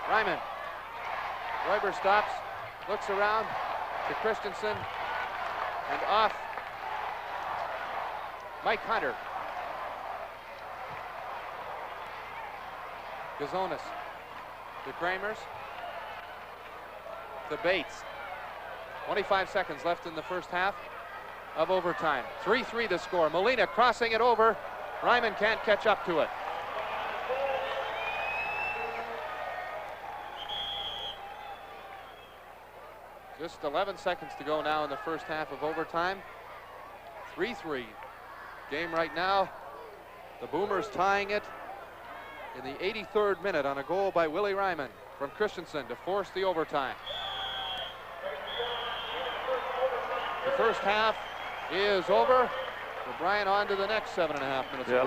Ryman. Royber stops, looks around to Christensen, and off Mike Hunter. Gazonis to Kramers. To Bates. 25 seconds left in the first half of overtime. 3-3 the score. Molina crossing it over. Ryman can't catch up to it. Just 11 seconds to go now in the first half of overtime. 3-3 game right now. The Boomers tying it in the 83rd minute on a goal by Willie Ryman from Christensen to force the overtime. The first half is over. So Brian, on to the next 7.5 minutes. Yeah,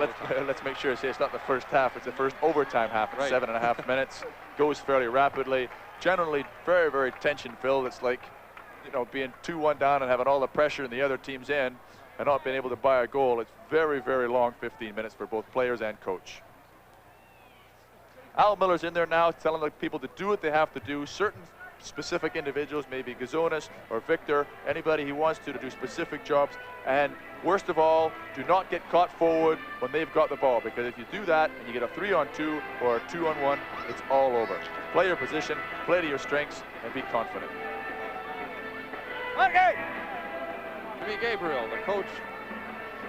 let's make sure it's not the first half. It's the first overtime half. It's 7.5 minutes. Goes fairly rapidly. Generally very, very tension-filled. It's like, you know, being 2-1 down and having all the pressure and the other team's in and not being able to buy a goal. It's very, very long 15 minutes for both players and coach. Al Miller's in there now telling the people to do what they have to do. Certain specific individuals, maybe Gazonis or Victor, anybody he wants to do specific jobs. And worst of all, do not get caught forward when they've got the ball, because if you do that and you get a 3-on-2 or a 2-on-1, it's all over. Play your position, play to your strengths, and be confident. Okay. Jimmy Gabriel, the coach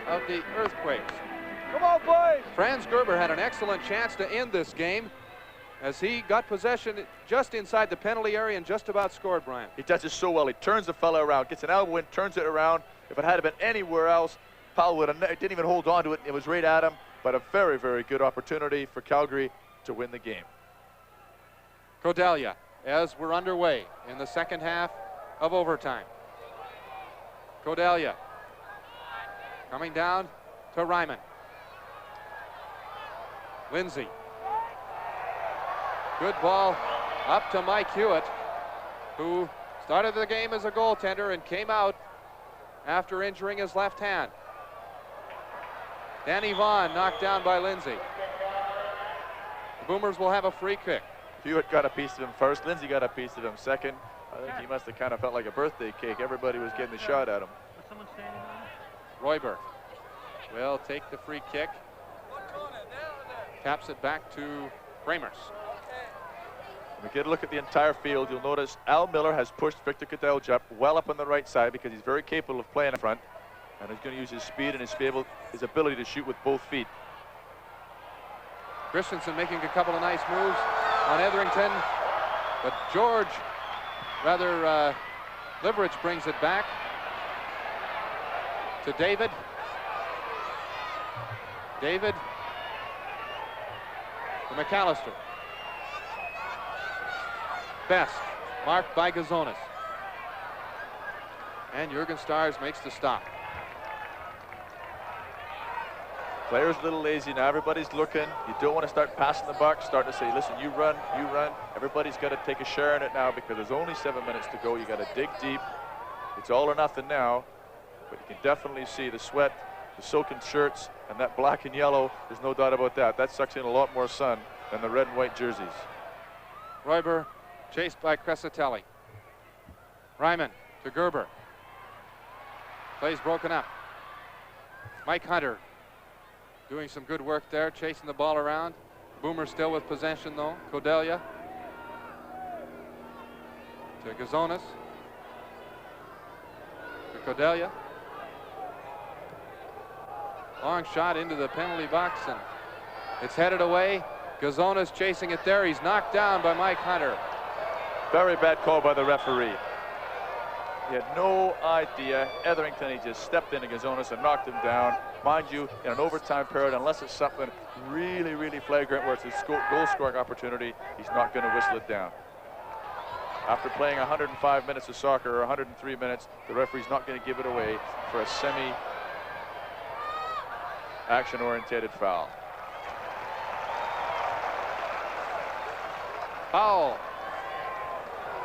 of the Earthquakes. Come on, boys! Franz Gerber had an excellent chance to end this game as he got possession just inside the penalty area and just about scored, Brian. He does it so well. He turns the fella around, gets an elbow in, turns it around. If it had been anywhere else, Powell would have didn't even hold on to it. It was right at him, but a very, very good opportunity for Calgary to win the game. Cordelia, as we're underway in the second half of overtime. Cordelia coming down to Ryman. Lindsay. Good ball up to Mike Hewitt, who started the game as a goaltender and came out after injuring his left hand. Danny Vaughn knocked down by Lindsay. The Boomers will have a free kick. Hewitt got a piece of him first. Lindsay got a piece of him second. I think he must have kind of felt like a birthday cake. Everybody was getting the shot at him. Royber will take the free kick. Taps it back to Kramers. When we get a look at the entire field, you'll notice Al Miller has pushed Victor Cadelja well up on the right side because he's very capable of playing in front, and he's going to use his speed and his ability to shoot with both feet. Christensen making a couple of nice moves on Etherington, but Liverich brings it back to David. David to McAllister. Best, marked by Gazonis. And Jürgen Stars makes the stop. Players a little lazy now. Everybody's looking. You don't want to start passing the buck. Starting to say, listen, you run, you run. Everybody's got to take a share in it now because there's only 7 minutes to go. You got to dig deep. It's all or nothing now. But you can definitely see the sweat, the soaking shirts, and that black and yellow. There's no doubt about that. That sucks in a lot more sun than the red and white jerseys. Royber chased by Crescitelli. Ryman to Gerber. Plays broken up. Mike Hunter doing some good work there, chasing the ball around. Boomer still with possession though. Cordelia to Gazonis. To Cordelia. Long shot into the penalty box and it's headed away. Gazonis chasing it there. He's knocked down by Mike Hunter. Very bad call by the referee. He had no idea. Etherington, he just stepped into Gazonis and knocked him down. Mind you, in an overtime period, unless it's something really, really flagrant where it's a goal-scoring opportunity, he's not going to whistle it down. After playing 105 minutes of soccer, or 103 minutes, the referee's not going to give it away for a semi-action-orientated foul. Foul.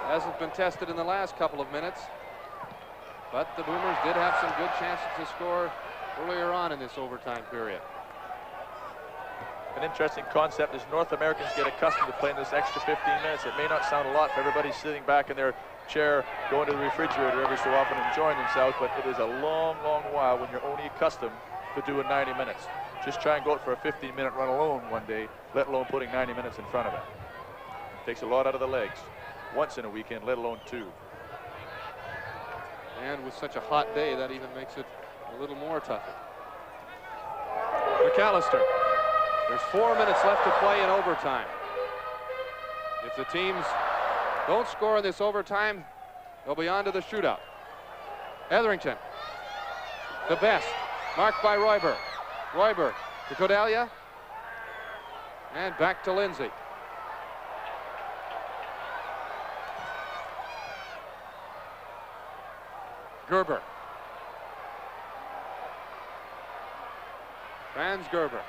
Hasn't been tested in the last couple of minutes. But the Boomers did have some good chances to score earlier on in this overtime period. An interesting concept is North Americans get accustomed to playing this extra 15 minutes. It may not sound a lot for everybody sitting back in their chair, going to the refrigerator every so often, enjoying themselves, but it is a long, long while when you're only accustomed to doing 90 minutes. Just try and go out for a 15-minute run alone one day, let alone putting 90 minutes in front of it. Takes a lot out of the legs. Once in a weekend, let alone two. And with such a hot day, that even makes it a little more tougher. McAllister. There's 4 minutes left to play in overtime. If the teams don't score in this overtime, they'll be on to the shootout. Etherington. The best. Marked by Royber. Royber to Cordelia. And back to Lindsay. Gerber. Franz Gerber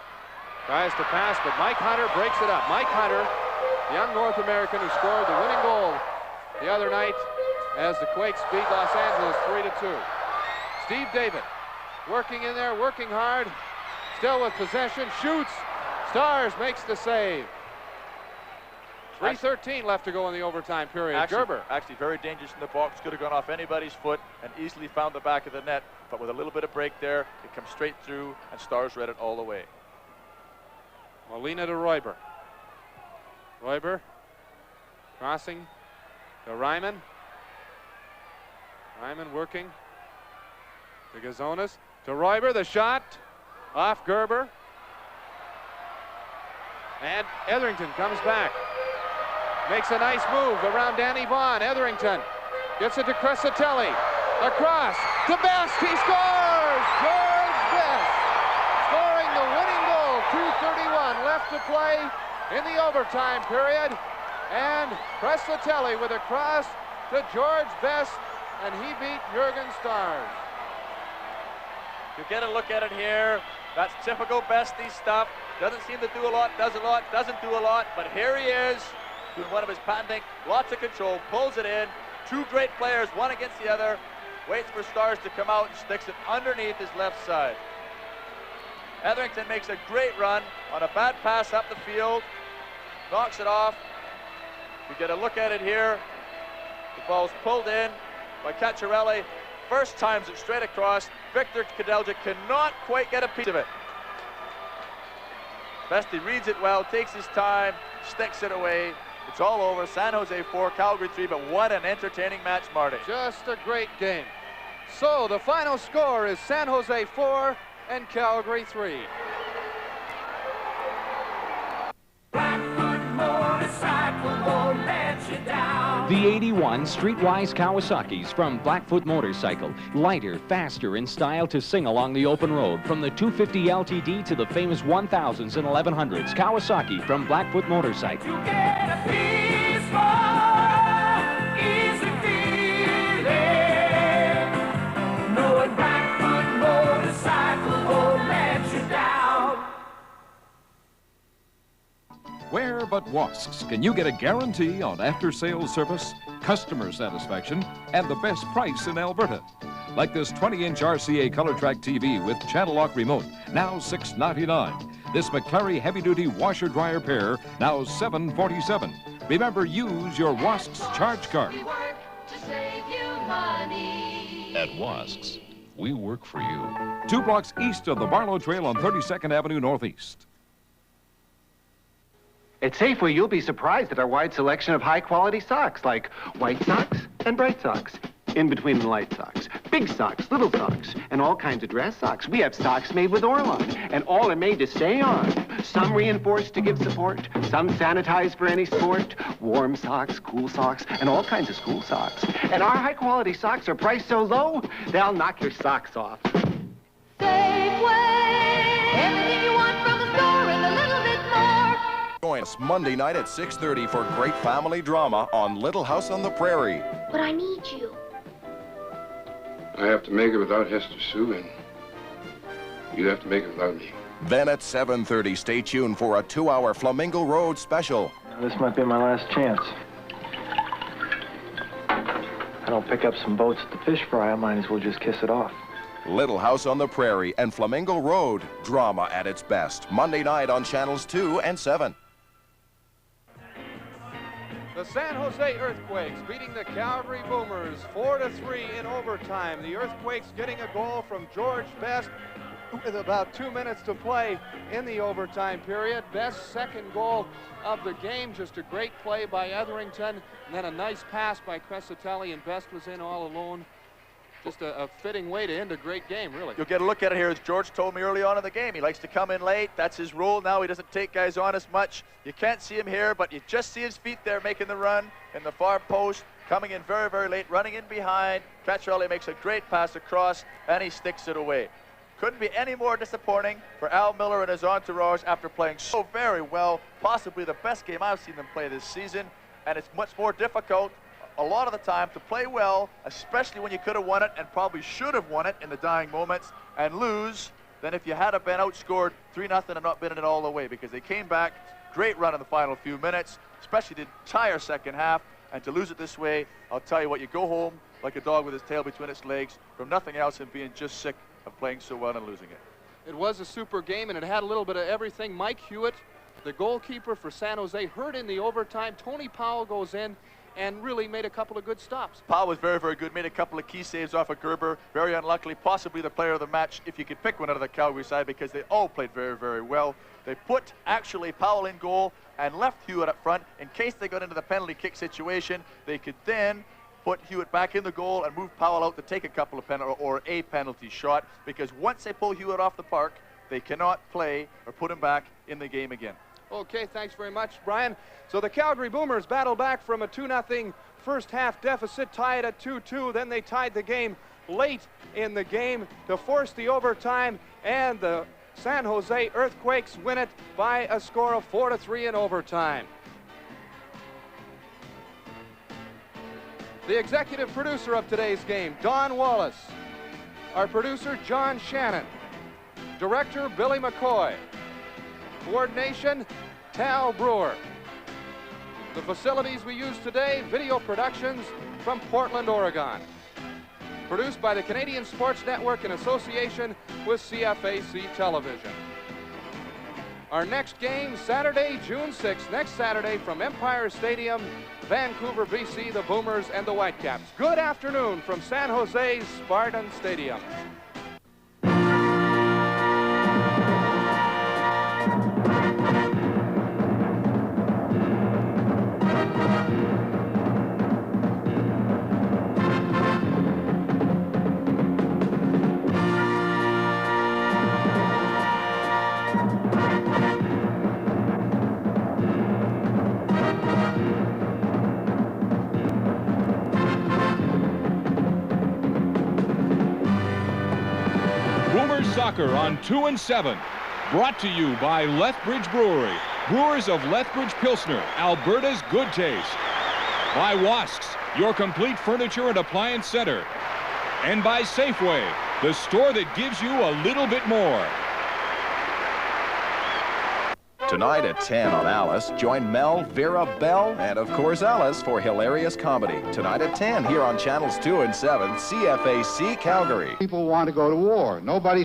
tries to pass, but Mike Hunter breaks it up. Mike Hunter, the young North American who scored the winning goal the other night as the Quakes beat Los Angeles 3-2. Steve David working in there, working hard, still with possession, shoots. Stars makes the save. 3:13 left to go in the overtime period. Gerber. Actually very dangerous in the box. Could have gone off anybody's foot and easily found the back of the net. But with a little bit of break there, it comes straight through and Stars read it all the way. Molina to Royber. Royber crossing to Ryman. Ryman working to Gazonis. To Royber, the shot off Gerber. And Etherington comes back. Makes a nice move around Danny Vaughn. Etherington gets it to Crescitelli. Across to Best. He scores! George Best scoring the winning goal. 2:31 left to play in the overtime period. And Crescitelli with a cross to George Best, and he beat Jurgen Stars. You get a look at it here. That's typical Bestie stuff. Doesn't seem to do a lot, does a lot, doesn't do a lot, but here he is. Doing one of his patenting, lots of control, pulls it in. Two great players, one against the other. Waits for Stars to come out and sticks it underneath his left side. Etherington makes a great run on a bad pass up the field. Knocks it off. You get a look at it here. The ball's pulled in by Cacciarelli. First times it straight across. Victor Cadelja cannot quite get a piece of it. Bestie reads it well, takes his time, sticks it away. It's all over. San Jose 4, Calgary 3, but what an entertaining match, Marty. Just a great game. So the final score is San Jose 4 and Calgary 3. The 81 Streetwise Kawasaki's from Blackfoot Motorcycle. Lighter, faster in style to sing along the open road. From the 250 LTD to the famous 1000s and 1100s. Kawasaki from Blackfoot Motorcycle. You get a peaceful, easy feeling. Knowing Blackfoot Motorcycle won't let you down. but Wasks can you get a guarantee on after-sales service, customer satisfaction, and the best price in Alberta. Like this 20-inch RCA Color Track TV with channel lock remote, now $6.99. This McClary heavy-duty washer-dryer pair, now $7.47. Remember, use your Wasks charge card. We work to save you money. At Wasks, we work for you. 2 blocks east of the Barlow Trail on 32nd Avenue Northeast. At Safeway, you'll be surprised at our wide selection of high-quality socks, like white socks and bright socks, in between the light socks, big socks, little socks, and all kinds of dress socks. We have socks made with Orlon, and all are made to stay on. Some reinforced to give support, some sanitized for any sport, warm socks, cool socks, and all kinds of school socks. And our high-quality socks are priced so low, they'll knock your socks off. Safeway, everything you want from the store and a little bit more. Join us Monday night at 6:30 for great family drama on Little House on the Prairie. But I need you. I have to make it without Hester Sue, and you have to make it without me. Then at 7:30, stay tuned for a 2-hour Flamingo Road special. This might be my last chance. I don't pick up some boats at the fish fry, I might as well just kiss it off. Little House on the Prairie and Flamingo Road, drama at its best. Monday night on channels 2 and 7. The San Jose Earthquakes beating the Calgary Boomers 4-3 in overtime. The Earthquakes getting a goal from George Best with about 2 minutes to play in the overtime period. Best's second goal of the game, just a great play by Etherington, and then a nice pass by Crescitelli, and Best was in all alone. Just a fitting way to end a great game, really. You'll get a look at it here, as George told me early on in the game. He likes to come in late. That's his role now. He doesn't take guys on as much. You can't see him here, but you just see his feet there making the run in the far post, coming in very, very late, running in behind. Crescitelli makes a great pass across, and he sticks it away. Couldn't be any more disappointing for Al Miller and his entourage after playing so very well, possibly the best game I've seen them play this season, and it's much more difficult a lot of the time to play well, especially when you could have won it and probably should have won it in the dying moments, and lose than if you had been outscored 3-0 and not been in it all the way, because they came back, great run in the final few minutes, especially the entire second half, and to lose it this way, I'll tell you what, you go home like a dog with his tail between its legs from nothing else and being just sick of playing so well and losing it. It was a super game, and it had a little bit of everything. Mike Hewitt, the goalkeeper for San Jose, hurt in the overtime. Tony Powell goes in and really made a couple of good stops. Powell was very, very good, made a couple of key saves off of Gerber. Very unluckily, possibly the player of the match, if you could pick one out of the Calgary side, because they all played very, very well. They put, actually, Powell in goal and left Hewitt up front. In case they got into the penalty kick situation, they could then put Hewitt back in the goal and move Powell out to take a couple of a penalty shot, because once they pull Hewitt off the park, they cannot play or put him back in the game again. Okay, thanks very much, Brian. So the Calgary Boomers battle back from a 2-0 first half deficit, tied at 2-2. Then they tied the game late in the game to force the overtime, and the San Jose Earthquakes win it by a score of 4-3 in overtime. The executive producer of today's game, Don Wallace. Our producer, John Shannon. Director, Billy McCoy. Coordination, Tal Brewer. The facilities we use today, Video Productions from Portland, Oregon. Produced by the Canadian Sports Network in association with CFAC Television. Our next game, Saturday, June 6th, next Saturday from Empire Stadium, Vancouver, BC, the Boomers and the Whitecaps. Good afternoon from San Jose's Spartan Stadium. Soccer on 2 and 7. Brought to you by Lethbridge Brewery, brewers of Lethbridge Pilsner, Alberta's good taste. By Wasks, your complete furniture and appliance center. And by Safeway, the store that gives you a little bit more. Tonight at 10 on Alice, join Mel, Vera, Belle, and of course Alice for hilarious comedy. Tonight at 10 here on Channels 2 and 7, CFAC Calgary. People want to go to war. Nobody